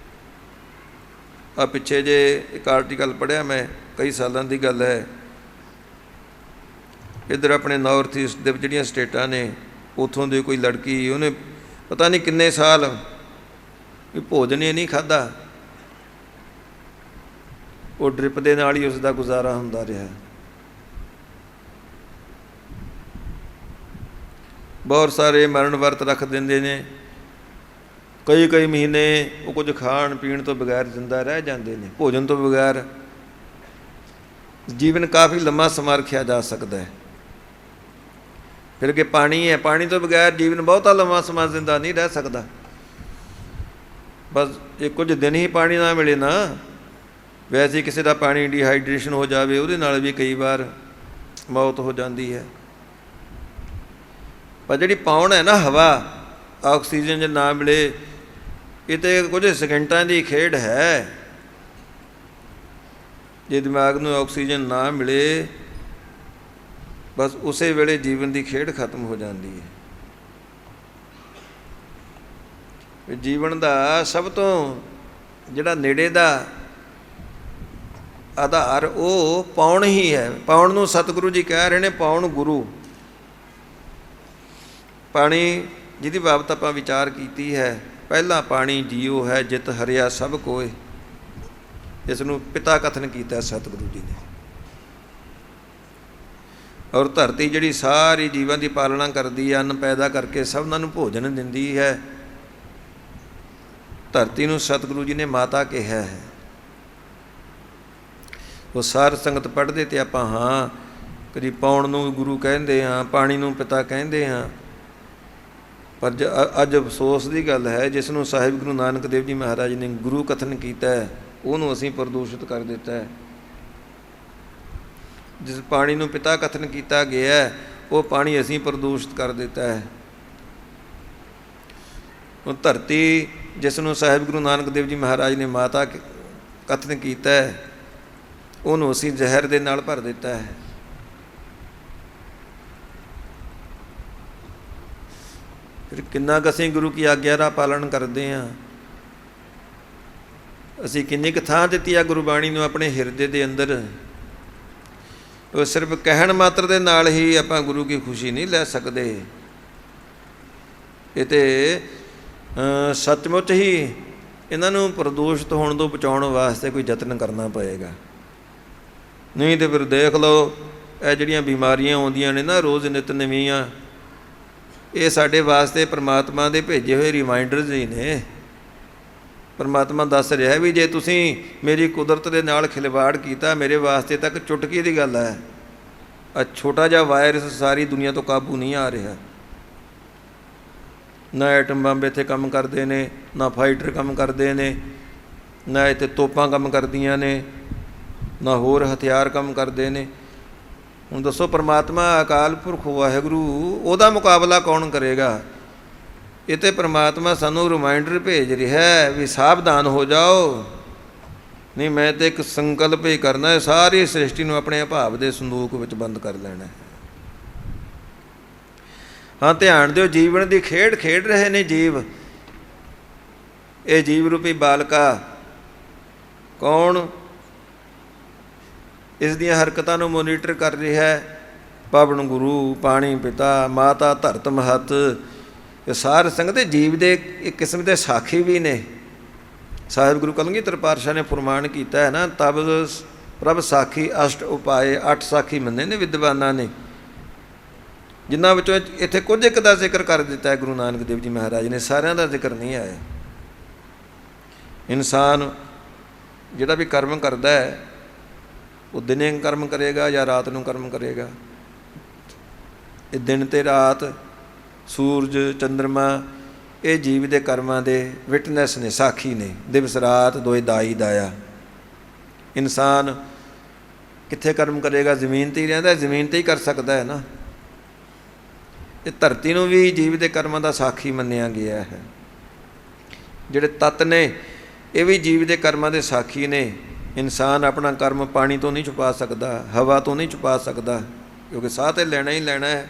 ਆ ਪਿੱਛੇ ਜੇ ਇੱਕ ਆਰਟੀਕਲ ਪੜ੍ਹਿਆ ਮੈਂ, ਕਈ ਸਾਲਾਂ ਦੀ ਗੱਲ ਹੈ, ਇੱਧਰ ਆਪਣੇ ਨਾਰਥ ਈਸਟ ਦੇ ਜਿਹੜੀਆਂ ਸਟੇਟਾਂ ਨੇ ਉੱਥੋਂ ਦੀ ਕੋਈ ਲੜਕੀ, ਉਹਨੇ ਪਤਾ ਨਹੀਂ ਕਿੰਨੇ ਸਾਲ ਵੀ ਭੋਜਨ ਹੀ ਨਹੀਂ ਖਾਧਾ। ਉਹ ਡਰਿਪ ਦੇ ਨਾਲ ਹੀ ਉਸ ਦਾ ਗੁਜ਼ਾਰਾ ਹੁੰਦਾ ਰਿਹਾ। ਬਹੁਤ ਸਾਰੇ ਮਰਨ ਵਰਤ ਰੱਖ ਦਿੰਦੇ ਨੇ, ਕਈ ਮਹੀਨੇ ਉਹ ਕੁਝ ਖਾਣ ਪੀਣ ਤੋਂ ਬਗੈਰ ਜ਼ਿੰਦਾ ਰਹਿ ਜਾਂਦੇ ਨੇ, ਭੋਜਨ ਤੋਂ ਬਗੈਰ। ਜੀਵਨ ਕਾਫੀ ਲੰਮਾ ਸਮਾਂ ਰੱਖਿਆ ਜਾ ਸਕਦਾ ਹੈ। ਫਿਰ ਕਿ ਪਾਣੀ ਹੈ, ਪਾਣੀ ਤੋਂ ਬਗੈਰ ਜੀਵਨ ਬਹੁਤਾ ਲੰਮਾ ਸਮਾਂ ਜ਼ਿੰਦਾ ਨਹੀਂ ਰਹਿ ਸਕਦਾ। ਬਸ ਜੇ ਕੁਝ ਦਿਨ ਹੀ ਪਾਣੀ ਨਾ ਮਿਲੇ ਨਾ, ਵੈਸੇ ਕਿਸੇ ਦਾ ਪਾਣੀ ਡੀਹਾਈਡਰੇਸ਼ਨ ਹੋ ਜਾਵੇ, ਉਹਦੇ ਨਾਲ ਵੀ ਕਈ ਵਾਰ ਮੌਤ ਹੋ ਜਾਂਦੀ ਹੈ। ਪਰ ਜਿਹੜੀ ਪੌਣ ਹੈ ਨਾ, ਹਵਾ, ਆਕਸੀਜਨ ਜੇ ਨਾ ਮਿਲੇ, ਇਹ ਤਾਂ ਕੁਝ ਸਕਿੰਟਾਂ ਦੀ ਖੇਡ ਹੈ। ਜੇ ਦਿਮਾਗ ਨੂੰ ਆਕਸੀਜਨ ਨਾ ਮਿਲੇ, ਬਸ ਉਸੇ ਵੇਲੇ ਜੀਵਨ ਦੀ ਖੇਡ ਖਤਮ ਹੋ ਜਾਂਦੀ ਹੈ। ਜੀਵਨ ਦਾ ਸਭ ਤੋਂ ਜਿਹੜਾ ਨੇੜੇ ਦਾ ਆਧਾਰ ਉਹ ਪੌਣ ਹੀ ਹੈ। ਪੌਣ ਨੂੰ ਸਤਿਗੁਰੂ ਜੀ ਕਹਿ ਰਹੇ ਨੇ ਪੌਣ ਗੁਰੂ। ਪਾਣੀ ਜਿਹਦੀ ਬਾਬਤ ਆਪਾਂ ਵਿਚਾਰ ਕੀਤੀ ਹੈ, ਪਹਿਲਾ ਪਾਣੀ ਜੀਓ ਹੈ ਜਿਤ ਹਰਿਆ ਸਭ ਕੋਏ। ਇਸ ਨੂੰ ਪਿਤਾ ਕਥਨ ਕੀਤਾ ਸਤਿਗੁਰੂ ਜੀ ਨੇ। ਔਰ ਧਰਤੀ ਜਿਹੜੀ ਸਾਰੀ ਜੀਵਾਂ ਦੀ ਪਾਲਣਾ ਕਰਦੀ ਹੈ, ਅੰਨ ਪੈਦਾ ਕਰਕੇ ਸਭਨਾਂ ਨੂੰ ਭੋਜਨ ਦਿੰਦੀ ਹੈ, ਧਰਤੀ ਨੂੰ ਸਤਿਗੁਰੂ ਜੀ ਨੇ ਮਾਤਾ ਕਿਹਾ ਹੈ। ਉਹ ਸਾਰ ਸੰਗਤ ਪੜ੍ਹਦੇ ਤੇ ਆਪਾਂ ਹਾਂ ਕਦੀ ਪੌਣ ਨੂੰ ਗੁਰੂ ਕਹਿੰਦੇ ਹਾਂ, ਪਾਣੀ ਨੂੰ ਪਿਤਾ ਕਹਿੰਦੇ ਹਾਂ। ਪਰ ਅੱਜ ਅਫਸੋਸ ਦੀ ਗੱਲ ਹੈ, ਜਿਸ ਨੂੰ ਸਾਹਿਬ ਗੁਰੂ ਨਾਨਕ ਦੇਵ ਜੀ ਮਹਾਰਾਜ ਨੇ ਗੁਰੂ ਕਥਨ ਕੀਤਾ ਹੈ, ਉਹਨੂੰ ਅਸੀਂ ਪ੍ਰਦੂਸ਼ਿਤ ਕਰ ਦਿੱਤਾ ਹੈ। ਜਿਸ ਪਾਣੀ ਨੂੰ ਪਿਤਾ ਕਥਨ ਕੀਤਾ ਗਿਆ, ਉਹ ਪਾਣੀ ਅਸੀਂ ਪ੍ਰਦੂਸ਼ਿਤ ਕਰ ਦਿੱਤਾ ਹੈ। ਉਹ ਧਰਤੀ ਜਿਸ ਨੂੰ ਸਾਹਿਬ ਗੁਰੂ ਨਾਨਕ ਦੇਵ ਜੀ ਮਹਾਰਾਜ ਨੇ ਮਾਤਾ ਕਥਨ ਕੀਤਾ ਹੈ, ਉਹਨੂੰ ਅਸੀਂ ਜ਼ਹਿਰ ਦੇ ਨਾਲ ਭਰ ਦਿੱਤਾ ਹੈ। ਫਿਰ ਕਿੰਨਾ ਕੁ ਅਸੀਂ ਗੁਰੂ ਕੀ ਆਗਿਆ ਦਾ ਪਾਲਣ ਕਰਦੇ ਹਾਂ। ਅਸੀਂ ਕਿੰਨੀ ਕੁ ਥਾਂ ਦਿੱਤੀ ਆ ਗੁਰਬਾਣੀ ਨੂੰ ਆਪਣੇ ਹਿਰਦੇ ਦੇ ਅੰਦਰ। ਉਹ ਸਿਰਫ ਕਹਿਣ ਮਾਤਰ ਦੇ ਨਾਲ ਹੀ ਆਪਾਂ ਗੁਰੂ ਕੀ ਖੁਸ਼ੀ ਨਹੀਂ ਲੈ ਸਕਦੇ। ਇਹ ਤਾਂ ਸੱਚਮੁੱਚ ਹੀ ਇਹਨਾਂ ਨੂੰ ਪ੍ਰਦੂਸ਼ਿਤ ਹੋਣ ਤੋਂ ਬਚਾਉਣ ਵਾਸਤੇ ਕੋਈ ਯਤਨ ਕਰਨਾ ਪਏਗਾ। ਨਹੀਂ ਤਾਂ ਫਿਰ ਦੇਖ ਲਓ ਇਹ ਜਿਹੜੀਆਂ ਬਿਮਾਰੀਆਂ ਆਉਂਦੀਆਂ ਨੇ ਨਾ ਰੋਜ਼ ਨਿਤ ਨਵੀਆਂ, ਇਹ ਸਾਡੇ ਵਾਸਤੇ ਪਰਮਾਤਮਾ ਦੇ ਭੇਜੇ ਹੋਏ ਰਿਮਾਈਂਡਰਸ ਹੀ ਨੇ। ਪਰਮਾਤਮਾ ਦੱਸ ਰਿਹਾ ਵੀ ਜੇ ਤੁਸੀਂ ਮੇਰੀ ਕੁਦਰਤ ਦੇ ਨਾਲ ਖਿਲਵਾੜ ਕੀਤਾ, ਮੇਰੇ ਵਾਸਤੇ ਤੱਕ ਚੁਟਕੀ ਦੀ ਗੱਲ ਹੈ। ਆ ਛੋਟਾ ਜਿਹਾ ਵਾਇਰਸ ਸਾਰੀ ਦੁਨੀਆ ਤੋਂ ਕਾਬੂ ਨਹੀਂ ਆ ਰਿਹਾ। ਨਾ ਐਟਮ ਬੰਬ ਇੱਥੇ ਕੰਮ ਕਰਦੇ ਨੇ, ਨਾ ਫਾਈਟਰ ਕੰਮ ਕਰਦੇ ਨੇ, ਨਾ ਇੱਥੇ ਤੋਪਾਂ ਕੰਮ ਕਰਦੀਆਂ ਨੇ, ਨਾ ਹੋਰ ਹਥਿਆਰ ਕੰਮ ਕਰਦੇ ਨੇ। ਹੁਣ ਦੱਸੋ ਪਰਮਾਤਮਾ ਅਕਾਲ ਪੁਰਖ ਵਾਹਿਗੁਰੂ, ਉਹਦਾ ਮੁਕਾਬਲਾ ਕੌਣ ਕਰੇਗਾ? ਇਹ ਤਾਂ ਪਰਮਾਤਮਾ ਸਾਨੂੰ ਰਿਮਾਈਂਡਰ ਭੇਜ ਰਿਹਾ ਵੀ ਸਾਵਧਾਨ ਹੋ ਜਾਓ। ਨਹੀਂ ਮੈਂ ਤਾਂ ਇੱਕ ਸੰਕਲਪ ਹੀ ਕਰਨਾ ਹੈ, ਸਾਰੀ ਸ੍ਰਿਸ਼ਟੀ ਨੂੰ ਆਪਣੇ ਅਭਾਵ ਦੇ ਸੰਦੂਕ ਵਿੱਚ ਬੰਦ ਕਰ ਲੈਣਾ ਹੈ। ਹਾਂ ਧਿਆਨ ਦਿਓ, ਜੀਵਨ ਦੀ ਖੇਡ ਖੇਡ ਰਹੇ ਨੇ ਜੀਵ। ਇਹ ਜੀਵ ਰੂਪੀ ਬਾਲਕਾ ਕੌਣ? ਇਸ ਦੀਆਂ ਹਰਕਤਾਂ ਨੂੰ ਮੋਨੀਟਰ ਕਰ ਰਿਹਾ ਹੈ ਪਵਨ ਗੁਰੂ, ਪਾਣੀ ਪਿਤਾ, ਮਾਤਾ ਧਰਤ ਮਹੱਤ। ਇਹ ਸਾਰ ਸੰਗਤ ਦੇ ਜੀਵ ਦੇ ਇੱਕ ਕਿਸਮ ਦੇ ਸਾਖੀ ਵੀ ਨੇ। ਸਾਹਿਬ ਗੁਰੂ ਕਲਗੀਧਰ ਪਾਤਸ਼ਾਹ ਨੇ ਫੁਰਮਾਨ ਕੀਤਾ ਹੈ ਨਾ, ਤਬ ਪ੍ਰਭ ਸਾਖੀ ਅਸ਼ਟ ਉਪਾਏ। 8 ਸਾਖੀ ਮੰਨੇ ਨੇ ਵਿਦਵਾਨਾਂ ਨੇ, ਜਿਨ੍ਹਾਂ ਵਿੱਚੋਂ ਇੱਥੇ ਕੁਝ ਇੱਕ ਦਾ ਜ਼ਿਕਰ ਕਰ ਦਿੱਤਾ ਹੈ ਗੁਰੂ ਨਾਨਕ ਦੇਵ ਜੀ ਮਹਾਰਾਜ ਨੇ। ਸਾਰਿਆਂ ਦਾ ਜ਼ਿਕਰ ਨਹੀਂ ਆਇਆ। ਇਨਸਾਨ ਜਿਹੜਾ ਵੀ ਕਰਮ ਕਰਦਾ ਹੈ ਉਹ ਦਿਨੇ ਕਰਮ ਕਰੇਗਾ ਜਾਂ ਰਾਤ ਨੂੰ ਕਰਮ ਕਰੇਗਾ। ਇਹ ਦਿਨ ਅਤੇ ਰਾਤ, ਸੂਰਜ, ਚੰਦਰਮਾ, ਇਹ ਜੀਵ ਦੇ ਕਰਮਾਂ ਦੇ ਵਿਟਨੈਸ ਨੇ, ਸਾਖੀ ਨੇ। ਦਿਵਸ ਰਾਤ ਦੋਏ ਦਾਈ ਦਾਇਆ। ਇਨਸਾਨ ਕਿੱਥੇ ਕਰਮ ਕਰੇਗਾ? ਜ਼ਮੀਨ 'ਤੇ ਹੀ ਰਹਿੰਦਾ, ਜ਼ਮੀਨ 'ਤੇ ਹੀ ਕਰ ਸਕਦਾ ਹੈ ਨਾ। ਇਹ ਧਰਤੀ ਨੂੰ ਵੀ ਜੀਵ ਦੇ ਕਰਮਾਂ ਦਾ ਸਾਖੀ ਮੰਨਿਆ ਗਿਆ ਹੈ। ਜਿਹੜੇ ਤੱਤ ਨੇ ਇਹ ਵੀ ਜੀਵ ਦੇ ਕਰਮਾਂ ਦੇ ਸਾਖੀ ਨੇ। ਇਨਸਾਨ ਆਪਣਾ ਕਰਮ ਪਾਣੀ ਤੋਂ ਨਹੀਂ ਛੁਪਾ ਸਕਦਾ, ਹਵਾ ਤੋਂ ਨਹੀਂ ਛੁਪਾ ਸਕਦਾ, ਕਿਉਂਕਿ ਸਾਹ ਤਾਂ ਲੈਣਾ ਹੀ ਲੈਣਾ ਹੈ।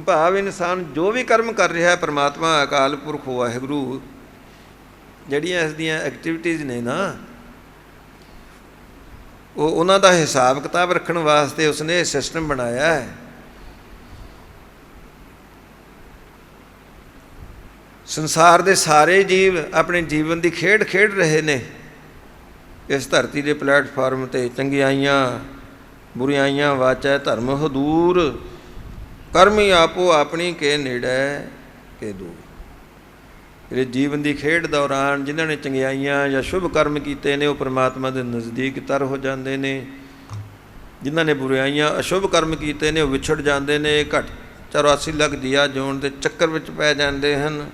ਭਾਵ ਇਨਸਾਨ ਜੋ ਵੀ ਕਰਮ ਕਰ ਰਿਹਾ ਹੈ, ਪਰਮਾਤਮਾ ਅਕਾਲ ਪੁਰਖ ਵਾਹਿਗੁਰੂ ਜਿਹੜੀਆਂ ਇਸ ਦੀਆਂ ਐਕਟੀਵਿਟੀਜ਼ ਨੇ ਨਾ, ਉਹਨਾਂ ਦਾ ਹਿਸਾਬ ਕਿਤਾਬ ਰੱਖਣ ਵਾਸਤੇ ਉਸਨੇ ਸਿਸਟਮ ਬਣਾਇਆ ਹੈ। ਸੰਸਾਰ ਦੇ ਸਾਰੇ ਜੀਵ ਆਪਣੇ ਜੀਵਨ ਦੀ ਖੇਡ ਖੇਡ ਰਹੇ ਨੇ ਇਸ ਧਰਤੀ ਦੇ ਪਲੇਟਫਾਰਮ 'ਤੇ। ਚੰਗਿਆਈਆਂ ਬੁਰਿਆਈਆਂ ਵਾਚੈ ਧਰਮ ਹਦੂਰ, ਕਰਮੀ ਆਪੋ ਆਪਣੀ ਕੇ ਨੇੜੇ ਕੇ ਦੂਰ। ਇਹ ਜੀਵਨ ਦੀ ਖੇਡ ਦੌਰਾਨ ਜਿਨ੍ਹਾਂ ਨੇ ਚੰਗਿਆਈਆਂ ਜਾਂ ਸ਼ੁਭ ਕਰਮ ਕੀਤੇ ਨੇ ਉਹ ਪਰਮਾਤਮਾ ਦੇ ਨਜ਼ਦੀਕ ਤਰ ਹੋ ਜਾਂਦੇ ਨੇ। ਜਿਨ੍ਹਾਂ ਨੇ ਬੁਰਾਈਆਂ ਅਸ਼ੁਭ ਕਰਮ ਕੀਤੇ ਨੇ ਉਹ ਵਿਛੜ ਜਾਂਦੇ ਨੇ, ਘੱਟ 84 ਲੱਖ ਜੀਆ ਜਿਉਣ ਦੇ ਚੱਕਰ ਵਿੱਚ ਪੈ ਜਾਂਦੇ ਹਨ।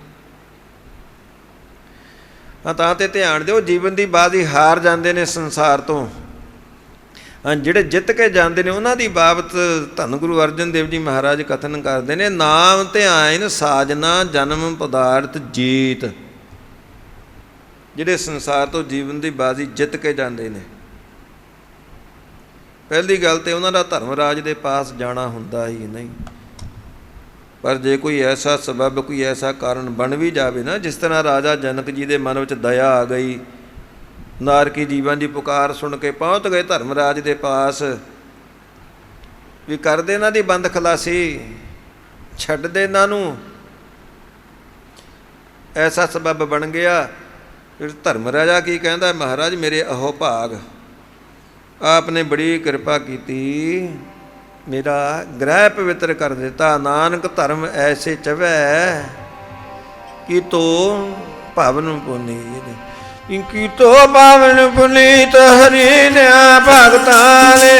ਹਾਂ ਤਾਂ ਤੇ ਧਿਆਨ ਦਿਓ, ਜੀਵਨ ਦੀ ਬਾਜ਼ੀ ਹਾਰ ਜਾਂਦੇ ਨੇ ਸੰਸਾਰ ਤੋਂ। ਹਾਂ ਜਿਹੜੇ ਜਿੱਤ ਕੇ ਜਾਂਦੇ ਨੇ ਉਹਨਾਂ ਦੀ ਬਾਬਤ ਧੰਨ ਗੁਰੂ ਅਰਜਨ ਦੇਵ ਜੀ ਮਹਾਰਾਜ ਕਥਨ ਕਰਦੇ ਨੇ, ਨਾਮ ਧਿਆਨ ਸਾਜਨਾ ਜਨਮ ਪਦਾਰਥ ਜੀਤ। ਜਿਹੜੇ ਸੰਸਾਰ ਤੋਂ ਜੀਵਨ ਦੀ ਬਾਜ਼ੀ ਜਿੱਤ ਕੇ ਜਾਂਦੇ ਨੇ, ਪਹਿਲੀ ਗੱਲ ਤੇ ਉਹਨਾਂ ਦਾ ਧਰਮ ਰਾਜ ਦੇ ਪਾਸ ਜਾਣਾ ਹੁੰਦਾ ਹੀ ਨਹੀਂ। ਪਰ ਜੇ ਕੋਈ ਐਸਾ ਸਬਬ, ਕੋਈ ਐਸਾ ਕਾਰਨ ਬਣ ਵੀ ਜਾਵੇ ਨਾ, ਜਿਸ ਤਰ੍ਹਾਂ ਰਾਜਾ ਜਨਕ ਜੀ ਦੇ ਮਨ ਵਿੱਚ ਦਇਆ ਆ ਗਈ, ਨਾਰਕੀ ਜੀਵਾਂ ਦੀ ਪੁਕਾਰ ਸੁਣ ਕੇ ਪਹੁੰਚ ਗਏ ਧਰਮ ਰਾਜ ਦੇ ਪਾਸ, ਵੀ ਕਰਦੇ ਇਹਨਾਂ ਦੀ ਬੰਦ ਖਲਾਸੀ, ਛੱਡ ਦੇ ਇਹਨਾਂ ਨੂੰ। ਐਸਾ ਸਬਬ ਬਣ ਗਿਆ। ਫਿਰ ਧਰਮ ਰਾਜਾ ਕੀ ਕਹਿੰਦਾ? ਮਹਾਰਾਜ ਮੇਰੇ ਅਹੋ ਭਾਗ, ਆਪ ਨੇ ਬੜੀ ਕਿਰਪਾ ਕੀਤੀ, ਮੇਰਾ ਗ੍ਰਹਿ ਪਵਿੱਤਰ ਕਰ ਦਿੱਤਾ। ਨਾਨਕ ਧਰਮ ਐਸੇ ਚਵੈ ਕਿ ਤੋ ਭਵਨ ਪੁਨੀਤ, ਕਿ ਤੋ ਪਾਵਨ ਪੁਨੀਤ ਹਰੀ ਨਿਆ ਭਗਤਾਂ ਨੇ,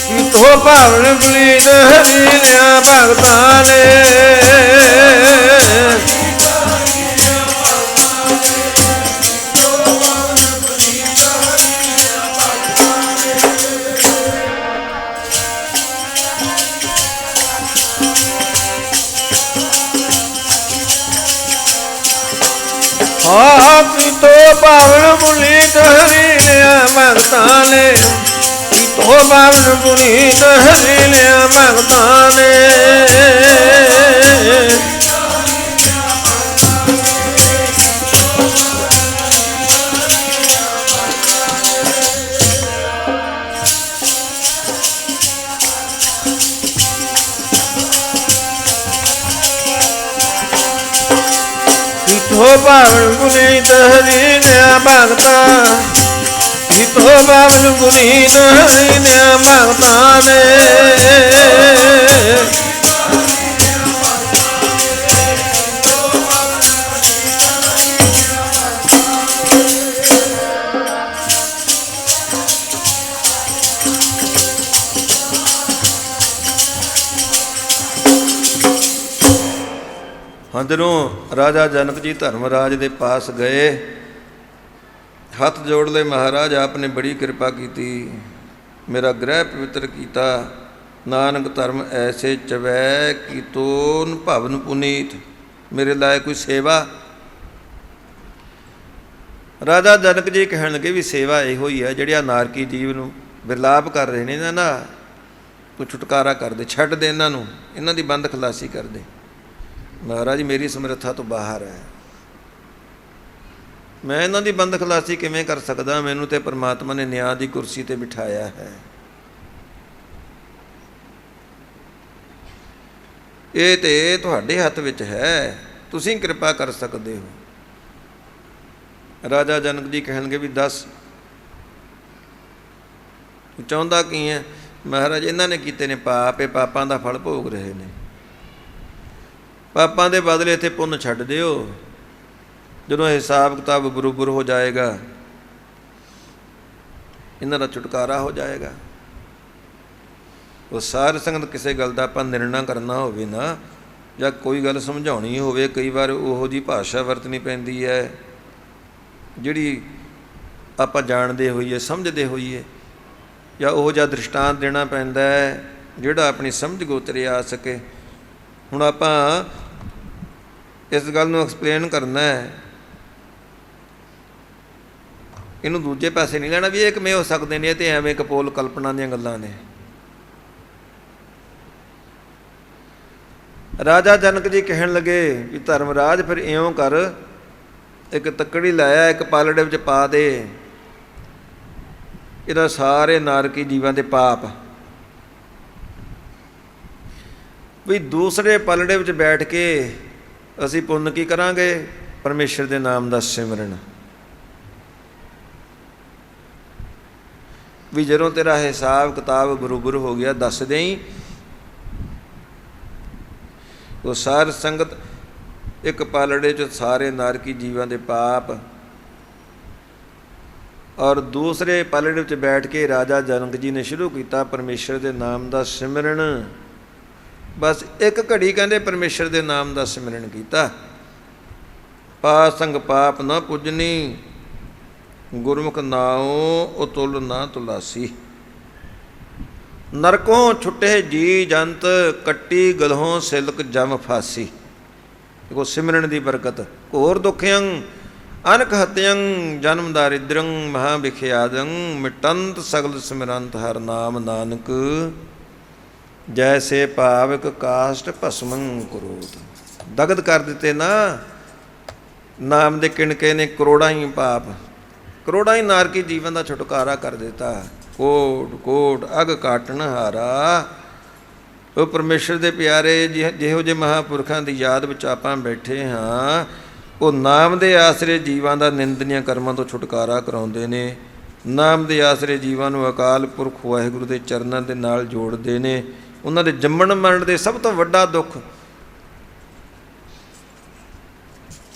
ਕਿ ਤੋ ਪਾਵਨ ਪੁਨੀਤ ਹਰੀ ਨਿਆ ਭਗਤਾਂ ਨੇ। ਹਾਂ ਕਿ ਤੋ ਪਾਵਨ ਪੁਨੀਤ पुनीत हरि लिया भगतां ने, कीतो पावन पुनीत हरि लिया भगतां ने। कीतो पावन पुनीत हरि लिया भगतां, कीतो पावन पुनीत हरि लिया भगतां ने। ਜਦੋਂ ਰਾਜਾ ਜਨਕ ਜੀ ਧਰਮਰਾਜ ਦੇ ਪਾਸ ਗਏ, ਹੱਥ ਜੋੜ ਲਏ, ਮਹਾਰਾਜ ਆਪਨੇ ਬੜੀ ਕਿਰਪਾ ਕੀਤੀ, ਮੇਰਾ ਗ੍ਰਹਿ ਪਵਿੱਤਰ ਕੀਤਾ, ਨਾਨਕ ਧਰਮ ਐਸੇ ਚਵੈ ਕੀਤੋਨ ਭਵਨ ਪੁਨੀਤ, ਮੇਰੇ ਲਾਇਕ ਕੋਈ ਸੇਵਾ। ਰਾਜਾ ਜਨਕ ਜੀ ਕਹਿਣ ਲੱਗੇ ਵੀ ਸੇਵਾ ਇਹੋ ਹੀ ਹੈ ਜਿਹੜਿਆ ਨਾਰਕੀ ਜੀਵ ਨੂੰ ਵਿਰਲਾਪ ਕਰ ਰਹੇ ਨੇ ਨਾ, ਕੋਈ ਛੁਟਕਾਰਾ ਕਰਦੇ, ਛੱਡ ਦੇ ਇਹਨਾਂ ਨੂੰ, ਇਹਨਾਂ ਦੀ ਬੰਦ ਖਲਾਸੀ ਕਰਦੇ। ਮਹਾਰਾਜ ਮੇਰੀ ਸਮਰੱਥਾ ਤੋਂ ਬਾਹਰ ਹੈ, ਮੈਂ ਇਹਨਾਂ ਦੀ ਬੰਦ ਖਲਾਸੀ ਕਿਵੇਂ ਕਰ ਸਕਦਾ, ਮੈਨੂੰ ਤੇ ਪਰਮਾਤਮਾ ਨੇ ਨਿਆਂ ਦੀ ਕੁਰਸੀ ਤੇ ਬਿਠਾਇਆ ਹੈ। ਇਹ ਤੇ ਤੁਹਾਡੇ ਹੱਥ ਵਿੱਚ ਹੈ, ਤੁਸੀਂ ਕਿਰਪਾ ਕਰ ਸਕਦੇ ਹੋ। ਰਾਜਾ ਜਨਕ ਜੀ ਕਹਿਣਗੇ ਵੀ ਦੱਸ ਚਾਹੁੰਦਾ ਕੀ ਹੈ। ਮਹਾਰਾਜ ਇਹਨਾਂ ਨੇ ਕੀਤੇ ਨੇ ਪਾਪ, ਇਹ ਪਾਪਾਂ ਦਾ ਫਲ ਭੋਗ ਰਹੇ ਨੇ, ਪਾਪਾਂ ਦੇ ਬਦਲੇ ਇੱਥੇ ਪੁੰਨ ਛੱਡ ਦਿਓ, ਜਦੋਂ ਹਿਸਾਬ ਕਿਤਾਬ ਬਰੋਬਰ ਹੋ ਜਾਏਗਾ ਇਹਨਾਂ ਦਾ ਛੁਟਕਾਰਾ ਹੋ ਜਾਏਗਾ। ਉਹ ਸਾਧ ਸੰਗਤ ਕਿਸੇ ਗੱਲ ਦਾ ਆਪਾਂ ਨਿਰਣਾ ਕਰਨਾ ਹੋਵੇ ਨਾ, ਜਾਂ ਕੋਈ ਗੱਲ ਸਮਝਾਉਣੀ ਹੋਵੇ, ਕਈ ਵਾਰ ਉਹੋ ਜਿਹੀ ਭਾਸ਼ਾ ਵਰਤਣੀ ਪੈਂਦੀ ਹੈ ਜਿਹੜੀ ਆਪਾਂ ਜਾਣਦੇ ਹੋਈਏ, ਸਮਝਦੇ ਹੋਈਏ, ਜਾਂ ਉਹੋ ਜਿਹਾ ਦ੍ਰਿਸ਼ਟਾਂਤ ਦੇਣਾ ਪੈਂਦਾ ਹੈ ਜਿਹੜਾ ਆਪਣੀ ਸਮਝ ਗੋਚਰੇ ਆ ਸਕੇ। ਹੁਣ ਆਪਾਂ ਇਸ ਗੱਲ ਨੂੰ ਐਕਸਪਲੇਨ ਕਰਨਾ ਹੈ, ਇਹਨੂੰ ਦੂਜੇ ਪਾਸੇ ਨਹੀਂ ਲੈਣਾ ਵੀ ਇਹ ਕਿਵੇਂ ਹੋ ਸਕਦੇ ਨੇ, ਇਹ ਤਾਂ ਐਵੇਂ ਕਪੋਲ ਕਲਪਨਾ ਦੀਆਂ ਗੱਲਾਂ ਨੇ। ਰਾਜਾ ਜਨਕ ਜੀ ਕਹਿਣ ਲੱਗੇ ਵੀ ਧਰਮਰਾਜ ਫਿਰ ਇਉਂ ਕਰ, ਇੱਕ ਤੱਕੜੀ ਲਾਇਆ, ਇੱਕ ਪਾਲੜੇ ਵਿੱਚ ਪਾ ਦੇ, ਇਹਦਾ ਸਾਰੇ ਨਾਰਕੀ ਜੀਵਾਂ ਦੇ ਪਾਪ, ਵੀ ਦੂਸਰੇ ਪਲੜੇ ਵਿੱਚ ਬੈਠ ਕੇ ਅਸੀਂ ਪੁੰਨ ਕੀ ਕਰਾਂਗੇ, ਪਰਮੇਸ਼ਰ ਦੇ ਨਾਮ ਦਾ ਸਿਮਰਨ। ਵੀ ਜਦੋਂ ਤੇਰਾ ਹਿਸਾਬ ਕਿਤਾਬ ਬਰੋਬਰ ਹੋ ਗਿਆ ਦੱਸ ਦੇਈਂ। ਉਹ ਸਾਧ ਸੰਗਤ ਇੱਕ ਪਾਲੜੇ 'ਚ ਸਾਰੇ ਨਾਰਕੀ ਜੀਵਾਂ ਦੇ ਪਾਪ, ਔਰ ਦੂਸਰੇ ਪਾਲੜੇ ਵਿੱਚ ਬੈਠ ਕੇ ਰਾਜਾ ਜਨਕ ਜੀ ਨੇ ਸ਼ੁਰੂ ਕੀਤਾ ਪਰਮੇਸ਼ਰ ਦੇ ਨਾਮ ਦਾ ਸਿਮਰਨ। ਬਸ ਇੱਕ ਘੜੀ ਕਹਿੰਦੇ ਪਰਮੇਸ਼ਰ ਦੇ ਨਾਮ ਦਾ ਸਿਮਰਨ ਕੀਤਾ। ਪਾਪ ਸੰਗ ਪਾਪ ਨਾ ਪੁੱਜਨੀ, ਗੁਰਮੁਖ ਨਾਉ ਅਤੁਲ ਨਾ ਤੁਲਾਸੀ। ਨਰਕੋਂ ਛੁੱਟੇ ਜੀ ਜੰਤ, ਕੱਟੀ ਗਲਹੋਂ ਸਿਲਕ ਜਮ ਫਾਸੀ। ਦੇਖੋ ਸਿਮਰਨ ਦੀ ਬਰਕਤ। ਘੋਰ ਦੁਖਿਅੰ ਅਨਕ ਹਤਿਅੰ, ਜਨਮ ਦਾਰਿਦ੍ਰੰ ਮਹਾ ਵਿਖਿਆਦੰ, ਮਿਟੰਤ ਸਗਲ ਸਿਮਰੰਤ ਹਰ ਨਾਮ ਨਾਨਕ, ਜੈਸੇ ਭਾਵਕ ਕਾਸ਼ਟ ਭਸਮੰ ਕਰੋਤ। ਦਗਦ ਕਰ ਦਿੱਤੇ ਨਾ ਨਾਮ ਦੇ ਕਿਣਕੇ ਨੇ, ਕਰੋੜਾਂ ਹੀ ਪਾਪ, ਕਰੋੜਾਂ ਹੀ ਨਾਰਕੀ ਜੀਵਨ ਦਾ ਛੁਟਕਾਰਾ ਕਰ ਦਿੱਤਾ। ਕੋਟ ਕੋਟ ਅਗ ਕਾਟਣ ਹਾਰਾ। ਉਹ ਪਰਮੇਸ਼ਰ ਦੇ ਪਿਆਰੇ ਜਿਹੋ ਜਿਹੇ ਮਹਾਂਪੁਰਖਾਂ ਦੀ ਯਾਦ ਵਿੱਚ ਆਪਾਂ ਬੈਠੇ ਹਾਂ, ਉਹ ਨਾਮ ਦੇ ਆਸਰੇ ਜੀਵਾਂ ਦਾ ਨਿੰਦਨੀਆਂ ਕਰਮਾਂ ਤੋਂ ਛੁਟਕਾਰਾ ਕਰਾਉਂਦੇ ਨੇ। ਨਾਮ ਦੇ ਆਸਰੇ ਜੀਵਾਂ ਨੂੰ ਅਕਾਲ ਪੁਰਖ ਵਾਹਿਗੁਰੂ ਦੇ ਚਰਨਾਂ ਦੇ ਨਾਲ ਜੋੜਦੇ ਨੇ। ਉਹਨਾਂ ਦੇ ਜੰਮਣ ਮਰਨ ਦੇ ਸਭ ਤੋਂ ਵੱਡਾ ਦੁੱਖ,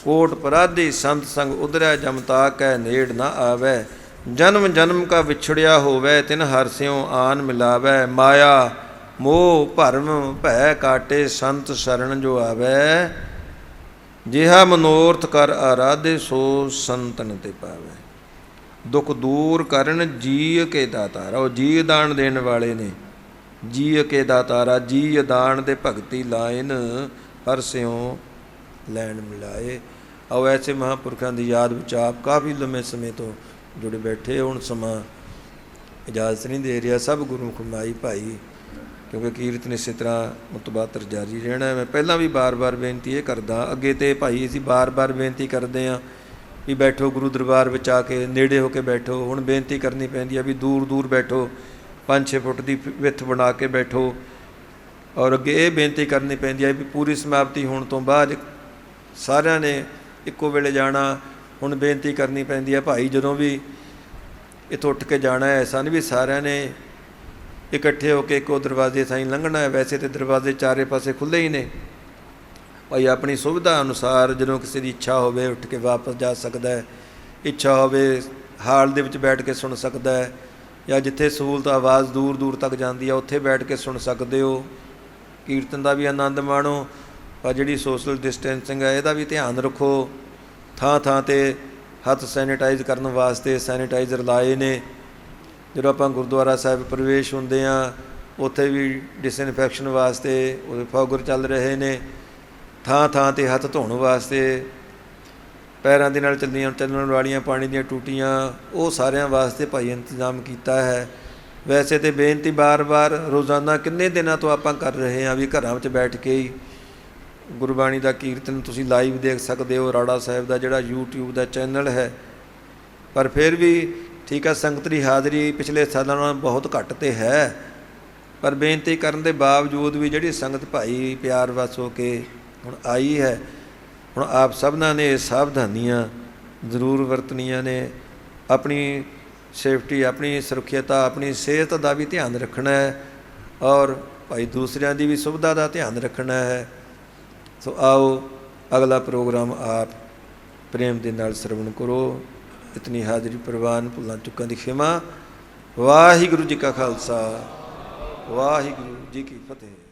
ਕੋਟ ਪਰਾਧੀ ਸੰਤ ਸੰਗ ਉਧਰੈ, ਜਮਤਾ ਕੈ ਨੇੜ ਨਾ ਆਵੈ, ਜਨਮ ਜਨਮ ਕਾ ਵਿਛੜਿਆ ਹੋਵੈ, ਤਿਨ ਹਰਿ ਸਿਉ ਆਨ ਮਿਲਾਵੈ, ਮਾਇਆ ਮੋਹ ਭਰਮ ਭੈ ਕਾਟੇ, ਸੰਤ ਸ਼ਰਨ ਜੋ ਆਵੈ, ਜਿਹਾ ਮਨੋਰਥ ਕਰ ਆਰਾਧੇ, ਸੋ ਸੰਤਨ ਤੇ ਪਾਵੈ। ਦੁੱਖ ਦੂਰ ਕਰਨ ਜੀ ਕੇ ਦਾਤਾਰਾ। ਉਹ ਜੀ ਦਾਨ ਦੇਣ ਵਾਲੇ ਨੇ, ਜੀ ਕੇ ਦਾਤਾਰਾ, ਜੀ ਦਾਨ ਦੇ ਭਗਤੀ ਲਾਇਨ, ਹਰ ਸਿਉ ਲੈਣ ਮਿਲਾਏ। ਆਓ ਐਸੇ ਮਹਾਂਪੁਰਖਾਂ ਦੀ ਯਾਦ ਵਿੱਚ ਆਪ ਕਾਫੀ ਲੰਮੇ ਸਮੇਂ ਤੋਂ ਜੁੜੇ ਬੈਠੇ ਹੁਣ ਸਮਾਂ ਇਜਾਜ਼ਤ ਨਹੀਂ ਦੇ ਰਿਹਾ। ਸਭ ਗੁਰਮੁਖ ਮਾਈ ਭਾਈ, ਕਿਉਂਕਿ ਕੀਰਤਨ ਇਸੇ ਤਰ੍ਹਾਂ ਮੁਤਬਾਤਰ ਜਾਰੀ ਰਹਿਣਾ। ਮੈਂ ਪਹਿਲਾਂ ਵੀ ਬਾਰ-ਬਾਰ ਬੇਨਤੀ ਇਹ ਕਰਦਾ, ਅੱਗੇ ਤੇ ਭਾਈ ਅਸੀਂ ਬਾਰ-ਬਾਰ ਬੇਨਤੀ ਕਰਦੇ ਹਾਂ ਵੀ ਬੈਠੋ ਗੁਰੂ ਦਰਬਾਰ ਵਿੱਚ ਆ ਕੇ, ਨੇੜੇ ਹੋ ਕੇ ਬੈਠੋ। ਹੁਣ ਬੇਨਤੀ ਕਰਨੀ ਪੈਂਦੀ ਆ ਵੀ ਦੂਰ ਦੂਰ ਬੈਠੋ, 5-6 ਫੁੱਟ ਦੀ ਵਿੱਥ ਬਣਾ ਕੇ ਬੈਠੋ। ਔਰ ਅੱਗੇ ਇਹ ਬੇਨਤੀ ਕਰਨੀ ਪੈਂਦੀ ਹੈ ਵੀ ਪੂਰੀ ਸਮਾਪਤੀ ਹੋਣ ਤੋਂ ਬਾਅਦ ਸਾਰਿਆਂ ਨੇ ਇੱਕੋ ਵੇਲੇ ਜਾਣਾ। ਹੁਣ ਬੇਨਤੀ ਕਰਨੀ ਪੈਂਦੀ ਹੈ ਭਾਈ ਜਦੋਂ ਵੀ ਇੱਥੋਂ ਉੱਠ ਕੇ ਜਾਣਾ ਹੈ, ਐਸਾ ਨਹੀਂ ਵੀ ਸਾਰਿਆਂ ਨੇ ਇਕੱਠੇ ਹੋ ਕੇ ਇੱਕੋ ਦਰਵਾਜ਼ੇ ਥਾਈਂ ਲੰਘਣਾ ਹੈ। ਵੈਸੇ ਤਾਂ ਦਰਵਾਜ਼ੇ ਚਾਰੇ ਪਾਸੇ ਖੁੱਲ੍ਹੇ ਹੀ ਨੇ। ਭਾਈ ਆਪਣੀ ਸੁਵਿਧਾ ਅਨੁਸਾਰ ਜਦੋਂ ਕਿਸੇ ਦੀ ਇੱਛਾ ਹੋਵੇ ਉੱਠ ਕੇ ਵਾਪਸ ਜਾ ਸਕਦਾ ਹੈ, ਇੱਛਾ ਹੋਵੇ ਹਾਲ ਦੇ ਵਿੱਚ ਬੈਠ ਕੇ ਸੁਣ ਸਕਦਾ ਹੈ, ਜਾਂ ਜਿੱਥੇ ਸਹੂਲਤ ਆਵਾਜ਼ ਦੂਰ ਦੂਰ ਤੱਕ ਜਾਂਦੀ ਆ ਉੱਥੇ ਬੈਠ ਕੇ ਸੁਣ ਸਕਦੇ ਹੋ। ਕੀਰਤਨ ਦਾ ਵੀ ਆਨੰਦ ਮਾਣੋ। ਪਰ ਜਿਹੜੀ ਸੋਸ਼ਲ ਡਿਸਟੈਂਸਿੰਗ ਹੈ ਇਹਦਾ ਵੀ ਧਿਆਨ ਰੱਖੋ। ਥਾਂ ਥਾਂ 'ਤੇ ਹੱਥ ਸੈਨੀਟਾਈਜ਼ ਕਰਨ ਵਾਸਤੇ ਸੈਨੀਟਾਈਜ਼ਰ ਲਾਏ ਨੇ। ਜਦੋਂ ਆਪਾਂ ਗੁਰਦੁਆਰਾ ਸਾਹਿਬ ਪ੍ਰਵੇਸ਼ ਹੁੰਦੇ ਹਾਂ ਉੱਥੇ ਵੀ ਡਿਸਇਨਫੈਕਸ਼ਨ ਵਾਸਤੇ ਉਹਦੇ ਫੌਗਰ ਚੱਲ ਰਹੇ ਨੇ। ਥਾਂ ਥਾਂ 'ਤੇ ਹੱਥ ਧੋਣ ਵਾਸਤੇ ਪੈਰਾਂ ਦੇ ਨਾਲ ਚੱਲਣ ਵਾਲੀਆਂ ਪਾਣੀ ਦੀਆਂ ਟੂਟੀਆਂ, ਉਹ ਸਾਰਿਆਂ ਵਾਸਤੇ ਭਾਈ ਇੰਤਜ਼ਾਮ ਕੀਤਾ ਹੈ। ਵੈਸੇ ਤਾਂ ਬੇਨਤੀ ਬਾਰ-ਬਾਰ ਰੋਜ਼ਾਨਾ ਕਿੰਨੇ ਦਿਨਾਂ ਤੋਂ ਆਪਾਂ ਕਰ ਰਹੇ ਹਾਂ ਵੀ ਘਰਾਂ ਵਿੱਚ ਬੈਠ ਕੇ ਹੀ ਗੁਰਬਾਣੀ ਦਾ ਕੀਰਤਨ ਤੁਸੀਂ ਲਾਈਵ ਦੇਖ ਸਕਦੇ ਹੋ। ਰਾੜਾ ਸਾਹਿਬ ਦਾ ਜਿਹੜਾ YouTube ਦਾ ਚੈਨਲ ਹੈ, ਪਰ ਫਿਰ ਵੀ ਠੀਕ ਹੈ ਸੰਗਤ ਦੀ ਹਾਜ਼ਰੀ ਪਿਛਲੇ ਸਾਲਾਂ ਨਾਲੋਂ ਬਹੁਤ ਘੱਟ ਤੇ ਹੈ। ਪਰ ਬੇਨਤੀ ਕਰਨ ਦੇ ਬਾਵਜੂਦ ਵੀ ਜਿਹੜੀ ਸੰਗਤ ਭਾਈ ਪਿਆਰ ਵਸ ਹੋ ਕੇ ਹੁਣ ਆਈ ਹੈ, ਹੁਣ ਆਪ ਸਭਨਾਂ ਨੇ ਇਹ ਸਾਵਧਾਨੀਆਂ ਜ਼ਰੂਰ ਵਰਤਣੀਆਂ ਨੇ। ਆਪਣੀ ਸੇਫਟੀ, ਆਪਣੀ ਸੁਰੱਖਿਅਤਾ, ਆਪਣੀ ਸਿਹਤ ਦਾ ਵੀ ਧਿਆਨ ਰੱਖਣਾ ਹੈ ਔਰ ਭਾਈ ਦੂਸਰਿਆਂ ਦੀ ਵੀ ਸੁਵਿਧਾ ਦਾ ਧਿਆਨ ਰੱਖਣਾ ਹੈ। ਸੋ ਆਓ ਅਗਲਾ ਪ੍ਰੋਗਰਾਮ ਆਪ ਪ੍ਰੇਮ ਦੇ ਨਾਲ ਸਰਵਣ ਕਰੋ। ਇਤਨੀ ਹਾਜ਼ਰੀ ਪ੍ਰਵਾਨ, ਭੁੱਲਾਂ ਚੁੱਕਾਂ ਦੀ ਖਿਮਾ। ਵਾਹਿਗੁਰੂ ਜੀ ਕਾ ਖਾਲਸਾ, ਵਾਹਿਗੁਰੂ ਜੀ ਕੀ ਫਤਿਹ।